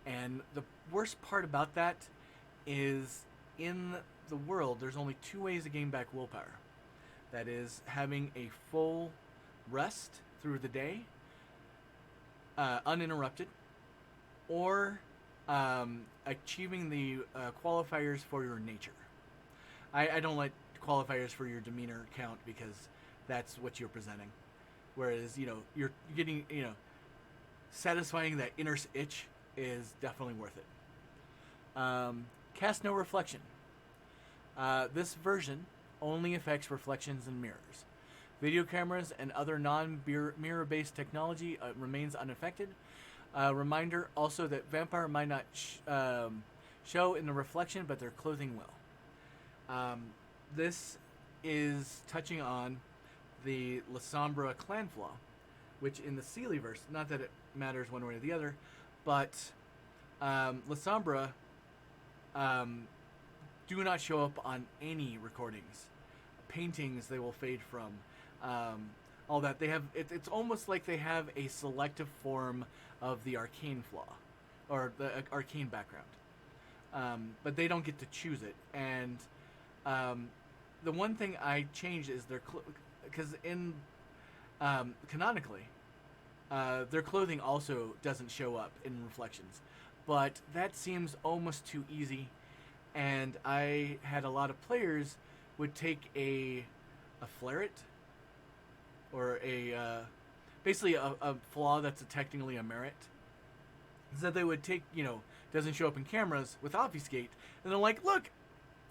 S2: And the worst part about that is in the world, there's only 2 ways to gain back willpower. That is having a full rest through the day, uninterrupted, or achieving the qualifiers for your nature. I don't like qualifiers for your demeanor count because that's what you're presenting. Whereas, you're getting, satisfying that inner itch is definitely worth it. Cast no reflection. This version only affects reflections and mirrors. Video cameras and other non-mirror-based technology remains unaffected. Reminder also that vampire might not show in the reflection, but their clothing will. This is touching on the Lasombra clan flaw, which in the Sealyverse, not that it matters one way or the other, but Lasombra do not show up on any recordings. Paintings they will fade from. All that they have, it's almost like they have a selective form of the arcane flaw, or the arcane background, but they don't get to choose it. And the one thing I changed is because in canonically, their clothing also doesn't show up in reflections, but that seems almost too easy. And I had a lot of players would take a flaret, or basically a flaw that's technically a merit, so they would take, doesn't show up in cameras with obfuscate, and they're like, look,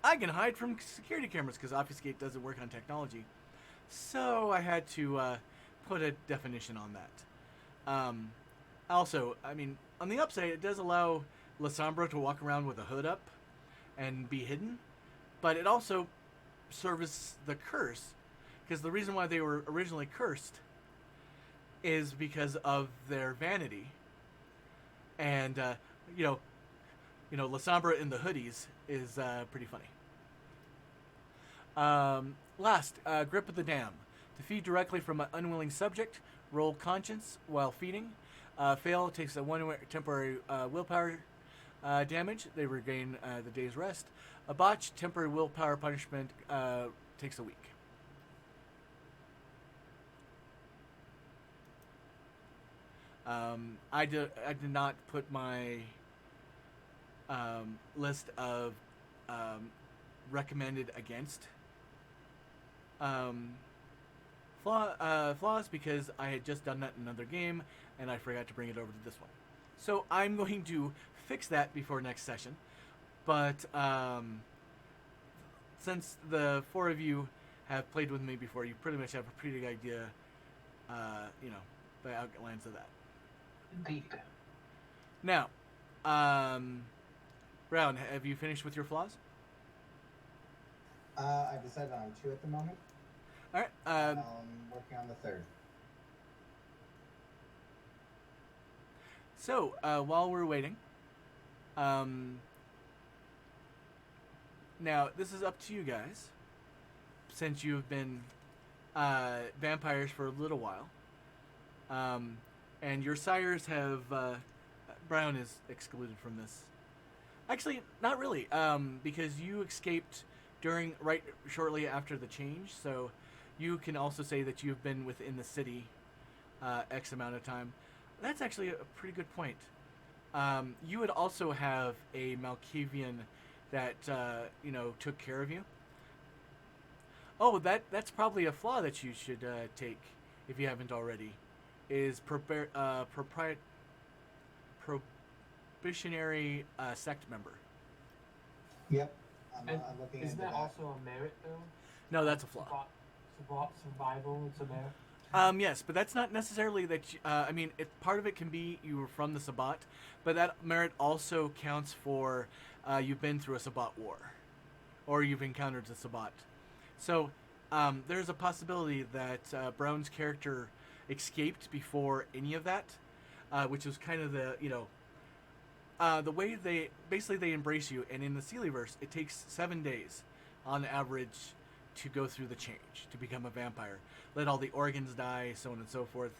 S2: I can hide from security cameras because obfuscate doesn't work on technology. So I had to put a definition on that. Also, I mean, on the upside, it does allow Lasombra to walk around with a hood up and be hidden, but it also serves the curse, because the reason why they were originally cursed is because of their vanity. And Lasombra in the hoodies is pretty funny. Last, Grip of the Dam. To feed directly from an unwilling subject, roll conscience while feeding. Fail takes a 1 temporary willpower damage. They regain the day's rest. A botch, temporary willpower punishment, takes a week. I did not put my list of recommended against flaws because I had just done that in another game and I forgot to bring it over to this one. So I'm going to fix that before next session. But since the 4 of you have played with me before, you pretty much have a pretty good idea, the outlines of that.
S4: Indeed.
S2: Now, Brown, have you finished with your flaws?
S5: I've decided on 2 at the moment.
S2: All right.
S5: I'm working on the 3rd.
S2: So while we're waiting, now this is up to you guys, since you have been vampires for a little while, and your sires have. Brown is excluded from this. Actually, not really, because you escaped right shortly after the change. So you can also say that you've been within the city X amount of time. That's actually a pretty good point. You would also have a Malkavian that took care of you. Oh, that's probably a flaw that you should take if you haven't already. Is probationary sect member.
S5: Yep.
S3: And
S5: I'm looking
S3: isn't
S5: into
S3: that
S5: that.
S3: also a merit though?
S2: No, that's a flaw.
S3: Survival, it's a merit.
S2: Yes, but that's not necessarily that. Part of it can be you were from the Sabbat, but that merit also counts for you've been through a Sabbat war, or you've encountered the Sabbat. So there's a possibility that Brown's character escaped before any of that, which was kind of the way they embrace you. And in the Seelie-verse, it takes 7 days on average to go through the change, to become a vampire. Let all the organs die, so on and so forth.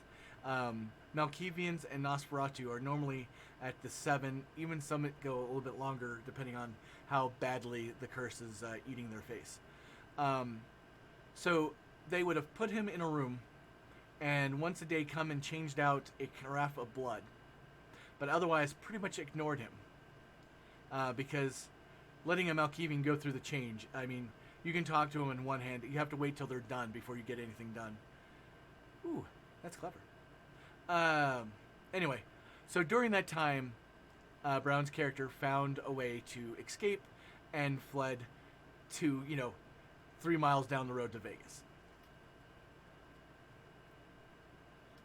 S2: Malkavians and Nosferatu are normally at the 7, even some go a little bit longer, depending on how badly the curse is eating their face. So they would have put him in a room, and once a day come and changed out a carafe of blood. But otherwise, pretty much ignored him. Because letting a Malkavian go through the change, you can talk to them in one hand. You have to wait till they're done before you get anything done. Ooh, that's clever. Anyway, so during that time, Brown's character found a way to escape and fled to, 3 miles down the road to Vegas.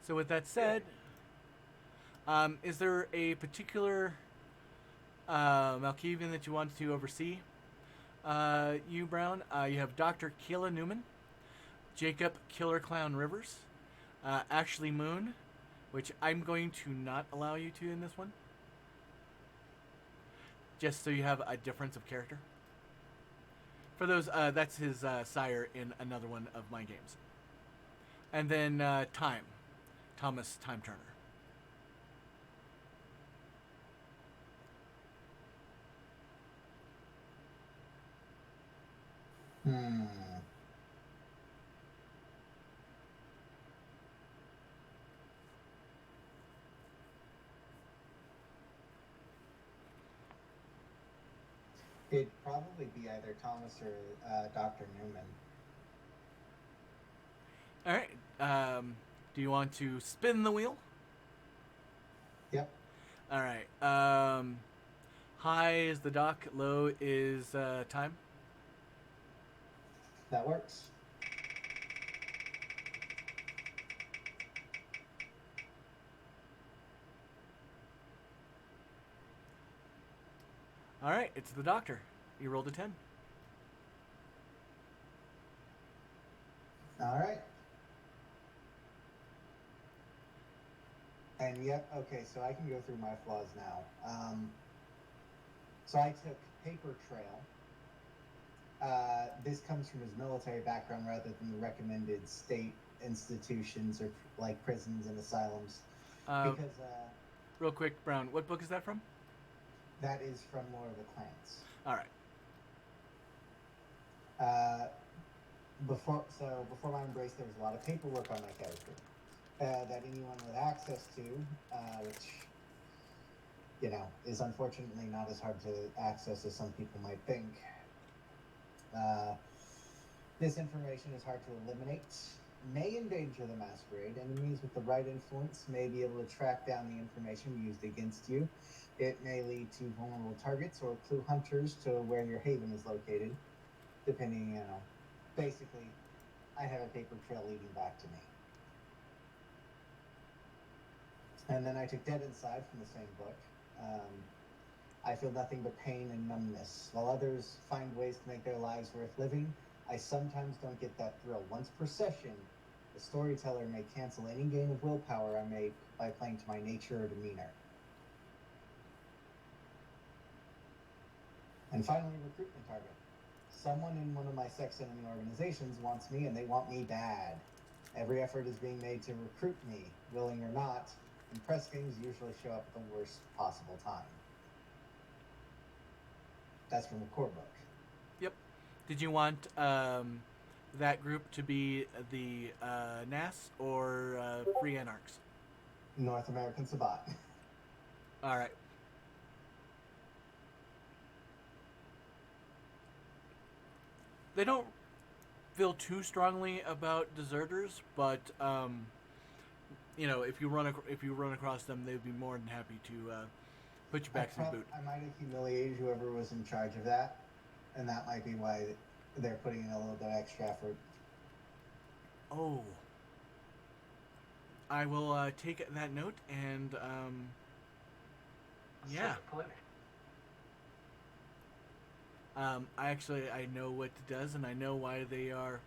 S2: So with that said, is there a particular Malkavian that you want to oversee? You, Brown. You have Dr. Kayla Newman, Jacob Killer Clown Rivers, Ashley Moon, which I'm going to not allow you to in this one, just so you have a difference of character. For those, that's his sire in another one of my games. And then Thomas Time Turner.
S5: It'd probably be either Thomas or Dr. Newman.
S2: All right. Do you want to spin the wheel?
S5: Yep.
S2: All right. High is the doc, low is time.
S5: That works.
S2: All right, it's the doctor. You rolled a 10.
S5: All right. And yep, okay, so I can go through my flaws now. So I took Paper Trail. This comes from his military background rather than the recommended state institutions or like prisons and asylums. Because
S2: real quick, Brown, what book is that from?
S5: that is from Lord of the Clans.
S2: All right.
S5: Before my embrace, there was a lot of paperwork on my character that anyone with access to, which is unfortunately not as hard to access as some people might think. This information is hard to eliminate, may endanger the masquerade. Enemies with the right influence may be able to track down the information used against you. It may lead to vulnerable targets or clue hunters to where your haven is located, depending, basically, I have a paper trail leading back to me. And then I took Dead Inside from the same book. I feel nothing but pain and numbness. While others find ways to make their lives worth living, I sometimes don't get that thrill. Once per session, the storyteller may cancel any gain of willpower I make by playing to my nature or demeanor. And finally, recruitment target. Someone in one of my sex enemy organizations wants me, and they want me bad. Every effort is being made to recruit me, willing or not, and press games usually show up at the worst possible time. That's from the core book.
S2: Yep. Did you want that group to be the NAS or Free Anarchs?
S5: North American Sabbat.
S2: All right. They don't feel too strongly about deserters, but if you run across them, they'd be more than happy to put you back in the boot.
S5: I might have humiliated whoever was in charge of that, and that might be why they're putting in a little bit extra effort.
S2: Oh. I will take that note and yeah.
S4: Play.
S2: I know what it does, and I know why they are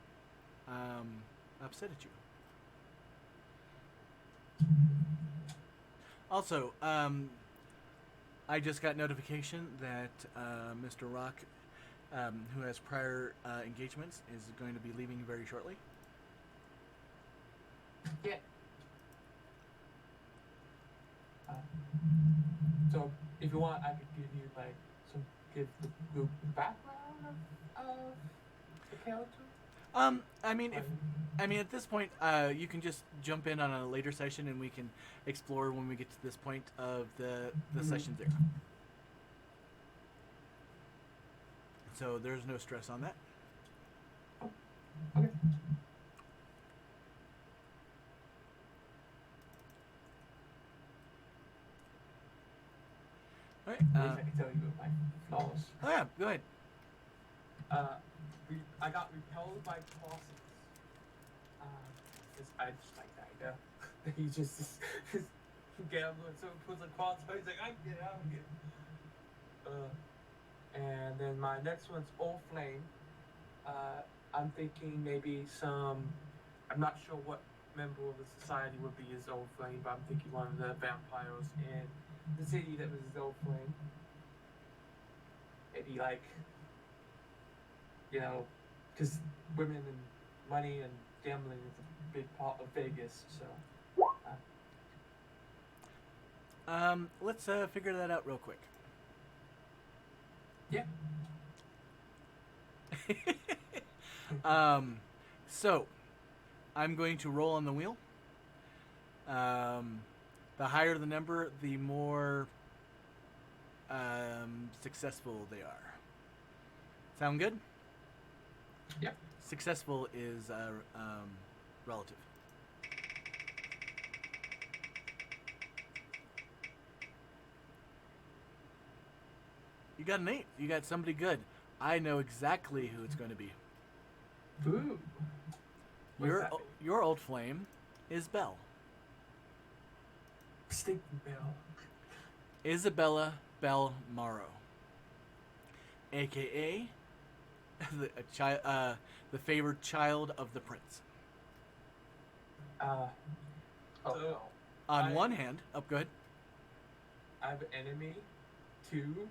S2: upset at you. Also, I just got notification that Mr. Rock, who has prior engagements, is going to be leaving very shortly.
S3: Yeah. So if you want, I could give you give the group background of the character.
S2: At this point, you can just jump in on a later session, and we can explore when we get to this point of the session there. So there's no stress on that.
S3: Okay.
S2: All right.
S3: At least I can tell you my flaws.
S2: Oh yeah, go ahead.
S3: I got repelled by crosses. I just like that guy. He just gambling, so he puts a cross, he's like, I can get out of here. And then my next one's Old Flame. I'm thinking maybe I'm not sure what member of the society would be his Old Flame, but I'm thinking one of the vampires in the city that was his Old Flame. Maybe because women and money and gambling is a big part of Vegas, so.
S2: Let's figure that out real quick.
S3: Yeah.
S2: So I'm going to roll on the wheel. The higher the number, the more successful they are. Sound good?
S3: Yep.
S2: Successful is relative. You got an 8. You got somebody good. I know exactly who it's going to be.
S3: Ooh.
S2: Your old flame is Belle.
S3: Stinking Belle.
S2: Isabella Belle Morrow, a.k.a. the favored child of the prince.
S3: So
S2: On one hand, go ahead.
S3: I have an enemy, 2.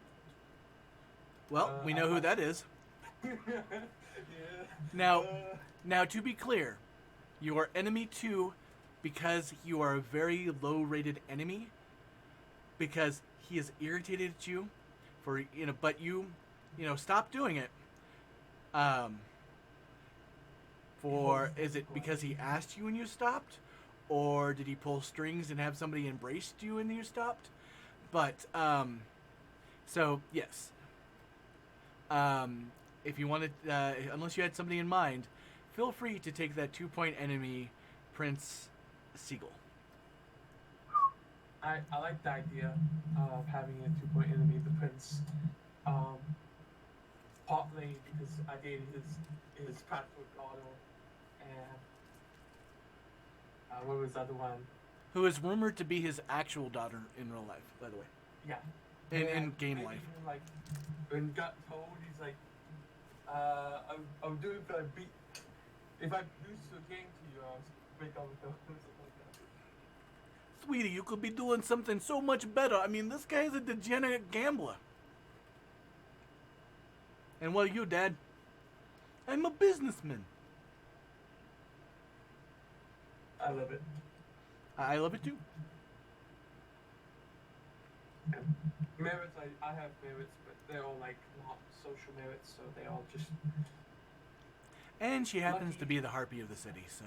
S2: Well, we know who that is.
S3: Yeah.
S2: Now, to be clear, you are enemy 2 because you are a very low-rated enemy. Because he is irritated at you but you stop doing it. Is it because he asked you and you stopped, or did he pull strings and have somebody embraced you and you stopped? But so yes. If you wanted, unless you had somebody in mind, feel free to take that 2-point enemy, Prince Siegel.
S3: I like the idea of having a 2-point enemy, the prince. Partly because I dated his practical daughter, and what was the other one?
S2: Who is rumored to be his actual daughter in real life, by the way.
S3: Yeah.
S2: in game
S3: maybe
S2: life.
S3: even, like, when got told, he's like, I'll do it if I beat. If I lose the game to you, I'll break up with them. Something like that.
S2: Sweetie, you could be doing something so much better. I mean, this guy's a degenerate gambler. And what are you, Dad? I'm a businessman.
S3: I love it.
S2: I love it too.
S3: Yeah. Merits, I have merits, but they're all like not social merits, so they all just.
S2: And she happens
S3: Lucky.
S2: to be the harpy of the city, so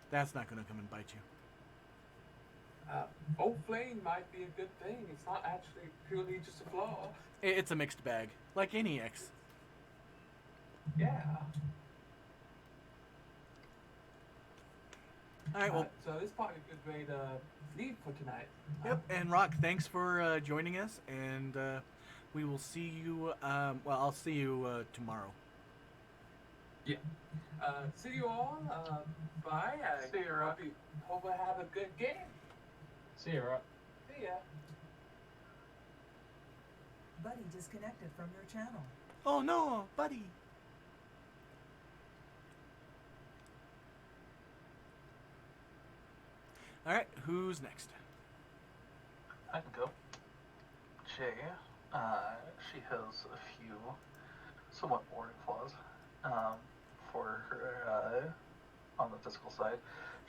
S2: that's not going to come and bite you.
S3: Old flame might be a good thing. It's not actually purely just a flaw.
S2: It's a mixed bag, like any ex.
S3: Yeah.
S2: All right, well,
S3: So this is probably a good way to leave for tonight.
S2: yep. And Rock, thanks for joining us, and we will see you. Well, I'll see you tomorrow.
S3: Yeah. See you all. Bye.
S4: See you, Rock.
S3: Hope I have a good game.
S1: See you, right?
S3: See ya.
S6: Buddy disconnected from your channel.
S2: Oh no, buddy. All right, who's next?
S4: I can go. Jay, she has a few somewhat boring flaws. For her, on the physical side,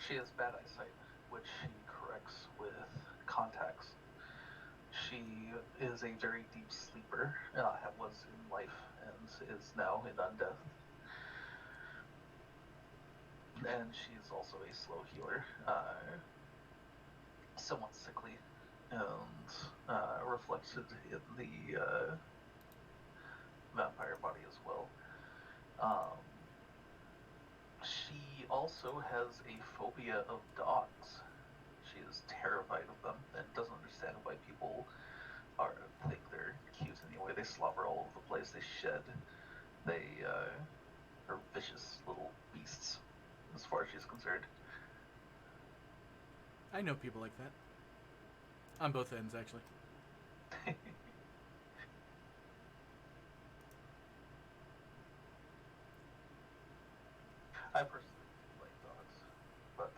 S4: she has bad eyesight, which she corrects with contacts. She is a very deep sleeper, was in life, and is now in undeath. And she's also a slow healer, somewhat sickly, and reflected in the vampire body as well. She also has a phobia of dogs. She is terrified of them and doesn't understand why people think they're cute anyway. They slobber all over the place. They shed. They are vicious little beasts, as far as she's concerned.
S2: I know people like that. On both ends, actually.
S4: I personally like dogs, but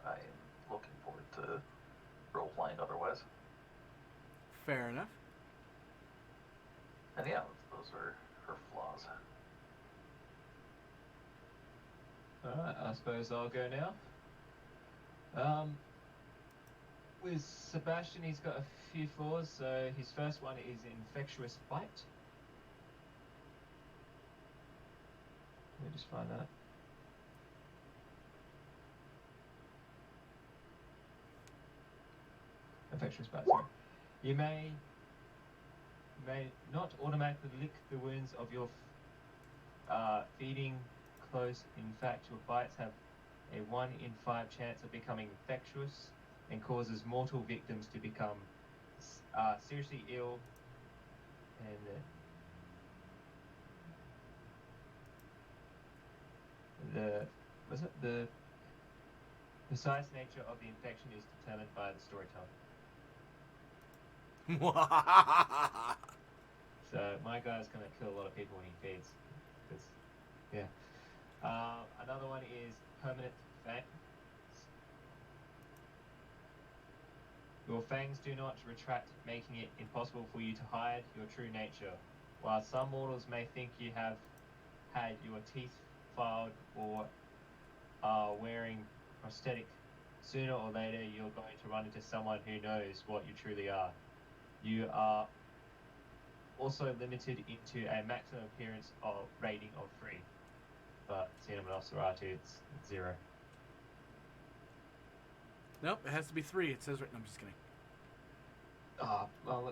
S4: I am looking forward to role-playing otherwise.
S2: Fair enough.
S4: And yeah, those are her flaws.
S1: Alright, I suppose I'll go now. With Sebastian, he's got a few flaws. So his first one is infectious bite. Let me just find that. Infectious bite, sorry. You may not automatically lick the wounds of your feeding close. In fact, your bites have a 1 in 5 chance of becoming infectious and causes mortal victims to become seriously ill and the precise nature of the infection is determined by the storyteller. So my guy's gonna kill a lot of people when he feeds. Cause, yeah. Another one is permanent fangs. Your fangs do not retract, making it impossible for you to hide your true nature. While some mortals may think you have had your teeth filed or are wearing prosthetic, sooner or later you're going to run into someone who knows what you truly are. You are also limited into a maximum appearance of rating of 3. But Cinnamon Nosferatu, it's 0.
S2: Nope, it has to be 3. It says right. No, I'm just kidding.
S1: Oh, well,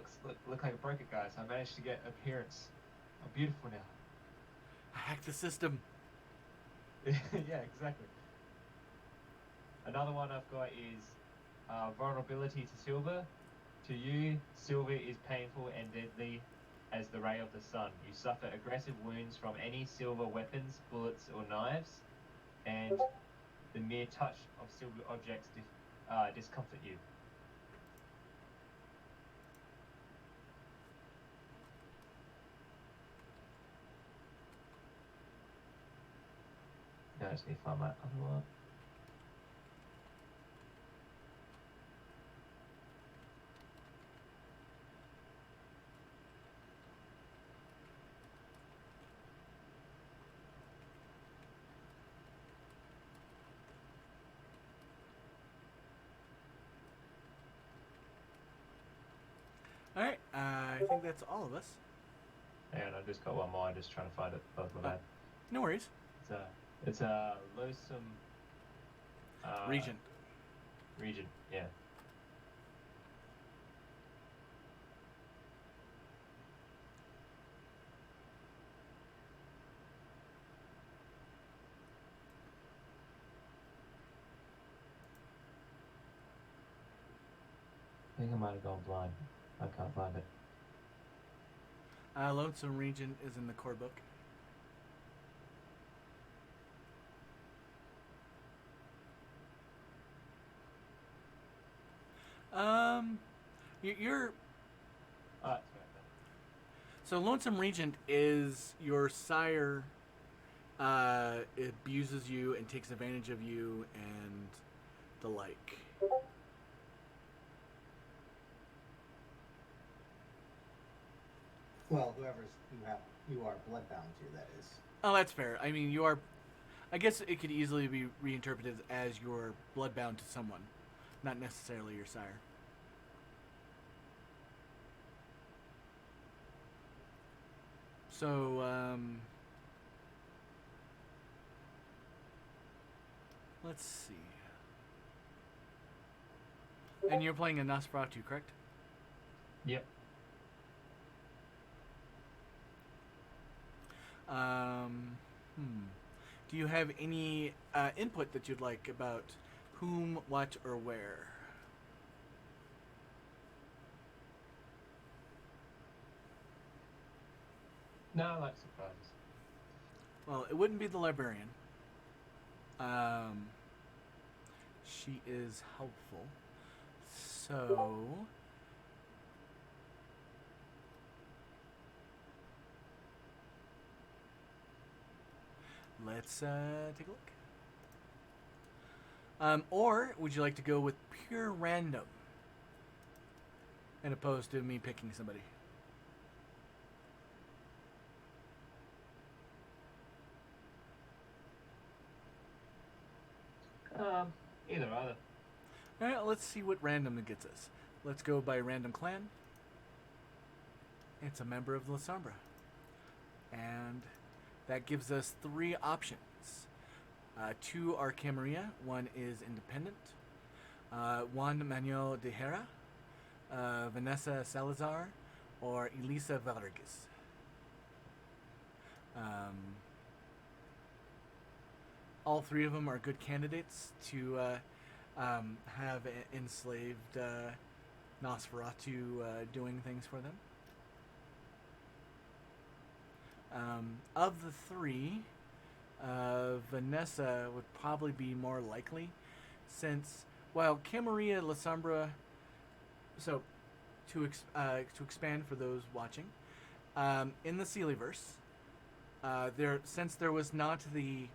S1: look like a broken guy, so I managed to get appearance. I'm beautiful now.
S2: I hacked the system.
S1: Yeah, exactly. Another one I've got is vulnerability to silver. To you, silver is painful and deadly as the ray of the sun. You suffer aggressive wounds from any silver weapons, bullets, or knives, and the mere touch of silver objects discomfort you. just need to find my other one.
S2: All right, I think that's all of us.
S1: And I just got one more. I'm just trying to find it. Both of them.
S2: No worries.
S1: It's a loathsome
S2: Regent.
S1: Region, yeah. I think I might have gone blind. I can't find it.
S2: Lonesome Regent is in the core book. You're
S1: Oh, that's right.
S2: so Lonesome Regent is your sire. Abuses you and takes advantage of you and the like.
S5: Well, you are bloodbound to, that is.
S2: Oh, that's fair. I mean, you are. I guess it could easily be reinterpreted as you're bloodbound to someone, not necessarily your sire. So, let's see. And you're playing a Nosferatu, correct?
S1: Yep.
S2: Do you have any input that you'd like about whom, what, or where?
S1: No, I like surprises.
S2: Well, it wouldn't be the librarian. She is helpful. So... let's take a look. Or would you like to go with pure random, as opposed to me picking somebody?
S1: Either.
S2: All right, let's see what random gets us. Let's go by random clan. It's a member of La Sombra. And that gives us 3 options. 2 are Camarilla, 1 is independent. Juan Manuel de Hera, Vanessa Salazar, or Elisa Vargas. All 3 of them are good candidates to have enslaved Nosferatu doing things for them. Of the 3, Vanessa would probably be more likely, since while Camarilla La Sombra. So, to expand for those watching, in the Seelie-verse, since there was not the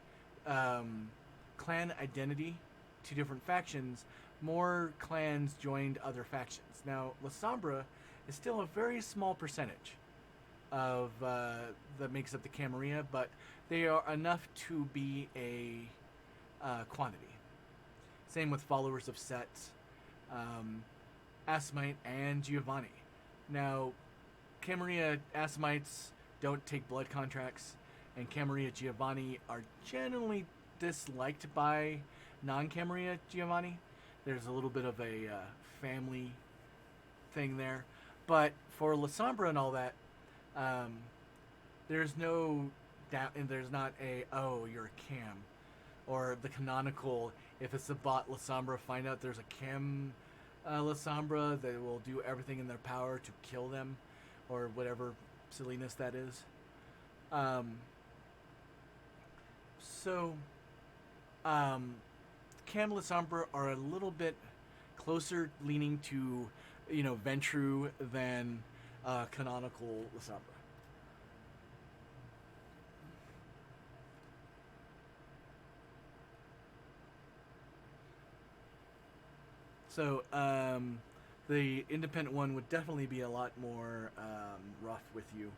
S2: clan identity to different factions, more clans joined other factions. Now, La Sombra is still a very small percentage of that makes up the Camarilla, but they are enough to be a quantity. Same with followers of Set, Assamite, and Giovanni. Now, Camarilla Assamites don't take blood contracts, and Camarilla Giovanni are generally disliked by non-Camarilla Giovanni. There's a little bit of a family thing there. But for La Sombra and all that, there's no doubt, and there's not a, oh, you're a Cam. Or the canonical, if it's a bot La Sombra, find out there's a Cam La Sombra, they will do everything in their power to kill them, or whatever silliness that is. Cam La Sombra are a little bit closer leaning to, Ventrue than canonical La Sombra. So, the independent one would definitely be a lot more rough with you.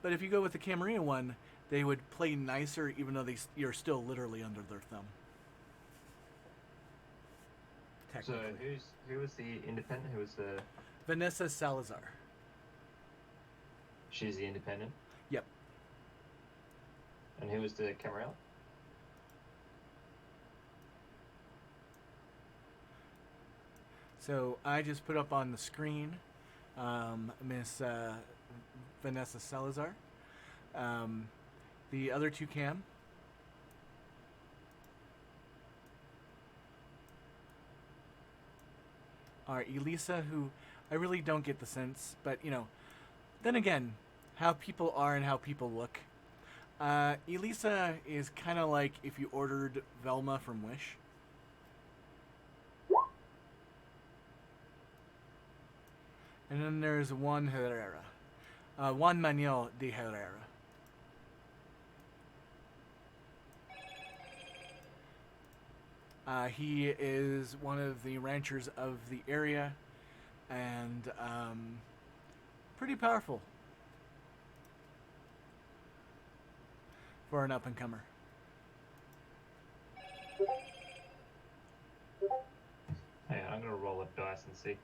S2: But if you go with the Camarilla one, they would play nicer, even though you're still literally under their thumb.
S1: So
S2: Technically.
S1: who was the independent? Who was the?
S2: Vanessa Salazar.
S1: She's the independent.
S2: Yep.
S1: And who was the Camarilla?
S2: So I just put up on the screen Miss Vanessa Salazar. The other two Cam. Are Elisa, who I really don't get the sense, but then again, how people are and how people look. Elisa is kind of like if you ordered Velma from Wish. And then there's Juan Herrera. Juan Manuel de Herrera. He is one of the ranchers of the area and pretty powerful for an up-and-comer.
S1: Hey, I'm gonna roll a dice and see.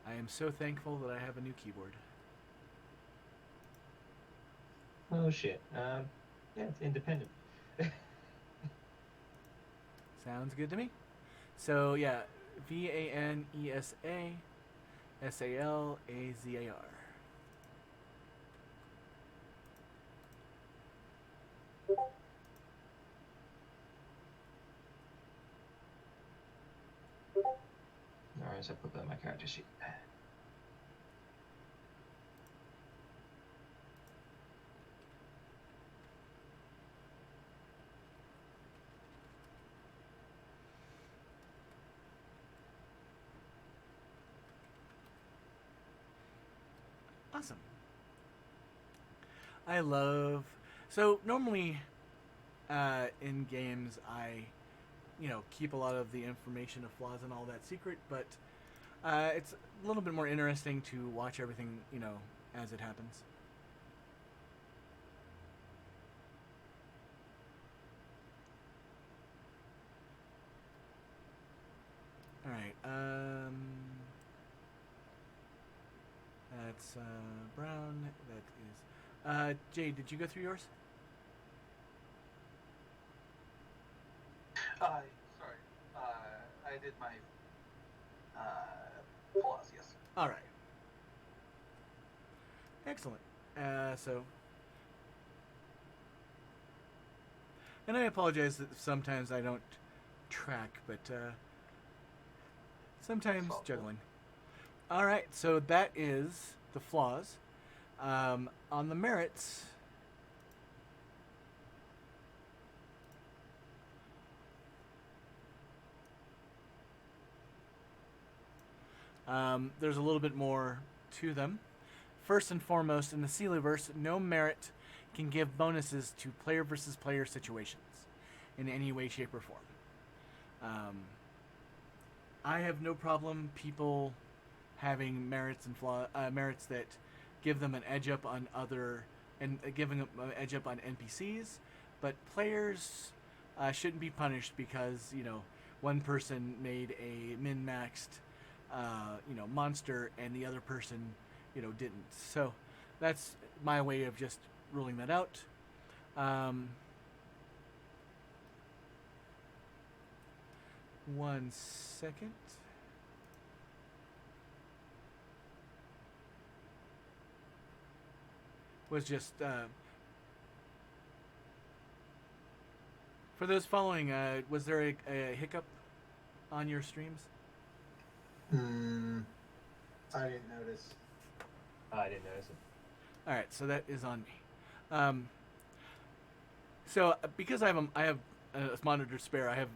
S2: I am so thankful that I have a new keyboard.
S1: Oh shit. Yeah, it's independent.
S2: Sounds good to me. So yeah, Vanessa Salazar.
S1: Alright, so I put that in my character sheet.
S2: Awesome. I love. So normally, in games, I, keep a lot of the information of flaws and all that secret, but it's a little bit more interesting to watch everything, as it happens. All right. That's brown. That is. Jay, did you go through yours?
S4: Sorry. I did my flaws, yes.
S2: All right. Excellent. So, and I apologize that sometimes I don't track, but sometimes
S4: Softball.
S2: juggling. All right. So that is the flaws. On the merits. There's a little bit more to them. First and foremost, in the Sealyverse, no merit can give bonuses to player versus player situations in any way, shape, or form. I have no problem people having merits and merits that give them an edge up on giving them an edge up on NPCs, but players shouldn't be punished because one person made a min-maxed monster and the other person didn't. So that's my way of just ruling that out. One second. Was just for those following, was there a hiccup on your streams?
S5: I didn't notice.
S1: I didn't notice it.
S2: All right, so that is on me. So because I have a monitor spare, I have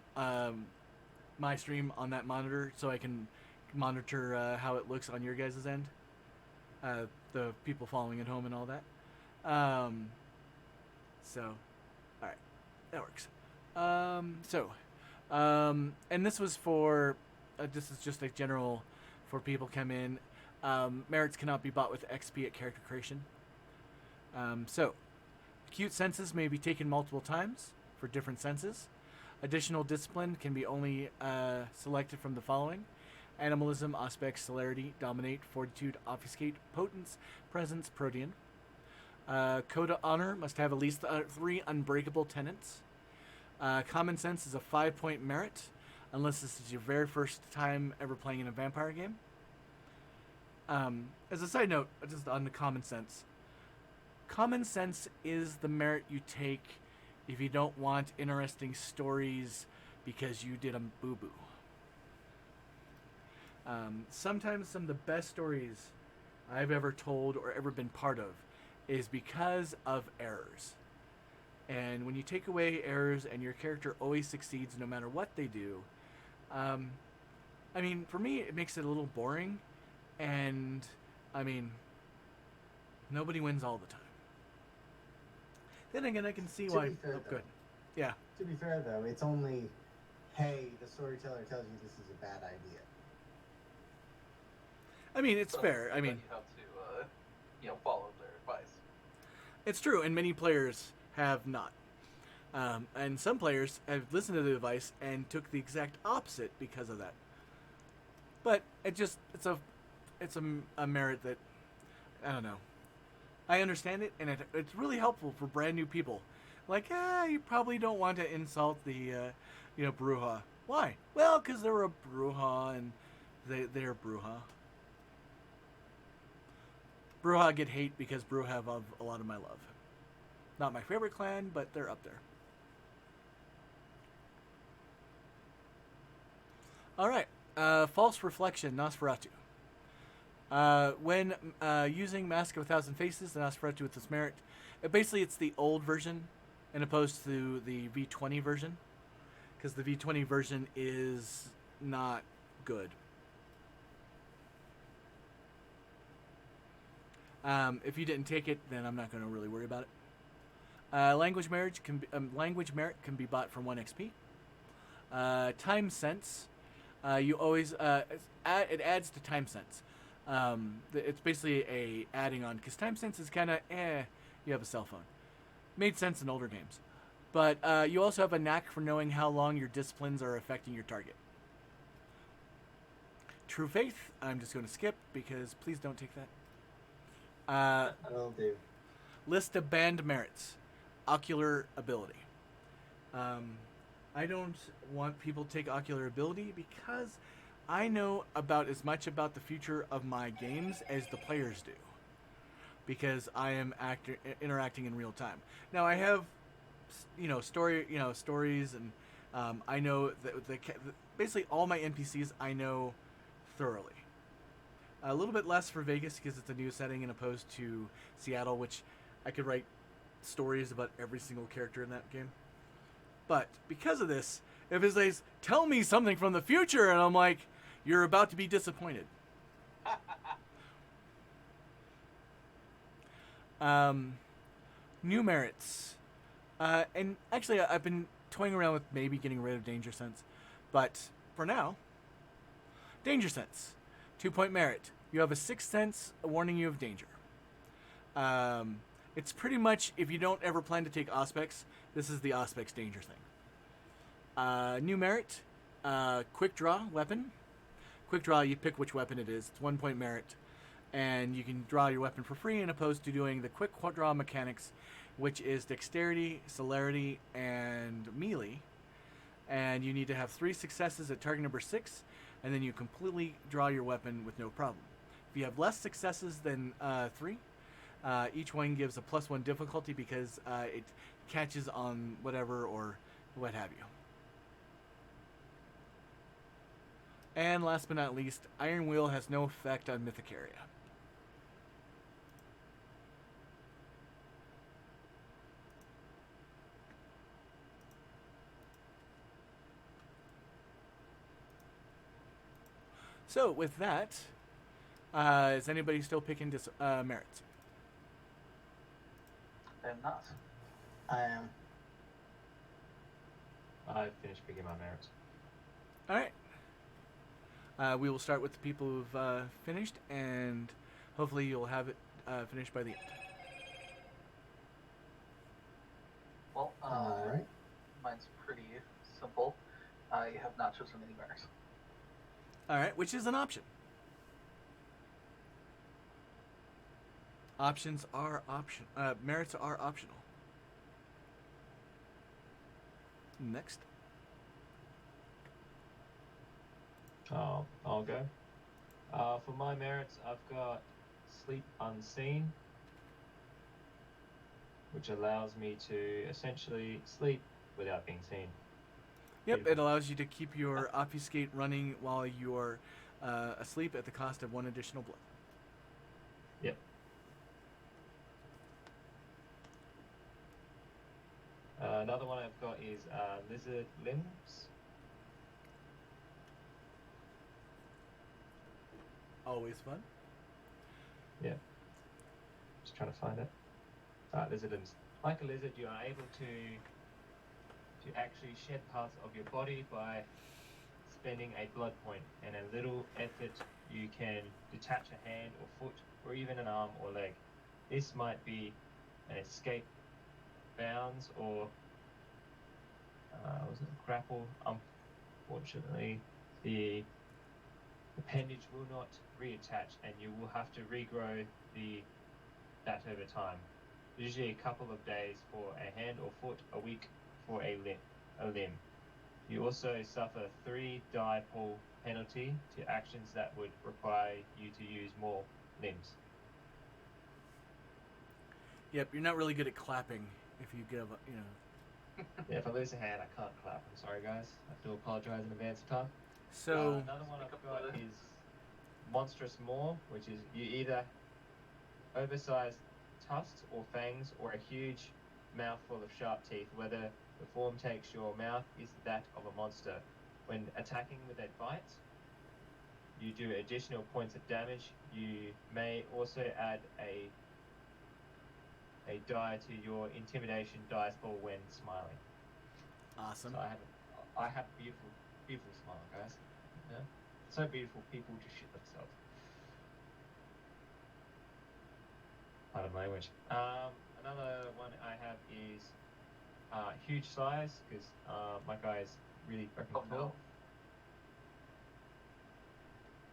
S2: my stream on that monitor, so I can monitor how it looks on your guys' end, the people following at home and all that. So, all right, that works. And this was for this is just a general for people come in. Merits cannot be bought with XP at character creation. Acute senses may be taken multiple times for different senses. Additional discipline can be only selected from the following: Animalism, Auspex, Celerity, Dominate, Fortitude, Obfuscate, Potence, Presence, Protean. Code of Honor must have at least 3 unbreakable tenets. Common Sense is a 5-point merit, unless this is your very first time ever playing in a vampire game. As a side note, just on the Common Sense is the merit you take if you don't want interesting stories because you did a boo-boo. Sometimes some of the best stories I've ever told or ever been part of is because of errors. And when you take away errors and your character always succeeds no matter what they do, I mean, for me, it makes it a little boring. And, I mean, nobody wins all the time. Then again, I can see why.
S5: Fair,
S2: good. Yeah.
S5: To be fair, though, it's only, hey, the storyteller tells you this is a bad idea.
S2: I mean, it's fair. I mean,
S4: you have to, follow their advice.
S2: It's true, and many players have not. And some players have listened to the advice and took the exact opposite because of that. But it's a merit that, I don't know. I understand it, and it's really helpful for brand new people. Like, you probably don't want to insult the, Brujah. Why? Well, because they're a Brujah, and they're Brujah. Brujah get hate because Brujah have a lot of my love. Not my favorite clan, but they're up there. All right. False Reflection, Nosferatu. When using Mask of a Thousand Faces, the Nosferatu with this merit, basically it's the old version, and opposed to the V20 version, because the V20 version is not good. If you didn't take it, then I'm not going to really worry about it. Language merit can be bought for 1 XP. Time Sense, you always it adds to Time Sense. It's basically a adding on, because Time Sense is kind of you have a cell phone. Made sense in older games, but you also have a knack for knowing how long your disciplines are affecting your target. True Faith, I'm just going to skip because please don't take that.
S5: Will do.
S2: List of banned merits. Ocular ability. I don't want people to take ocular ability because I know about as much about the future of my games as the players do, because I am interacting in real time. Now I have, stories, and I know that basically all my NPCs I know thoroughly. A little bit less for Vegas because it's a new setting, and opposed to Seattle, which I could write stories about every single character in that game. But because of this, if it says, tell me something from the future, and I'm like, you're about to be disappointed. New merits. And actually, I've been toying around with maybe getting rid of Danger Sense. But for now, Danger Sense. 2-point merit. You have a 6th sense warning you of danger. It's pretty much, if you don't ever plan to take Auspex, this is the Auspex danger thing. New merit. Quick draw weapon. Quick draw, you pick which weapon it is. It's 1-point merit. And you can draw your weapon for free, in opposed to doing the quick draw mechanics, which is dexterity, celerity, and melee. And you need to have 3 successes at target number 6, and then you completely draw your weapon with no problem. If you have less successes than 3, each one gives a +1 difficulty because it catches on whatever or what have you. And last but not least, Iron Wheel has no effect on Mythicaria. So with that, is anybody still picking merits?
S4: I am not.
S5: I am.
S1: I finished picking my merits.
S2: All right. We will start with the people who've finished, and hopefully you'll have it finished by the end.
S4: Well,
S5: All right.
S4: mine's pretty simple. I have not chosen any merits.
S2: All right, which is an option. Options are option. Merits are optional. Next.
S1: I'll go. For my merits, I've got Sleep Unseen, which allows me to essentially sleep without being seen.
S2: Yep,
S1: Beautiful.
S2: it allows you to keep your obfuscate running while you're asleep at the cost of 1 additional blood.
S1: Yep. Another one I've got is Lizard Limbs.
S2: Always fun.
S1: Yeah. Just trying to find it. Lizard Limbs. Like a lizard, you are able to actually shed parts of your body by spending a blood point, and a little effort you can detach a hand or foot or even an arm or leg. This might be an escape bounds or was it grapple? Unfortunately, the appendage will not reattach, and you will have to regrow that over time. Usually a couple of days for a hand or foot, a week for a limb. You also suffer 3 die pool penalty to actions that would require you to use more limbs.
S2: Yep, you're not really good at clapping if you give,
S1: Yeah, if I lose a hand, I can't clap. I'm sorry, guys. I do apologize in advance of time.
S2: So,
S1: Another one I've got is Monstrous Maw, which is you either oversized tusks or fangs or a huge mouthful of sharp teeth. Whether the form takes your mouth is that of a monster. When attacking with a bite, you do additional points of damage. You may also add a die to your intimidation dice pool when smiling.
S2: awesome.
S1: So I have a beautiful, beautiful smile, guys. Yeah, so beautiful. People just shit themselves. Pardon my language. Another one I have is huge size, because my guy is really freaking
S4: Oh,
S1: tall.
S4: no.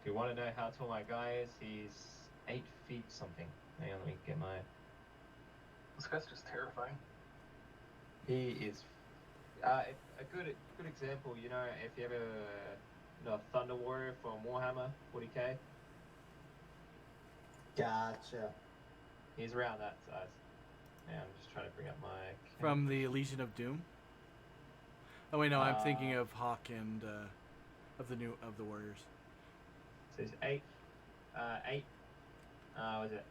S1: If you want to know how tall my guy is, he's 8 feet something. Hang on, let me get my.
S4: This guy's just terrifying.
S1: He is a good example. You know, if you ever know Thunder Warrior from Warhammer 40k,
S5: Gotcha.
S1: he's around that size. Yeah, I'm just trying to bring up my.
S2: From the Legion of Doom. Oh wait, no, I'm thinking
S1: Uh,
S2: of Hawk and of the Warriors.
S1: So it's 8. Was it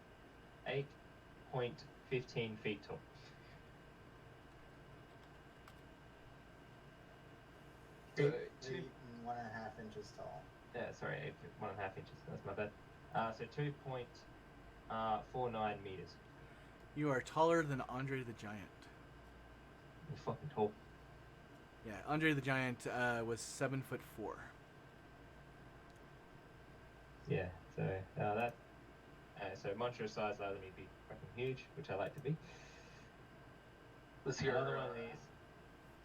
S1: 8.15 feet tall? So
S5: 8 feet and 1.5 inches tall.
S1: Yeah, sorry, 1.5 inches. That's my bad. So 2.49 meters.
S2: You are taller than Andre the Giant.
S1: You're fucking tall.
S2: Yeah, Andre the Giant was 7'4".
S1: Yeah. So that. So monstrous size allows me to be fucking huge, which I like to be.
S4: This here
S1: Another one of these.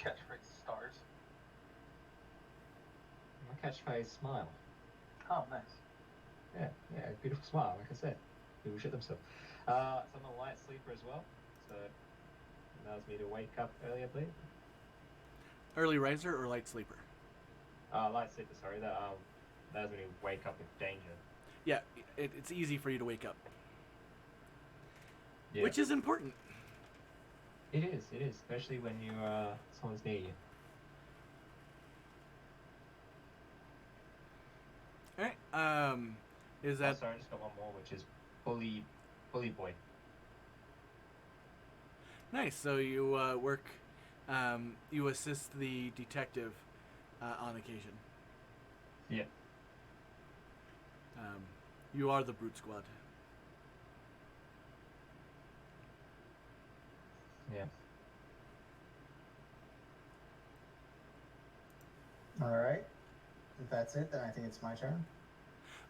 S4: catchphrase stars.
S1: My catchphrase smile.
S4: Oh, nice.
S1: Yeah, beautiful smile. Like I said, people shit themselves. So I'm a light sleeper as well, so it allows me to wake up early, I believe.
S2: Early riser or light sleeper?
S1: Light sleeper. Sorry, that allows me to wake up in danger.
S2: Yeah, it's easy for you to wake up,
S1: Yeah.
S2: which is important.
S1: It is, especially when you someone's near you.
S2: All right. Is
S1: Oh,
S2: that
S1: sorry, I just got one more, which is bully boy.
S2: nice? So you work, you assist the detective on occasion.
S1: Yeah.
S2: You are the Brute Squad.
S1: Yeah.
S5: All right. If that's it, then I think it's my turn.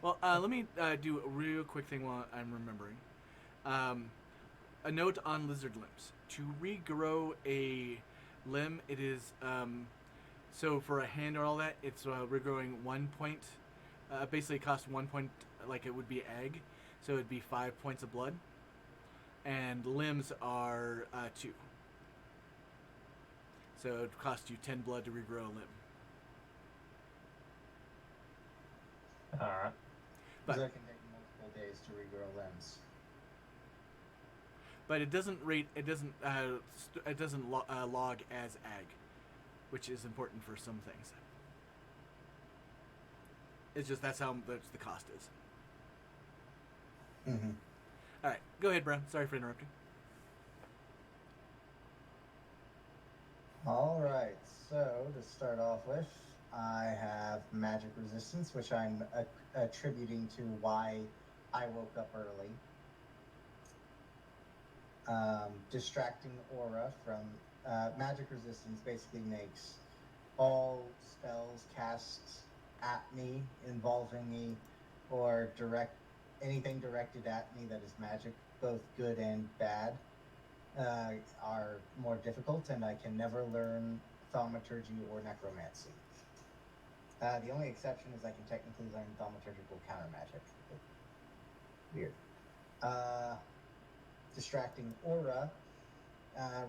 S2: Well, let me do a real quick thing while I'm remembering. A note on lizard limbs. To regrow a limb, it is so for a hand or all that, it's regrowing 1 point. Basically, it costs 1 point, like it would be egg, so it'd be 5 points of blood. And limbs are 2, so it would cost you 10 blood to regrow a limb.
S1: Alright.
S2: But-
S5: Because it can take multiple days to regrow limbs.
S2: But it doesn't rate. It doesn't. It doesn't log as ag, which is important for some things. It's just that's how much the cost is.
S5: Mm-hmm.
S2: All right, go ahead, Brown. Sorry for interrupting.
S5: All right. So to start off with, I have magic resistance, which I'm attributing to why I woke up early. Distracting aura from magic resistance basically makes all spells cast at me, involving me, or anything directed at me that is magic, both good and bad, are more difficult, and I can never learn thaumaturgy or necromancy. The only exception is I can technically learn thaumaturgical counter magic. Weird. Distracting aura,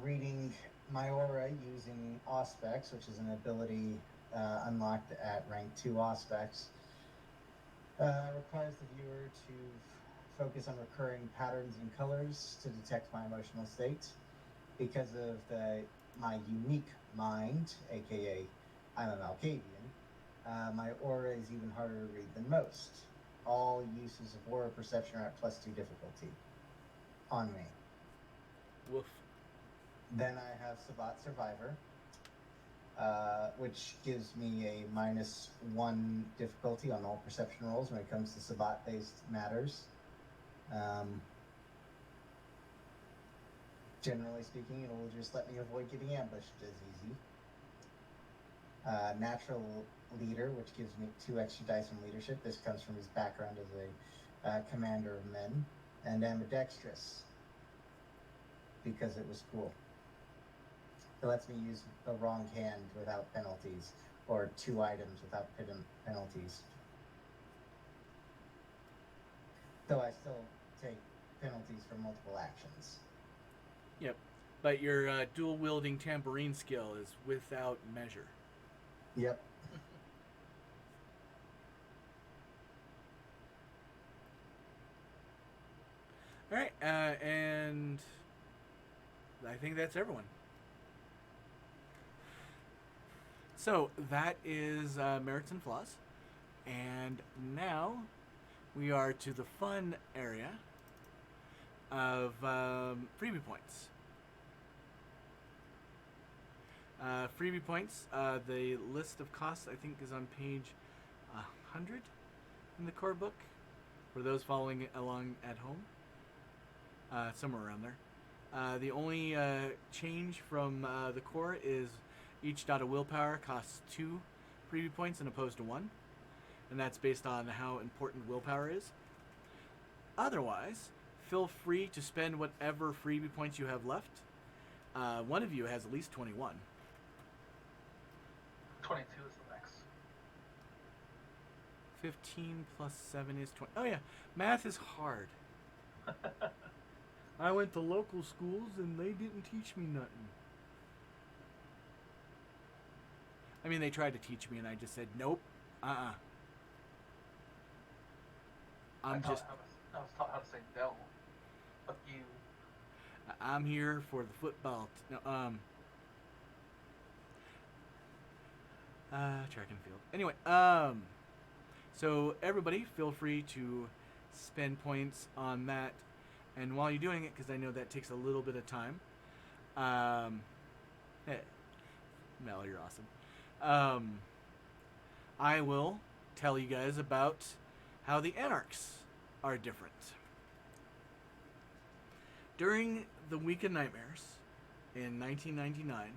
S5: reading my aura using Auspex, which is an ability unlocked at rank 2 Auspex, requires the viewer to focus on recurring patterns and colors to detect my emotional state. Because of my unique mind, aka I'm a Malkavian, my aura is even harder to read than most. All uses of aura perception are at +2 difficulty on me.
S2: Woof.
S5: Then I have Sabbat Survivor, which gives me a -1 difficulty on all perception rolls when it comes to Sabbat-based matters. Generally speaking, it will just let me avoid getting ambushed as easy. Natural Leader, which gives me 2 extra dice in leadership. This comes from his background as a commander of men. And Ambidextrous, because it was cool. It lets me use the wrong hand without penalties, or 2 items without penalties. Though I still take penalties for multiple actions.
S2: Yep. But your dual wielding tambourine skill is without measure.
S5: Yep.
S2: All right, and I think that's everyone. So that is merits and flaws, and now we are to the fun area of freebie points. Freebie points. The list of costs I think is on page 100 in the core book for those following along at home. Somewhere around there. The only change from the core is each dot of willpower costs 2 freebie points and opposed to 1. And that's based on how important willpower is. Otherwise, feel free to spend whatever freebie points you have left. One of you has at least 21.
S4: 22 is the max.
S2: 15 plus 7 is 20. Oh yeah, math is hard. I went to local schools and they didn't teach me nothing. I mean, they tried to teach me and I just said, nope, I'm
S4: I was
S2: just,
S4: taught how to say no. Fuck you.
S2: I'm here for the football. Track and field. Anyway, so everybody feel free to spend points on that. And while you're doing it, because I know that takes a little bit of time, hey, Mel, you're awesome. I will tell you guys about how the Anarchs are different. During the Week of Nightmares in 1999,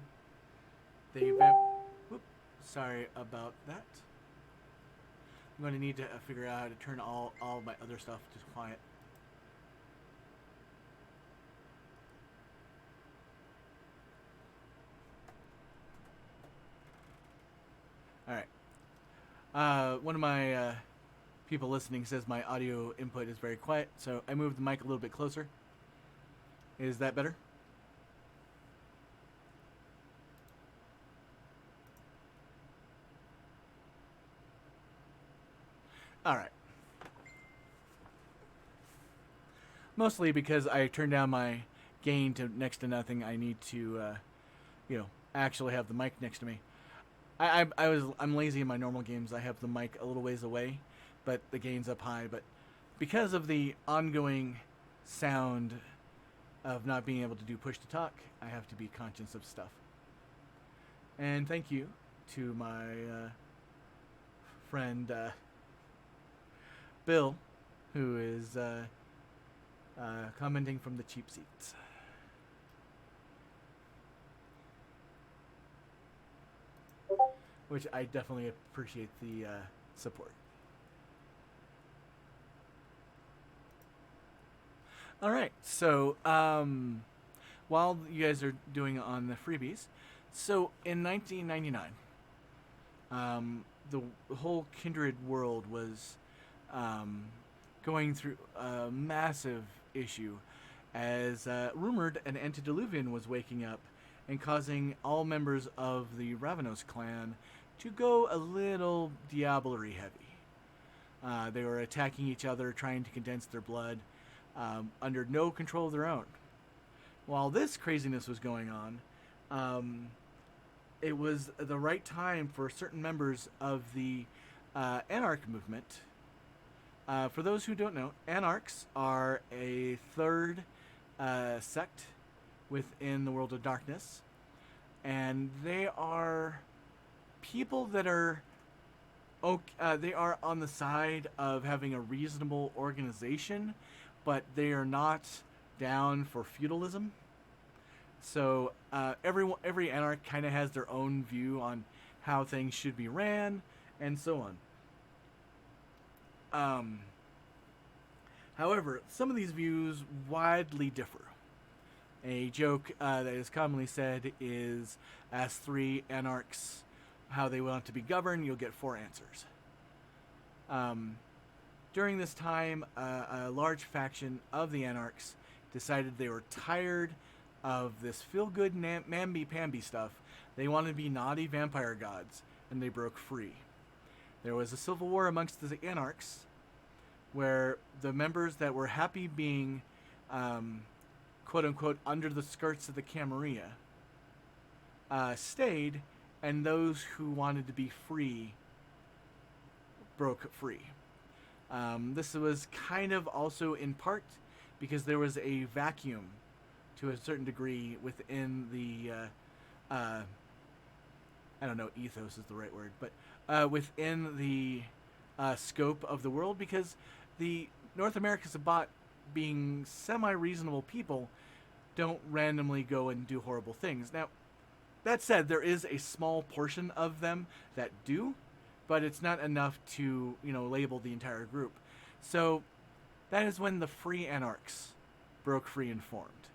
S2: sorry about that. I'm going to need to figure out how to turn all of my other stuff to quiet. Alright. One of my people listening says my audio input is very quiet, so I moved the mic a little bit closer. Is that better? Alright. Mostly because I turned down my gain to next to nothing, I need to, actually have the mic next to me. I'm lazy in my normal games. I have the mic a little ways away, but the gain's up high. But because of the ongoing sound of not being able to do push to talk, I have to be conscious of stuff. And thank you to my friend Bill, who is commenting from the cheap seats. Which I definitely appreciate the support. All right, so while you guys are doing on the freebies, so in 1999, the whole Kindred world was going through a massive issue as rumored an antediluvian was waking up and causing all members of the Ravenous clan to go a little diablery heavy. They were attacking each other, trying to condense their blood, under no control of their own. While this craziness was going on, it was the right time for certain members of the Anarch movement. For those who don't know, Anarchs are a third sect within the world of darkness, and they are people that are they are on the side of having a reasonable organization, but they are not down for feudalism. So every Anarch kind of has their own view on how things should be ran, and so on. However, some of these views widely differ. A joke that is commonly said is, ask 3 Anarchs how they want to be governed, you'll get 4 answers. During this time, a large faction of the Anarchs decided they were tired of this feel-good mamby-pamby stuff. They wanted to be naughty vampire gods, and they broke free. There was a civil war amongst the Anarchs, where the members that were happy being, quote-unquote, under the skirts of the Camarilla, stayed, and those who wanted to be free broke free. This was kind of also in part because there was a vacuum to a certain degree within the, I don't know, ethos is the right word, but within the scope of the world, because the North America Sabbat, being semi-reasonable people, don't randomly go and do horrible things. Now, that said, there is a small portion of them that do, but it's not enough to, label the entire group. So that is when the Free Anarchs broke free and formed.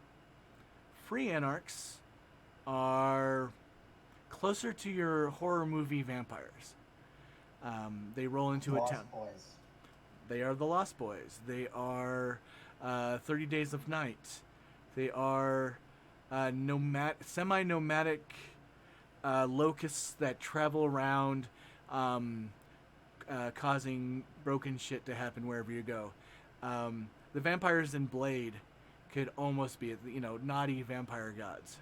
S2: Free Anarchs are closer to your horror movie vampires. They roll into a town.
S5: Boys.
S2: They are the Lost Boys. They are 30 Days of Night. They are semi-nomadic locusts that travel around, causing broken shit to happen wherever you go. The vampires in Blade could almost be, naughty vampire gods.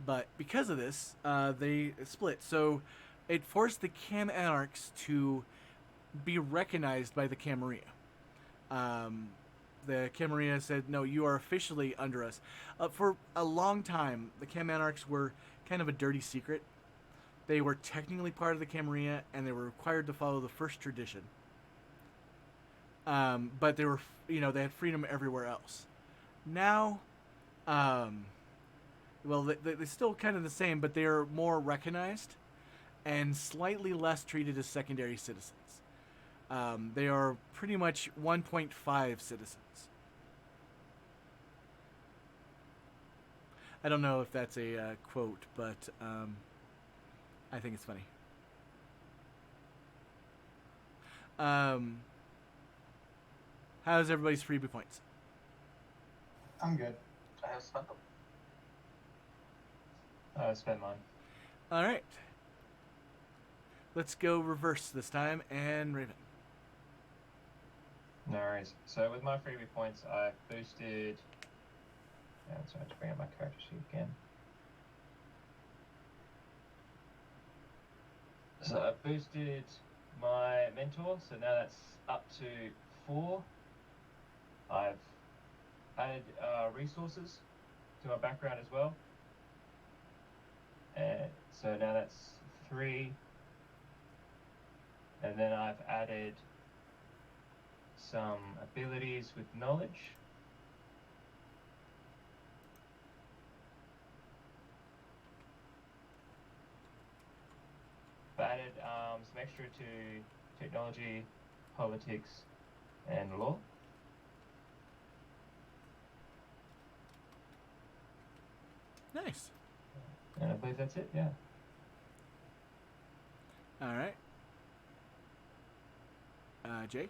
S2: But because of this, they split. So it forced the Cam Anarchs to be recognized by the Camarilla. The Camarilla said, no, you are officially under us. For a long time, the Cam Anarchs were kind of a dirty secret. They were technically part of the Camarilla, and they were required to follow the first tradition. But they were, they had freedom everywhere else. Now, well, they're still kind of the same, but they are more recognized and slightly less treated as secondary citizens. They are pretty much 1.5 citizens. I don't know if that's a quote, but I think it's funny. How's everybody's freebie points?
S5: I'm good.
S4: I have spent them.
S1: I spent mine.
S2: All right. Let's go reverse this time, and Raven.
S1: No worries. So with my freebie points, I've boosted. Yeah, so I have to bring up my character sheet again. So I've boosted my mentor, so now that's up to 4. I've added resources to my background as well. And so now that's 3. And then I've added some abilities with knowledge. I've added some extra to technology, politics, and law.
S2: Nice.
S1: And I believe that's it, yeah.
S2: All right. Jay?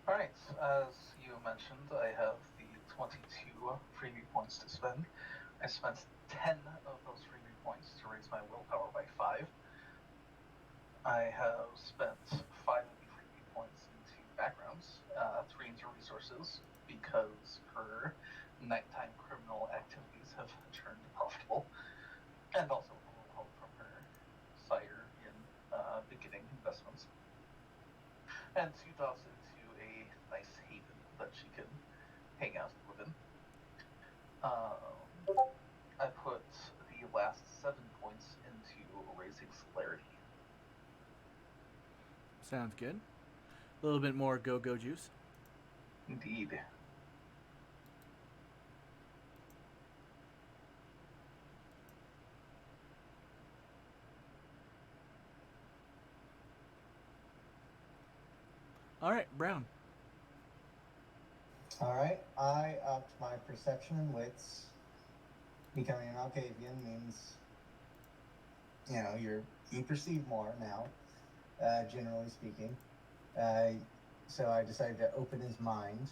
S4: Alright, as you mentioned, I have the 22 freebie points to spend. I spent 10 of those freebie points to raise my willpower by 5. I have spent 5 of the freebie points into backgrounds, 3 into resources, because her nighttime criminal activities have turned profitable, and also a little help from her sire in beginning investments. And 2,000 into a nice haven that she can hang out and live in. I put the last 7 points into raising celerity.
S2: Sounds good. A little bit more go-go juice.
S4: Indeed.
S2: All right, Brown.
S5: All right, I upped my perception and wits. Becoming an Alcavian means, you perceive more now, generally speaking. So I decided to open his mind.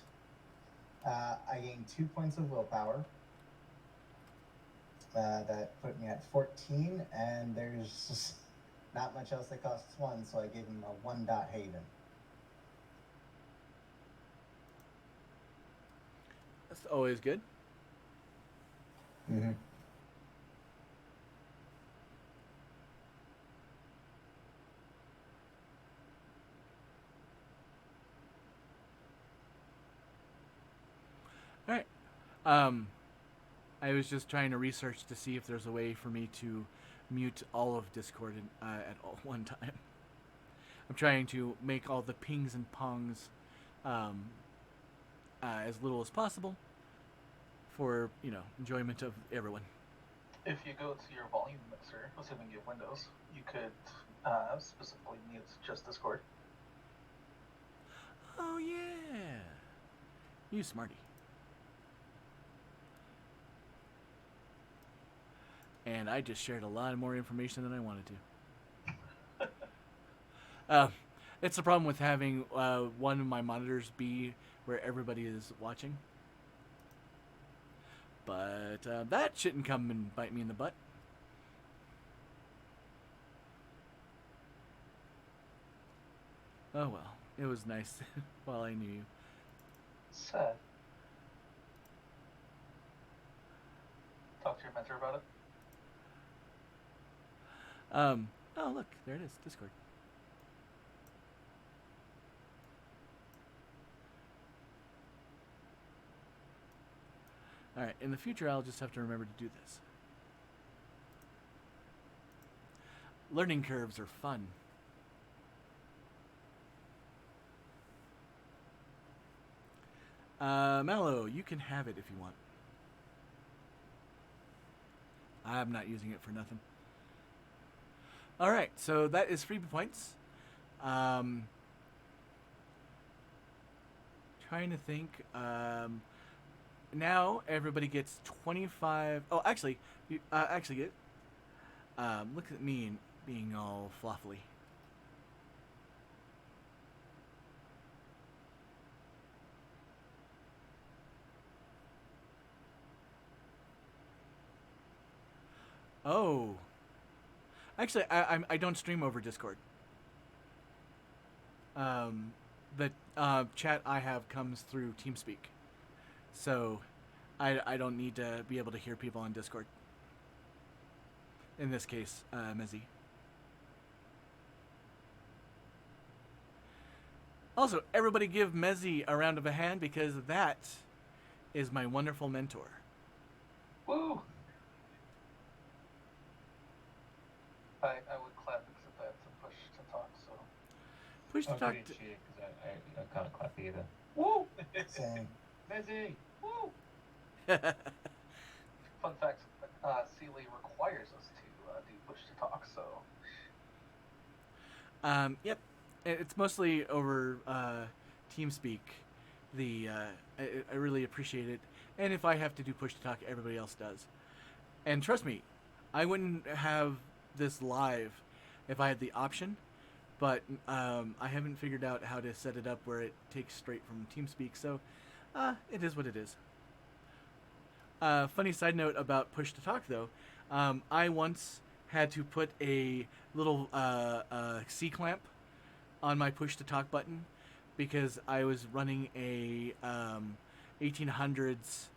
S5: I gained 2 points of willpower. That put me at 14, and there's not much else that costs 1, so I gave him a 1-dot haven.
S2: That's always good.
S5: Mm-hmm.
S2: All right. I was just trying to research to see if there's a way for me to mute all of Discord at all one time. I'm trying to make all the pings and pongs as little as possible for, enjoyment of everyone.
S4: If you go to your volume mixer, assuming you have Windows, you could specifically mute just Discord.
S2: Oh, yeah. You smarty. And I just shared a lot more information than I wanted to. It's the problem with having one of my monitors be where everybody is watching. But that shouldn't come and bite me in the butt. Oh well, it was nice while I knew you.
S4: Sad. Talk to your mentor about it.
S2: Oh look, there it is, Discord. Alright, in the future I'll just have to remember to do this. Learning curves are fun. Mallow, you can have it if you want. I'm not using it for nothing. All right, so that is freebie points. Trying to think. Now everybody gets 25. Oh, actually, you actually get. Look at me being all fluffy. Oh. Actually, I don't stream over Discord. The chat I have comes through TeamSpeak. So I don't need to be able to hear people on Discord. In this case, Mezzy. Also, everybody give Mezzy a round of a hand because that is my wonderful mentor.
S4: Woo! I would clap except I have to push to talk, so.
S2: Push to
S1: I'm
S2: talk.
S1: pretty cheated because I can't clap either.
S4: Woo!
S5: Same.
S1: Mezzy!
S4: Woo! Fun fact, Sealy requires us to do push to talk, so.
S2: Yep. It's mostly over TeamSpeak. I really appreciate it. And if I have to do push to talk, everybody else does. And trust me, I wouldn't have this live if I had the option. But I haven't figured out how to set it up where it takes straight from TeamSpeak. So it is what it is. Funny side note about push to talk, though. I once had to put a little C-clamp on my push to talk button because I was running a 1800s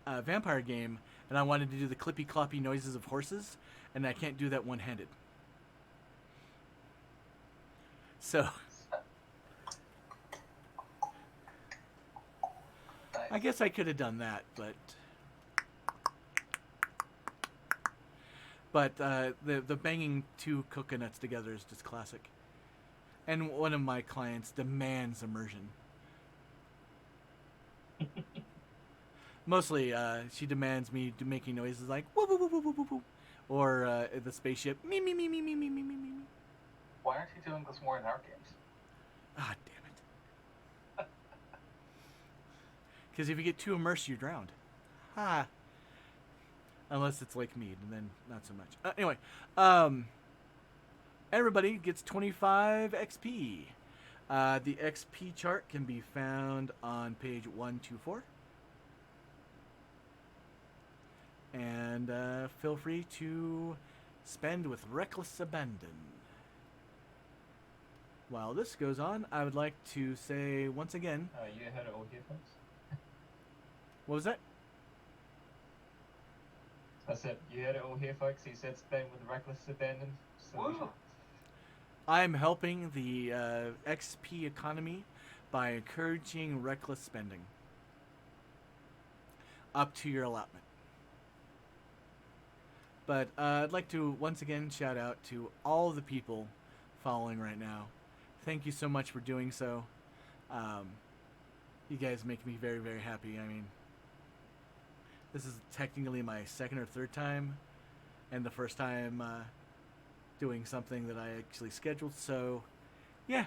S2: vampire game and I wanted to do the clippy cloppy noises of horses, and I can't do that one-handed. So I guess I could have done that, but the banging two coconuts together is just classic. And one of my clients demands immersion. Mostly, she demands me to making noises like woo woo woo woo woo woo woo, or the spaceship me me me me me me me me me.
S4: Why aren't you doing this more in our games?
S2: Ah, damn it! Because if you get too immersed, you're drowned. Ha! Unless it's like me, and then not so much. Anyway, everybody gets 25 XP. The XP chart can be found on page 124. And feel free to spend with reckless abandon. While this goes on, I would like to say once again...
S1: You heard it all here, folks?
S2: What was that?
S1: I said, you heard it all here, folks. He said spend with reckless abandon. So we
S4: Woo!
S1: should-
S2: I'm helping the XP economy by encouraging reckless spending. Up to your allotment. But I'd like to once again shout out to all the people following right now. Thank you so much for doing so. You guys make me very, very happy. I mean, this is technically my second or third time, and the first time doing something that I actually scheduled. So, yeah.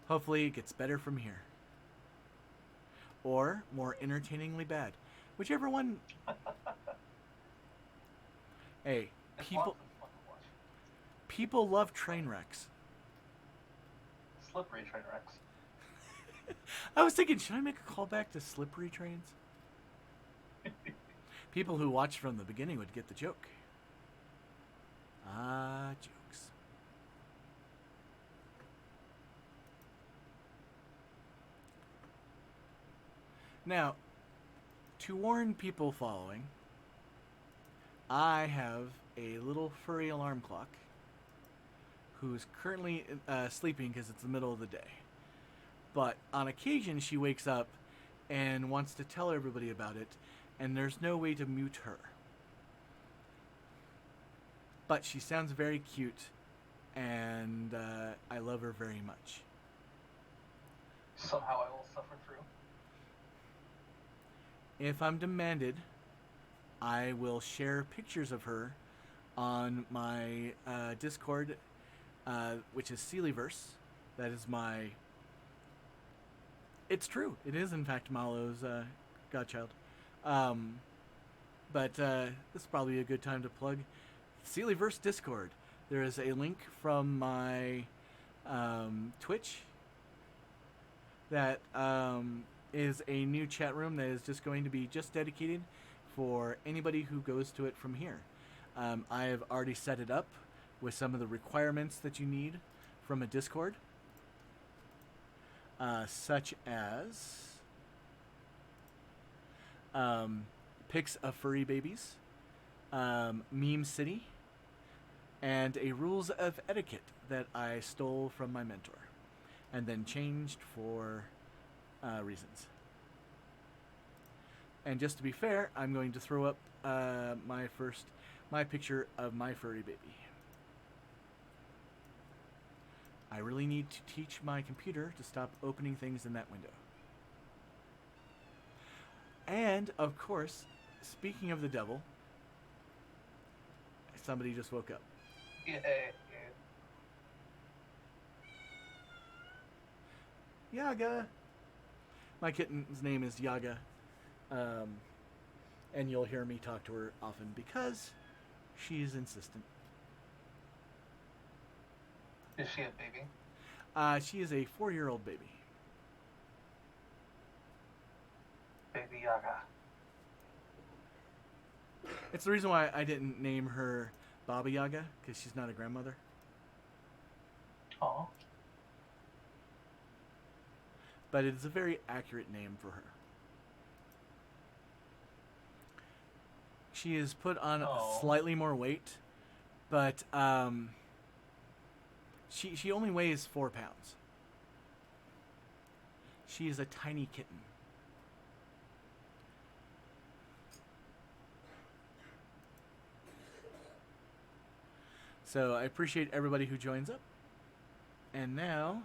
S2: Hopefully it gets better from here. Or more entertainingly bad. Whichever one... Hey,
S4: It's
S2: people
S4: lots of fun to watch.
S2: people love train wrecks.
S4: Slippery train wrecks.
S2: I was thinking, should I make a callback to slippery trains? People who watched from the beginning would get the joke. Ah, jokes. Now, to warn people following, I have a little furry alarm clock who's currently sleeping because it's the middle of the day. But on occasion, she wakes up and wants to tell everybody about it, and there's no way to mute her. but she sounds very cute, and I love her very much.
S4: Somehow I will suffer through.
S2: If I'm demanded, I will share pictures of her on my Discord, which is Sealyverse. That is my... It's true. It is, in fact, Malo's godchild. But this is probably a good time to plug Sealyverse Discord. There is a link from my Twitch that is a new chat room that is just going to be just dedicated for anybody who goes to it from here. I have already set it up with some of the requirements that you need from a Discord, such as pics of furry babies, Meme City, and a rules of etiquette that I stole from my mentor and then changed for reasons. And just to be fair, I'm going to throw up my picture of my furry baby. I really need to teach my computer to stop opening things in that window. And, of course, speaking of the devil, somebody just woke up.
S4: Yeah.
S2: Yaga! My kitten's name is Yaga. And you'll hear me talk to her often because she's insistent.
S4: Is she a baby?
S2: She is a 4-year-old baby.
S4: Baby Yaga.
S2: It's the reason why I didn't name her Baba Yaga, because she's not a grandmother.
S4: Aw.
S2: But it is a very accurate name for her. She is put on
S4: Aw.
S2: slightly more weight, but she only weighs 4 pounds. She is a tiny kitten. So I appreciate everybody who joins up. And now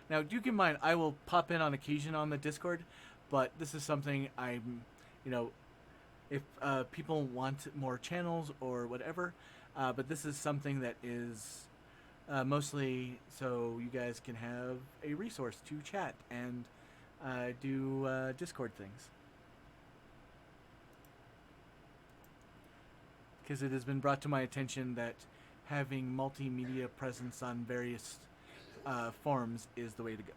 S2: do keep in mind, I will pop in on occasion on the Discord, but this is something I'm, if people want more channels or whatever, but this is something that is mostly so you guys can have a resource to chat and do Discord things. Because it has been brought to my attention that having multimedia presence on various forms is the way to go.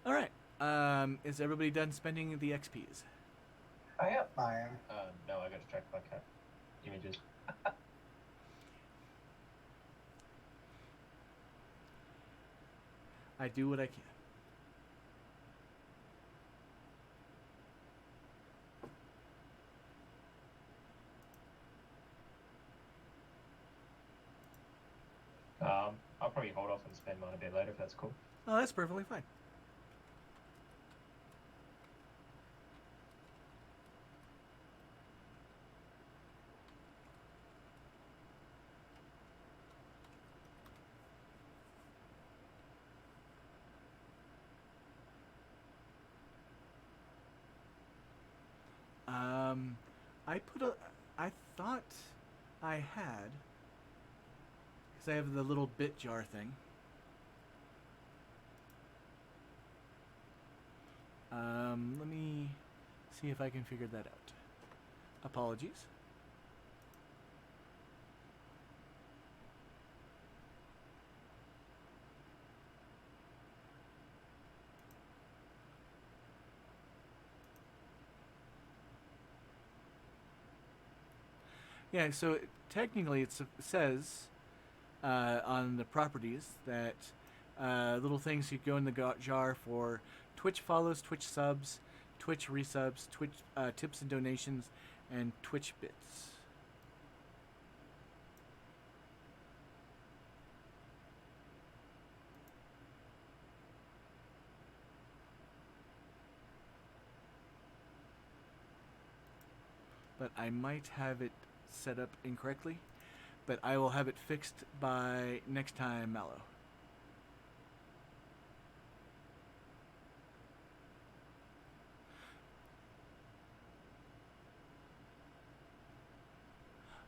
S2: All right. Is everybody done spending the XPs?
S4: I am.
S5: I am.
S1: No, I got distracted by cat images.
S2: I do what I can.
S1: I'll probably hold off and spend mine a bit later if that's cool.
S2: Oh, that's perfectly fine. I thought I had, because I have the little bit jar thing. Let me see if I can figure that out. Apologies. Yeah, so technically it says on the properties that little things you go in the jar for Twitch follows, Twitch subs, Twitch resubs, Twitch tips and donations, and Twitch bits. but I might have it set up incorrectly. But I will have it fixed by next time, Mallow.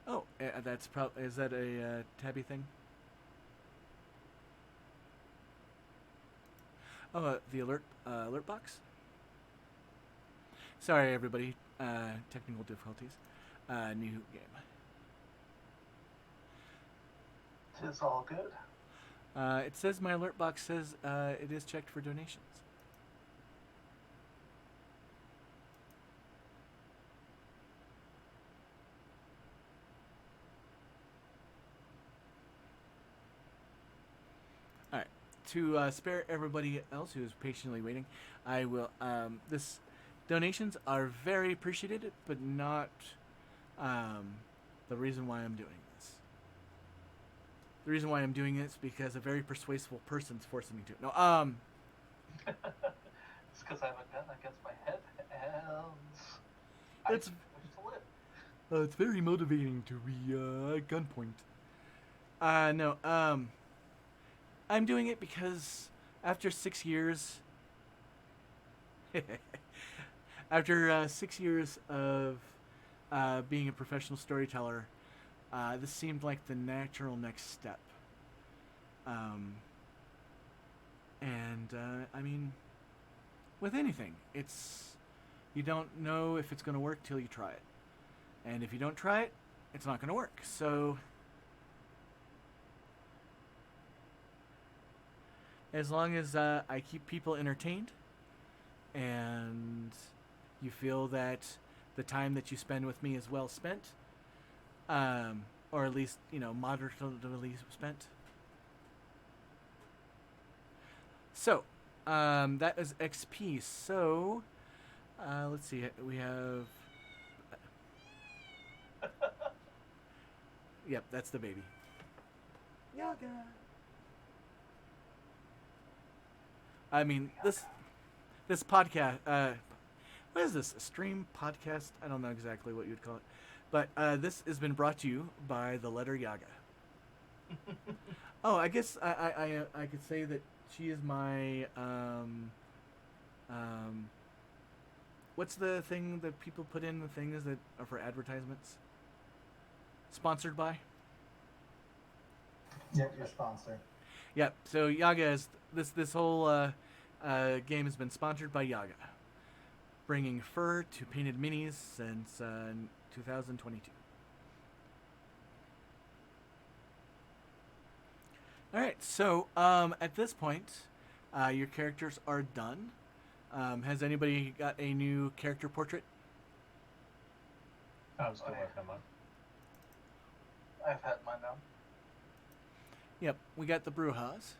S2: Oh, that's probably, is that a tabby thing? Oh, the alert box. Sorry, everybody. Technical difficulties. New game.
S4: It's all good.
S2: It says my alert box says it is checked for donations. All right. To spare everybody else who is patiently waiting, I will. This donations are very appreciated, but not the reason why I'm doing this. The reason why I'm doing it is because a very persuasive person's forcing me to. No,
S4: It's because I have a gun against my head and
S2: That's-
S4: I wish to live.
S2: it's very motivating to be at gunpoint. No, I'm doing it because after 6 years, after 6 years of being a professional storyteller, this seemed like the natural next step. I mean, with anything, you don't know if it's going to work till you try it. And if you don't try it, it's not going to work. So, as long as I keep people entertained and you feel that the time that you spend with me is well spent, or at least, moderately spent. So, that is XP. So, let's see. We have... Yep, that's the baby. Yaga. I mean, this podcast... what is this? A stream? Podcast? I don't know exactly what you'd call it. But this has been brought to you by the letter Yaga. Oh, I guess I could say that she is my what's the thing that people put in the things that are for advertisements? Sponsored by?
S5: Yep, your sponsor.
S2: Yep. So Yaga is this whole game has been sponsored by Yaga, bringing fur to painted minis since 2022. All right, so at this point, your characters are done. Has anybody got a new character portrait?
S1: I'm still working on mine.
S4: I've had mine now.
S2: Yep, we got the Brujas.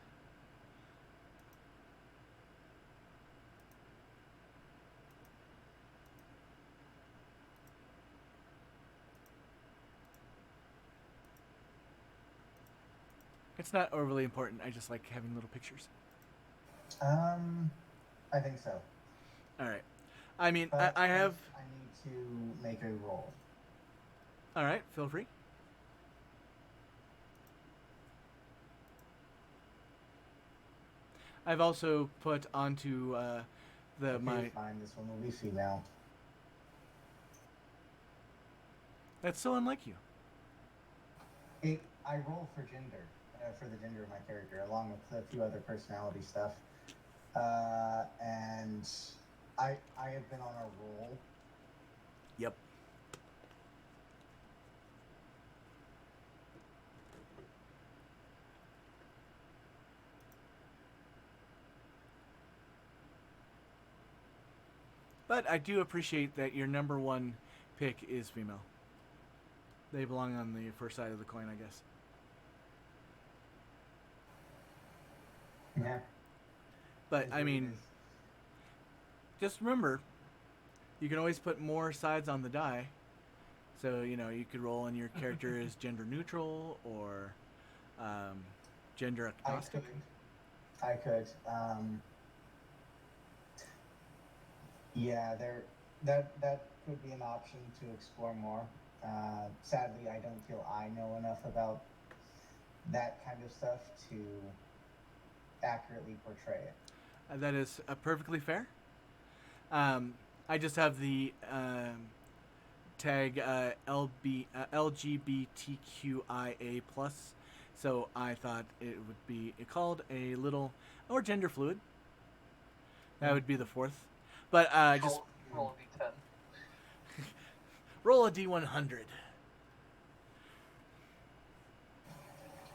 S2: It's not overly important. I just like having little pictures.
S5: I think so.
S2: All right. I mean,
S5: But
S2: I have...
S5: first I need to make a roll.
S2: All right, feel free. I've also put onto
S5: Okay, fine. This one will be female.
S2: That's so unlike you.
S5: I roll for gender, for the gender of my character, along with a few other personality stuff. And I have been on a roll.
S2: Yep. But I do appreciate that your number one pick is female. They belong on the first side of the coin, I guess.
S5: Yeah.
S2: But,
S5: Is
S2: I
S5: what it
S2: mean,
S5: is.
S2: just remember, you can always put more sides on the die. So, you could roll and your character is gender neutral or gender agnostic.
S5: I could. Yeah, that could be an option to explore more. Sadly, I don't feel I know enough about that kind of stuff to accurately portray it.
S2: That is perfectly fair. I just have the tag LGBTQIA plus, so I thought it would be called a little or gender fluid. That would be the fourth, but just
S4: roll a d10.
S2: roll a d100.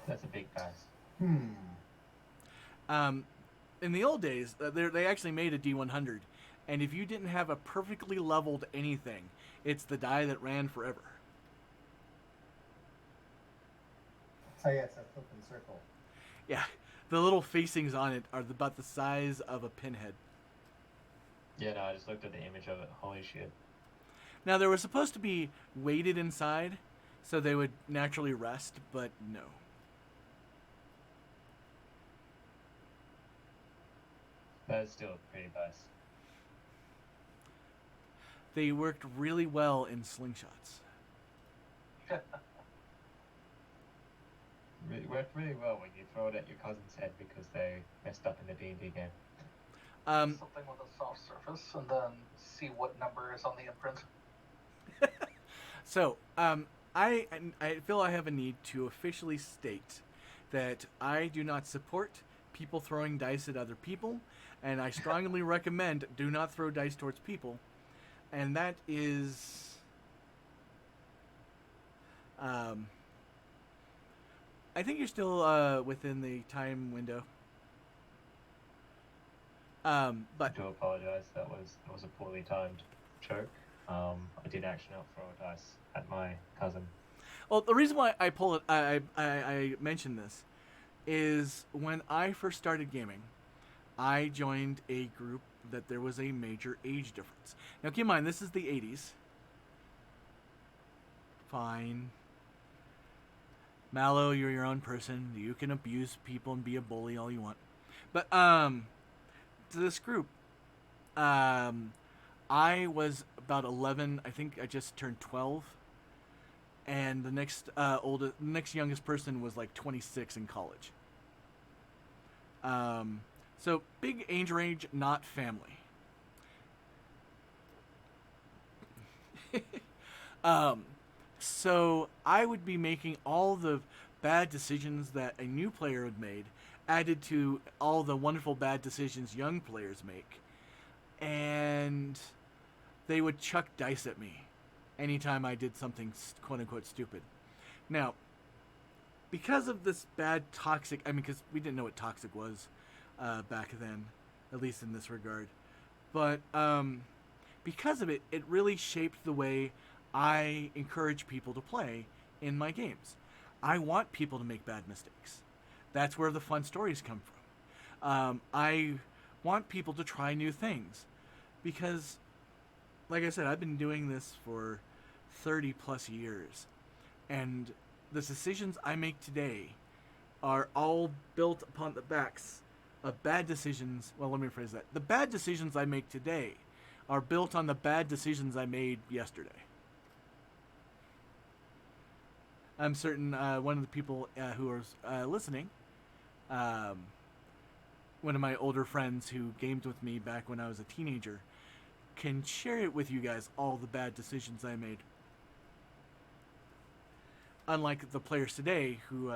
S1: That's a big dice.
S2: In the old days, they actually made a D100, and if you didn't have a perfectly leveled anything, it's the die that ran forever.
S5: Oh yeah, it's a flipping circle.
S2: Yeah, the little facings on it are about the size of a pinhead.
S1: Yeah, no, I just looked at the image of it. Holy shit.
S2: Now, there was supposed to be weighted inside, so they would naturally rest, but no.
S1: That is still pretty nice.
S2: They worked really well in slingshots.
S1: Worked really well when you throw it at your cousin's head because they messed up in the D&D game.
S4: Something with a soft surface, and then see what number is on the imprint.
S2: So, I feel I have a need to officially state that I do not support people throwing dice at other people, and I strongly recommend do not throw dice towards people. And that is, I think you're still within the time window.
S1: I
S2: But
S1: do apologize. That was a poorly timed joke. I did actually not throw a dice at my cousin.
S2: well, the reason why I mention this is when I first started gaming, I joined a group that there was a major age difference. Now, keep in mind, this is the 80s. Fine. Mallow, you're your own person. You can abuse people and be a bully all you want. But, to this group, I was about 11. I think I just turned 12. And the next youngest person was like 26 in college. So big age range, not family. So I would be making all the bad decisions that a new player had made, added to all the wonderful bad decisions young players make, and they would chuck dice at me anytime I did something quote-unquote stupid. Now, because of this bad toxic, because we didn't know what toxic was back then, at least in this regard, but because of it, it really shaped the way I encourage people to play in my games. I want people to make bad mistakes. That's where the fun stories come from. I want people to try new things because, like I said, I've been doing this for 30 plus years, and the decisions I make today are all built upon the backs of bad decisions. Well, let me rephrase that. The bad decisions I make today are built on the bad decisions I made yesterday. I'm certain one of the people who are listening, one of my older friends who gamed with me back when I was a teenager, can share it with you guys, all the bad decisions I made. Unlike the players today who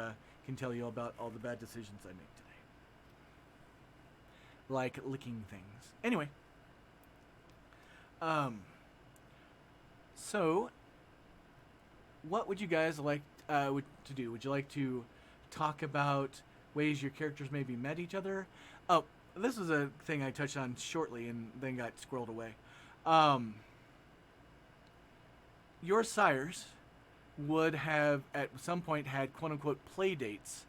S2: can tell you about all the bad decisions I make today. Like licking things. Anyway. So, what would you guys like to do? Would you like to talk about ways your characters maybe met each other? Oh, this was a thing I touched on shortly and then got squirreled away. Your sires would have at some point had quote-unquote play dates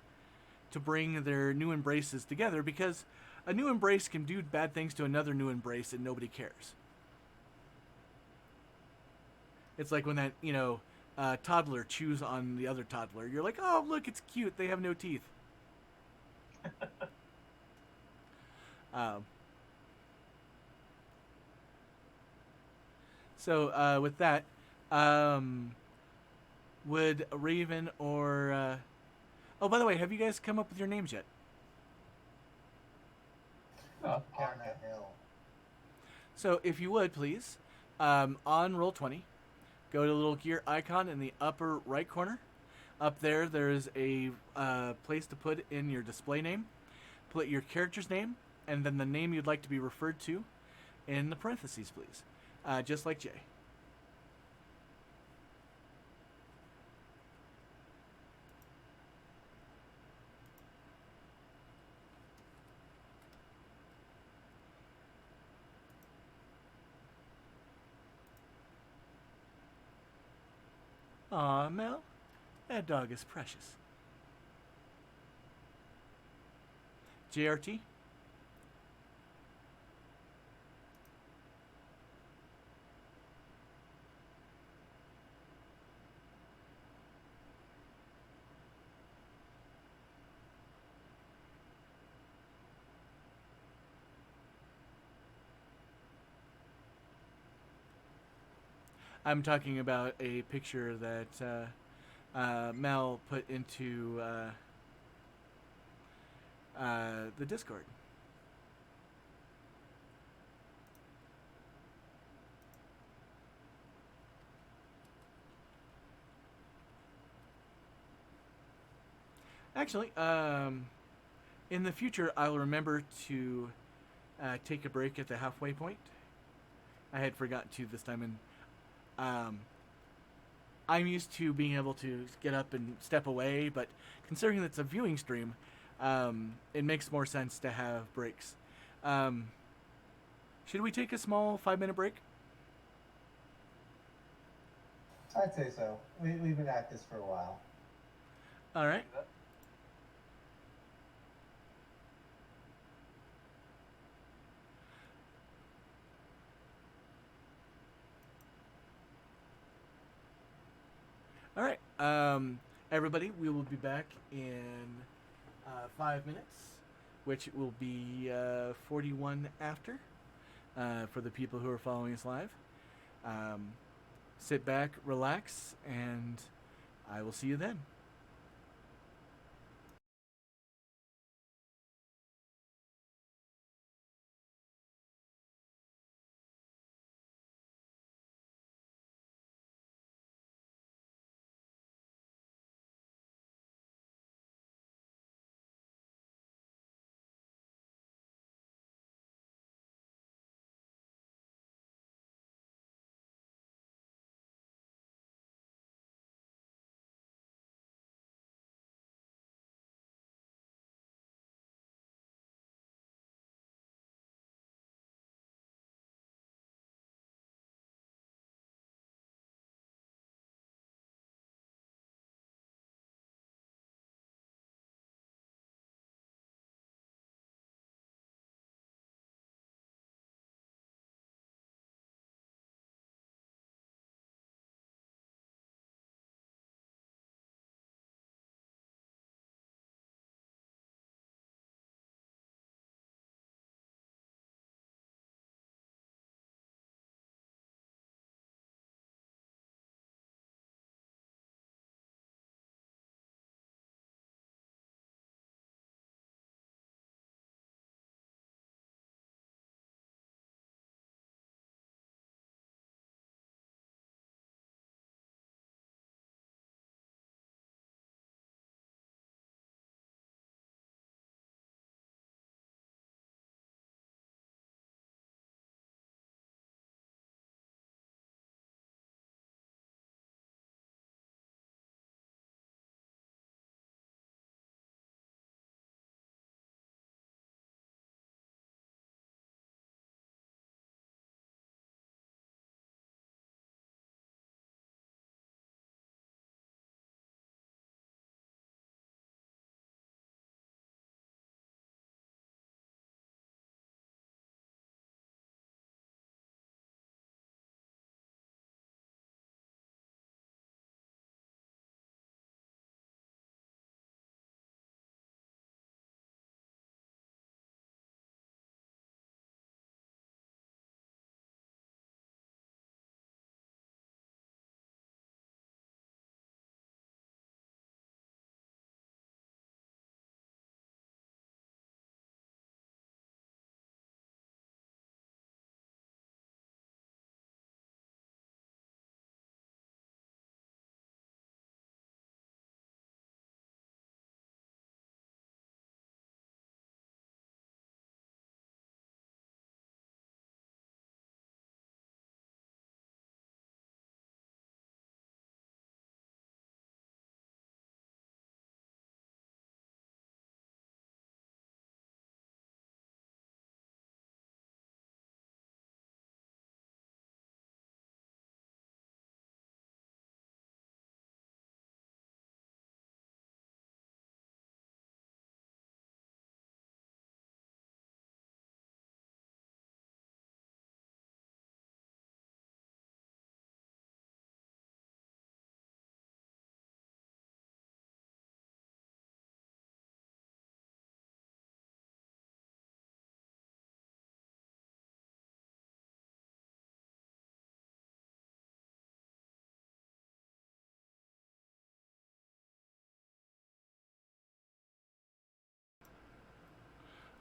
S2: to bring their new embraces together, because a new embrace can do bad things to another new embrace and nobody cares. It's like when that, toddler chews on the other toddler. You're like, oh, look, it's cute. They have no teeth. So with that, um, would Raven or oh, by the way, have you guys come up with your names yet?
S1: Oh,
S5: On the hill.
S2: So if you would please, on Roll20, go to the little gear icon in the upper right corner. Up there, there's a place to put in your display name. Put your character's name and then the name you'd like to be referred to in the parentheses, please. Just like Jay. Aw, Mel, that dog is precious. JRT? I'm talking about a picture that Mel put into the Discord. Actually, in the future, I'll remember to take a break at the halfway point. I had forgotten to this time, and I'm used to being able to get up and step away, but considering it's a viewing stream, it makes more sense to have breaks. Should we take a small 5-minute break?
S5: I'd say so. We've been at this for a while.
S2: All right. All right. Everybody, we will be back in 5 minutes, which will be 41 after for the people who are following us live. Sit back, relax, and I will see you then.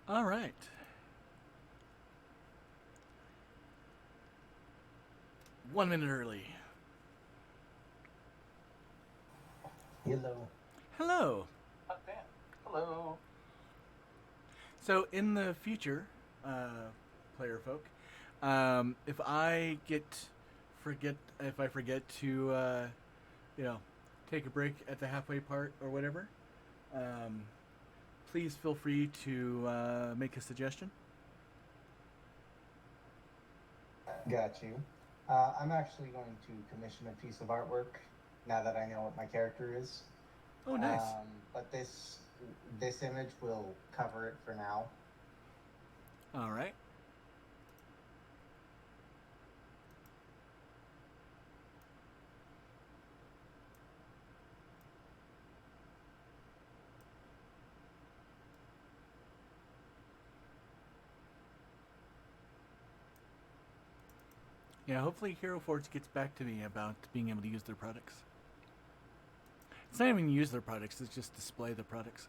S2: All right. 1 minute early.
S5: Hello.
S2: Hello.
S4: Oh, damn. Hello.
S2: So in the future, player folk, if I forget to, take a break at the halfway part or whatever, please feel free to make a suggestion.
S5: Got you. I'm actually going to commission a piece of artwork now that I know what my character is.
S2: Oh, nice.
S5: But this image will cover it for now.
S2: All right. Yeah, hopefully Hero Forge gets back to me about being able to use their products. It's not even use their products, it's just display the products.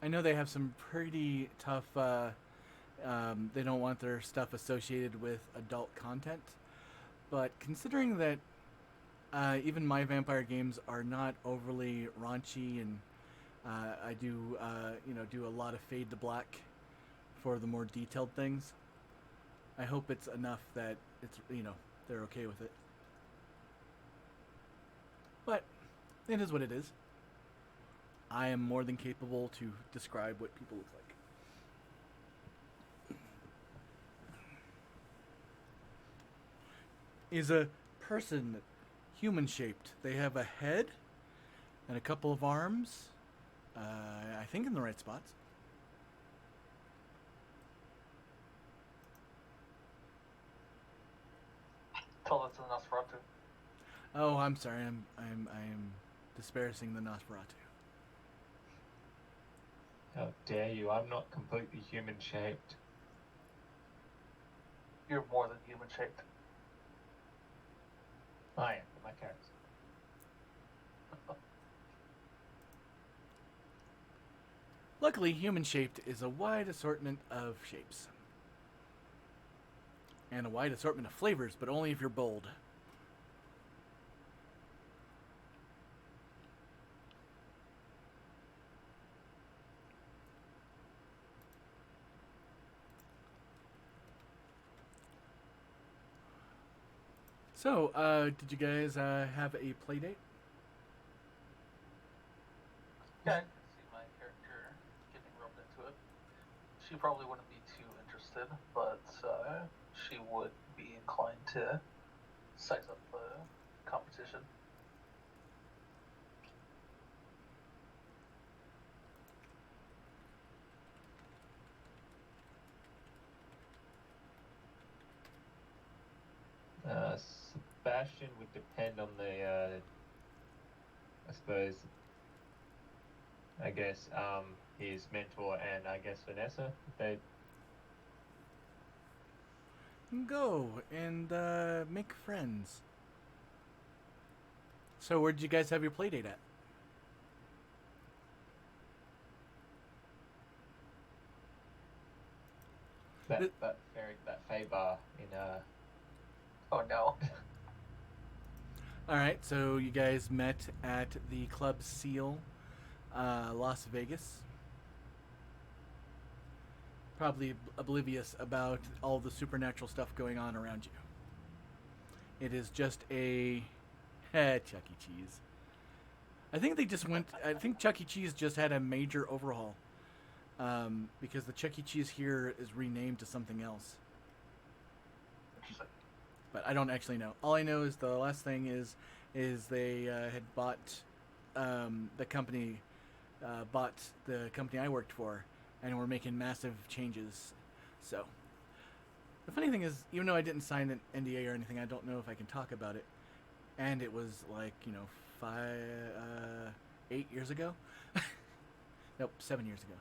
S2: I know they have some pretty tough, they don't want their stuff associated with adult content, but considering that even my vampire games are not overly raunchy, and I do, do a lot of fade to black for the more detailed things, I hope it's enough that it's, they're okay with it. But it is what it is. I am more than capable to describe what people look like. Is a person human-shaped? They have a head and a couple of arms. I think in the right spots.
S4: Tell that's a Nosferatu.
S2: Oh, I'm sorry. I am disparaging the Nosferatu.
S1: How dare you? I'm not completely human-shaped.
S4: You're more than human shaped.
S1: I am, my character.
S2: Luckily, human-shaped is a wide assortment of shapes. And a wide assortment of flavors, but only if you're bold. So, did you guys have a play date?
S4: Yeah, I can see my character getting roped into it. She probably wouldn't be too interested, but she would be inclined to size up the competition.
S1: Sebastian would depend on the, I guess, his mentor and I guess Vanessa. They
S2: Go and make friends. So, where did you guys have your play date at?
S1: that Fey bar in
S4: Oh no.
S2: All right, so you guys met at the Club Seal, Las Vegas. Probably oblivious about all the supernatural stuff going on around you. It is just a Chuck E. Cheese. I think Chuck E. Cheese just had a major overhaul, because the Chuck E. Cheese here is renamed to something else.
S4: Interesting.
S2: But I don't actually know. All I know is the last thing is they had bought the company I worked for, and we're making massive changes. So the funny thing is, even though I didn't sign an NDA or anything, I don't know if I can talk about it. And it was like 8 years ago. Nope, 7 years ago.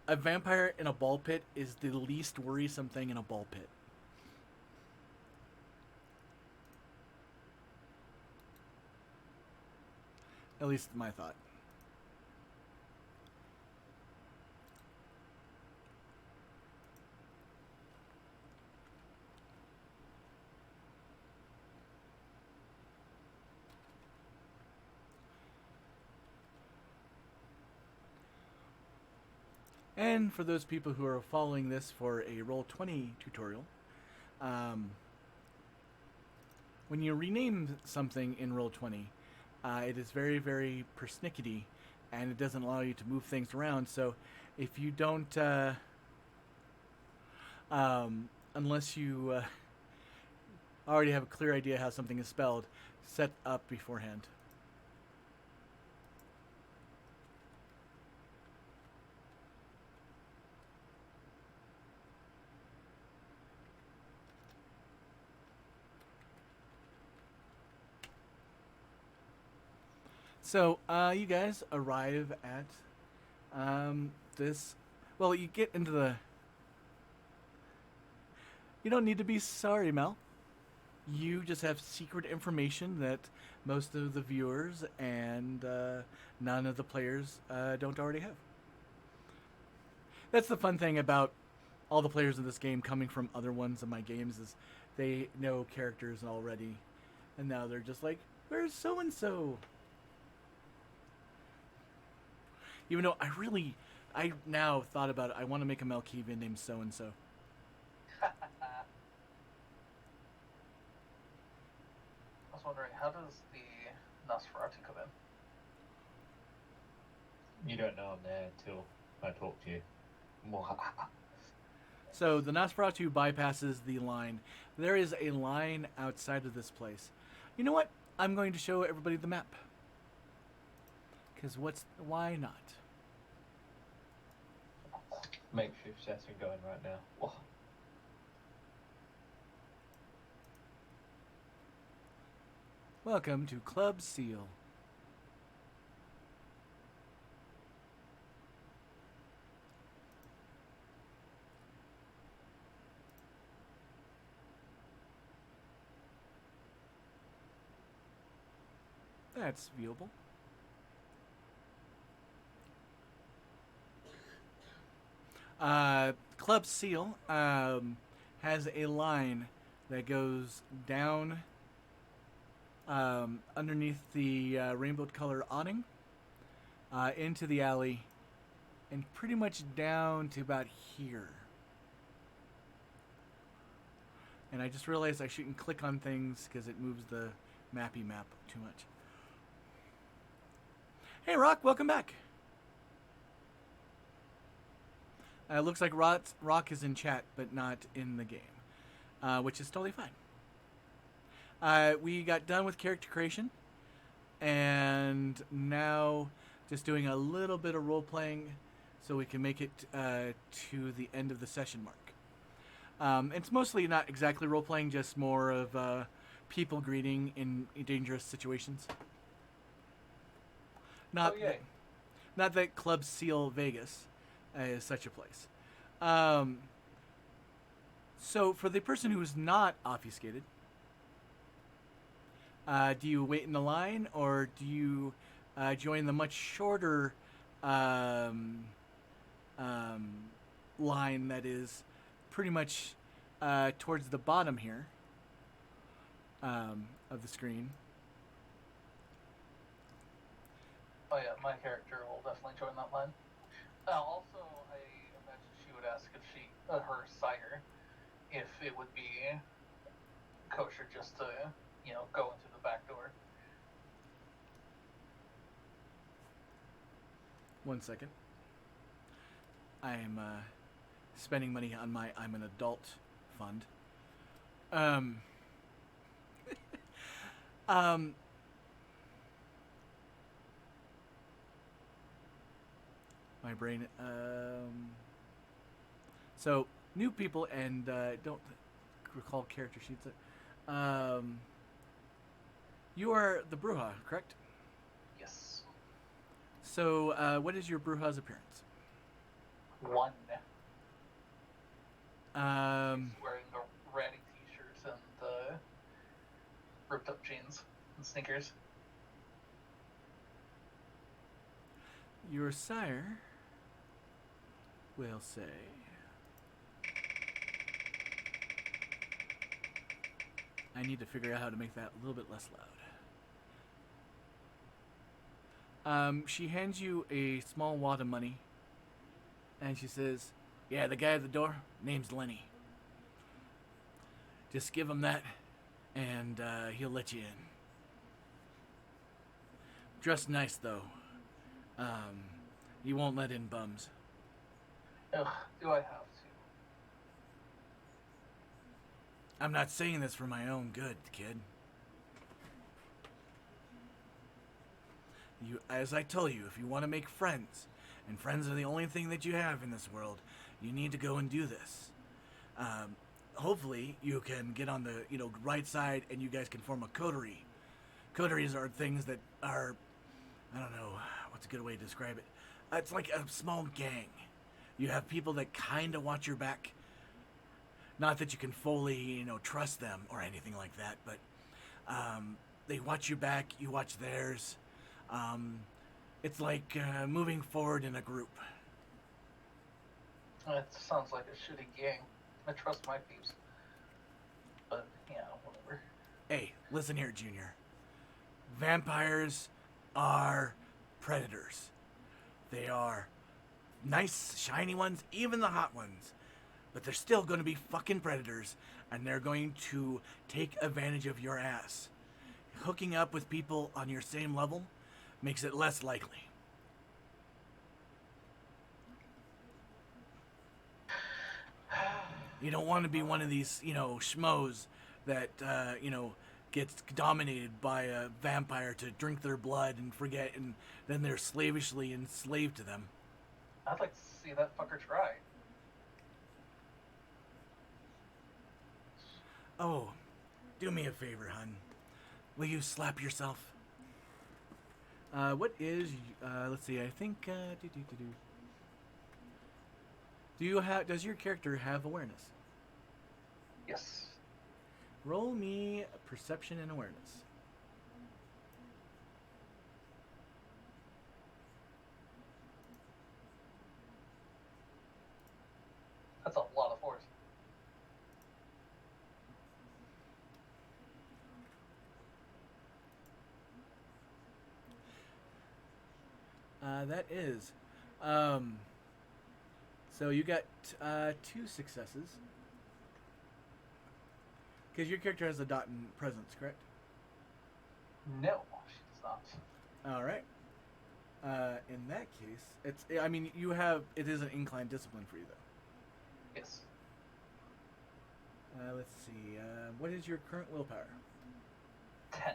S2: A vampire in a ball pit is the least worrisome thing in a ball pit. At least my thought. And for those people who are following this for a Roll20 tutorial, when you rename something in Roll20, it is very, very persnickety, and it doesn't allow you to move things around. So if you don't, unless you already have a clear idea how something is spelled, set up beforehand. So, you guys arrive at this. Well, you get into the. You don't need to be sorry, Mel. You just have secret information that most of the viewers and none of the players don't already have. That's the fun thing about all the players in this game coming from other ones of my games is they know characters already, and now they're just like, "Where's so and so?" Even though I now thought about it, I want to make a Melkiva named so and so.
S4: I was wondering, how does the Nosferatu come in?
S1: You don't know I'm there until I talk to you.
S2: So the Nosferatu bypasses the line. There is a line outside of this place. You know what? I'm going to show everybody the map. Because why not?
S1: Makeshift session going right now. Whoa.
S2: Welcome to Club Seal. That's viewable. Club Seal has a line that goes down underneath the rainbow color awning into the alley and pretty much down to about here. And I just realized I shouldn't click on things because it moves the mappy map too much. Hey Rock, welcome back. Looks like Rock is in chat, but not in the game, which is totally fine. We got done with character creation, and now just doing a little bit of role-playing so we can make it to the end of the session mark. It's mostly not exactly role-playing, just more of people greeting in dangerous situations. Not that Club Seal Vegas is such a place. So for the person who is not obfuscated, do you wait in the line, or do you join the much shorter line that is pretty much towards the bottom here of the screen?
S4: Oh yeah, my character will definitely join that line. Also, I imagine she would ask if her sire, if it would be kosher just to, go into the back door.
S2: 1 second. I am spending money on my I'm an adult fund. My brain. So new people and don't recall character sheets. You are the Bruja, correct?
S4: Yes.
S2: So what is your Bruja's appearance?
S4: One.
S2: Um,
S4: He's wearing a ratty t-shirt and ripped up jeans and sneakers.
S2: your sire will say. I need to figure out how to make that a little bit less loud. She hands you a small wad of money, and she says, "Yeah, the guy at the door, name's Lenny. Just give him that, and he'll let you in. Dress nice, though. You won't let in bums."
S4: Ugh, do I have to?
S2: I'm not saying this for my own good, kid. As I tell you, if you want to make friends, and friends are the only thing that you have in this world, you need to go and do this. Hopefully, you can get on the right side, and you guys can form a coterie. Coteries are things that are, I don't know, what's a good way to describe it? It's like a small gang. You have people that kind of watch your back. Not that you can fully, trust them or anything like that, but they watch your back, you watch theirs. It's like moving forward in a group.
S4: It sounds like a shitty gang. I trust my peeps. But, whatever.
S2: Hey, listen here, Junior. Vampires are predators. They are nice, shiny ones, even the hot ones. But they're still going to be fucking predators, and they're going to take advantage of your ass. Hooking up with people on your same level makes it less likely. You don't want to be one of these, schmoes that, gets dominated by a vampire to drink their blood and forget, and then they're slavishly enslaved to them.
S4: I'd like to see that fucker try.
S2: Oh, do me a favor, hun. Will you slap yourself? What is, let's see, I think, does your character have awareness?
S4: Yes.
S2: Roll me perception and awareness.
S4: That's a lot of force.
S2: That is. So you got 2 successes. Because your character has a dot in presence, correct?
S4: No, she does not.
S2: Alright. In that case, it is an inclined discipline for you, though.
S4: Yes.
S2: Let's see. What is your current willpower?
S4: 10.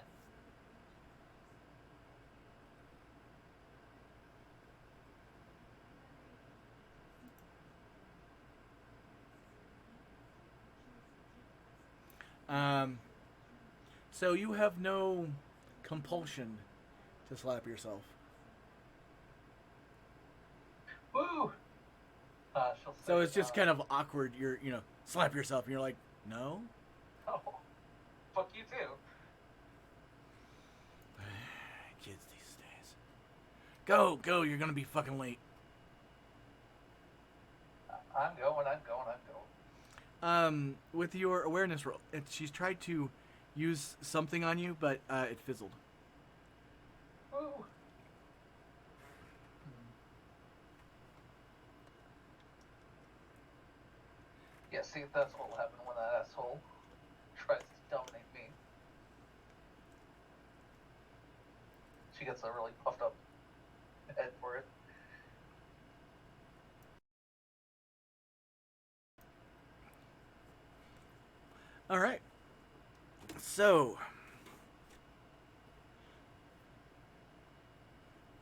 S2: So you have no compulsion to slap yourself.
S4: Woo! She'll say,
S2: So it's just kind of awkward. You're, slap yourself, and you're like, no?
S4: Oh, fuck you too.
S2: Kids these days. Go, you're gonna be fucking late.
S4: I'm going.
S2: With your awareness roll, she's tried to use something on you, but it fizzled.
S4: Woo! Yeah, see, that's what'll happen when that asshole tries to dominate me. She gets a really puffed up head for it.
S2: All right. So,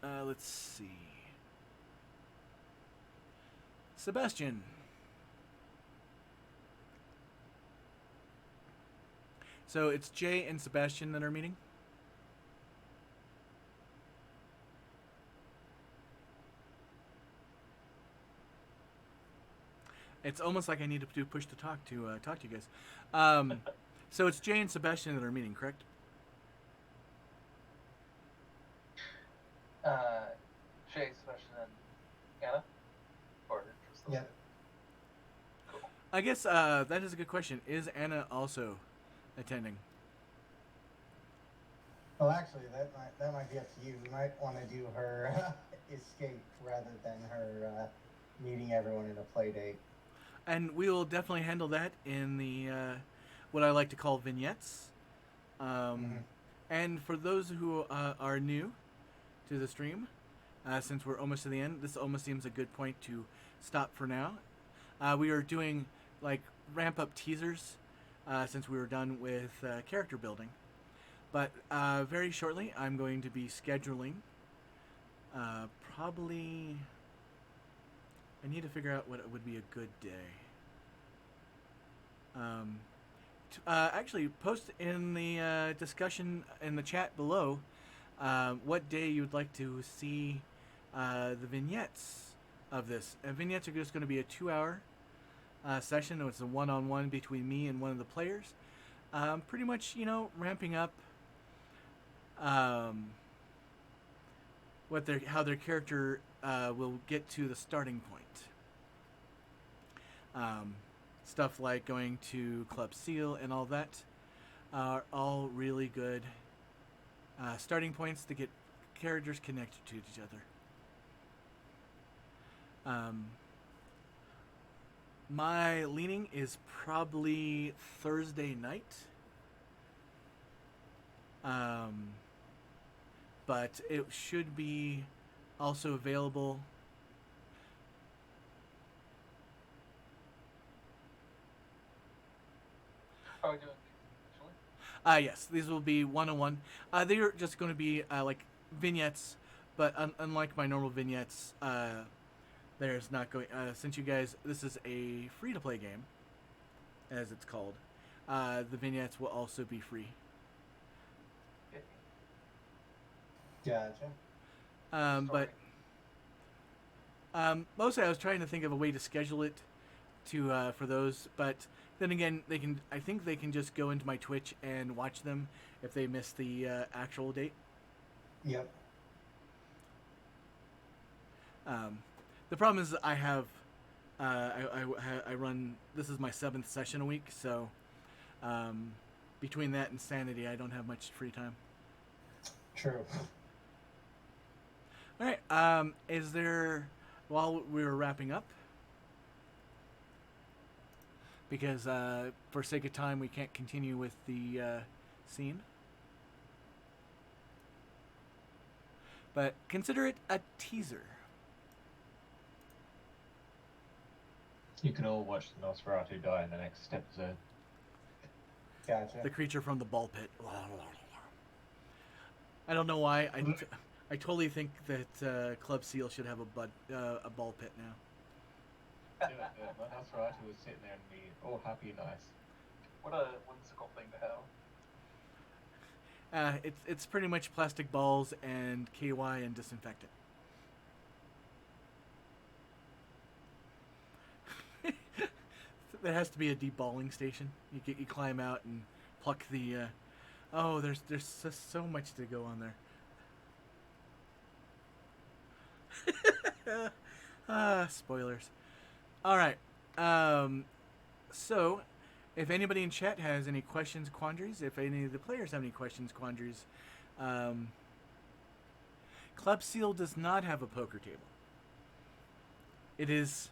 S2: let's see. Sebastian. So it's Jay and Sebastian that are meeting? It's almost like I need to do push to talk to you guys. So it's Jay and Sebastian that are meeting, correct?
S4: Jay, Sebastian, and Anna? Or just those
S5: Yeah.
S4: two? Cool.
S2: I guess that is a good question. Is Anna also attending?
S5: Well, actually, that might be up to you. You might want to do her escape rather than her meeting everyone in a play date.
S2: And we will definitely handle that in the what I like to call vignettes. And for those who are new to the stream, since we're almost to the end, this almost seems a good point to stop for now. We are doing like ramp up teasers since we were done with character building. But very shortly, I'm going to be scheduling probably... I need to figure out what would be a good day. Actually, post in the discussion in the chat below what day you'd like to see the vignettes of this. Vignettes are just going to be a 2-hour session. It's a one-on-one between me and one of the players. Pretty much, ramping up how their character will get to the starting point. Stuff like going to Club Seal and all that are all really good starting points to get characters connected to each other. My leaning is probably Thursday night. But it should be also available.
S4: Are we doing these individually?
S2: Yes, these will be one-on-one. They are just going to be like vignettes, but unlike my normal vignettes, there's not going. Since you guys, this is a free-to-play game, as it's called. The vignettes will also be free.
S5: Gotcha.
S2: But mostly I was trying to think of a way to schedule it to for those, but then again, I think they can just go into my Twitch and watch them if they miss the actual date.
S5: Yep.
S2: The problem is I have I run, this is my 7th session a week, so between that and Sanity, I don't have much free time.
S5: True.
S2: All right. Is there, while we were wrapping up, because for sake of time we can't continue with the scene, but consider it a teaser.
S1: You can all watch the Nosferatu die in the next episode.
S5: Gotcha.
S2: The creature from the ball pit. I don't know why. I totally think that Club Seal should have a ball pit now.
S1: The Nosferatu would sit there and be all happy and nice.
S4: What a whimsical thing to have.
S2: It's pretty much plastic balls and KY and disinfectant. There has to be a deballing station. You climb out and pluck the. Oh, there's just so much to go on there. Spoilers. All right. So, if anybody in chat has any questions, quandaries, if any of the players have any questions, quandaries, Club Seal does not have a poker table. It is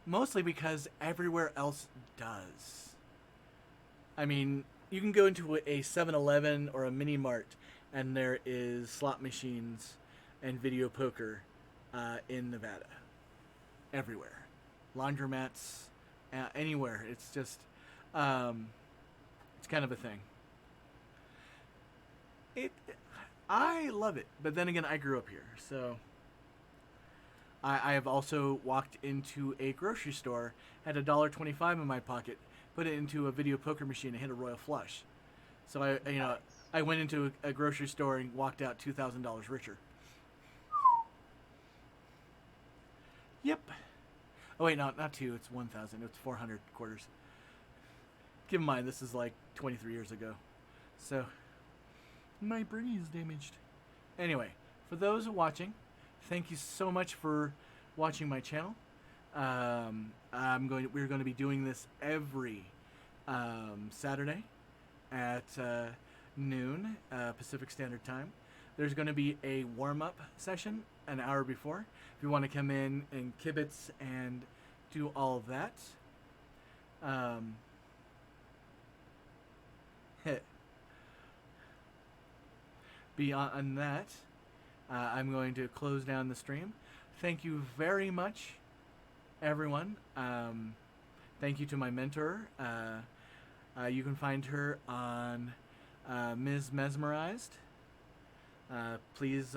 S2: mostly because everywhere else does. I mean, you can go into a 7-Eleven or a mini mart, and there is slot machines and video poker in Nevada. Everywhere. Laundromats, anywhere. It's just, it's kind of a thing. I love it, but then again, I grew up here, so I have also walked into a grocery store, had $1.25 in my pocket, put it into a video poker machine, and hit a royal flush. So I went into a grocery store and walked out $2,000 richer. Yep. Oh wait, not 2. It's 1,000. It's 400 quarters. Keep in mind, this is like 23 years ago. So, my brain is damaged. Anyway, for those watching, thank you so much for watching my channel. We're going to be doing this every Saturday at noon Pacific Standard Time. There's going to be a warm-up session an hour before. If you want to come in and kibitz and do all of that. Beyond that, I'm going to close down the stream. Thank you very much, everyone. Thank you to my mentor. You can find her on Ms. Mesmerized. Please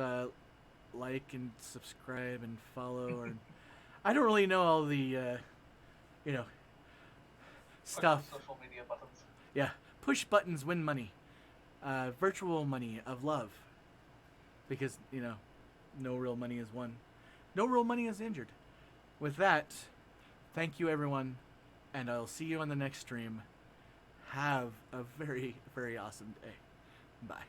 S2: like and subscribe and follow. Or I don't really know all the stuff.
S4: Social media buttons.
S2: Yeah, push buttons win money. Virtual money of love. Because, no real money is won. No real money is injured. With that, thank you everyone, and I'll see you on the next stream. Have a very, very awesome day. Bye.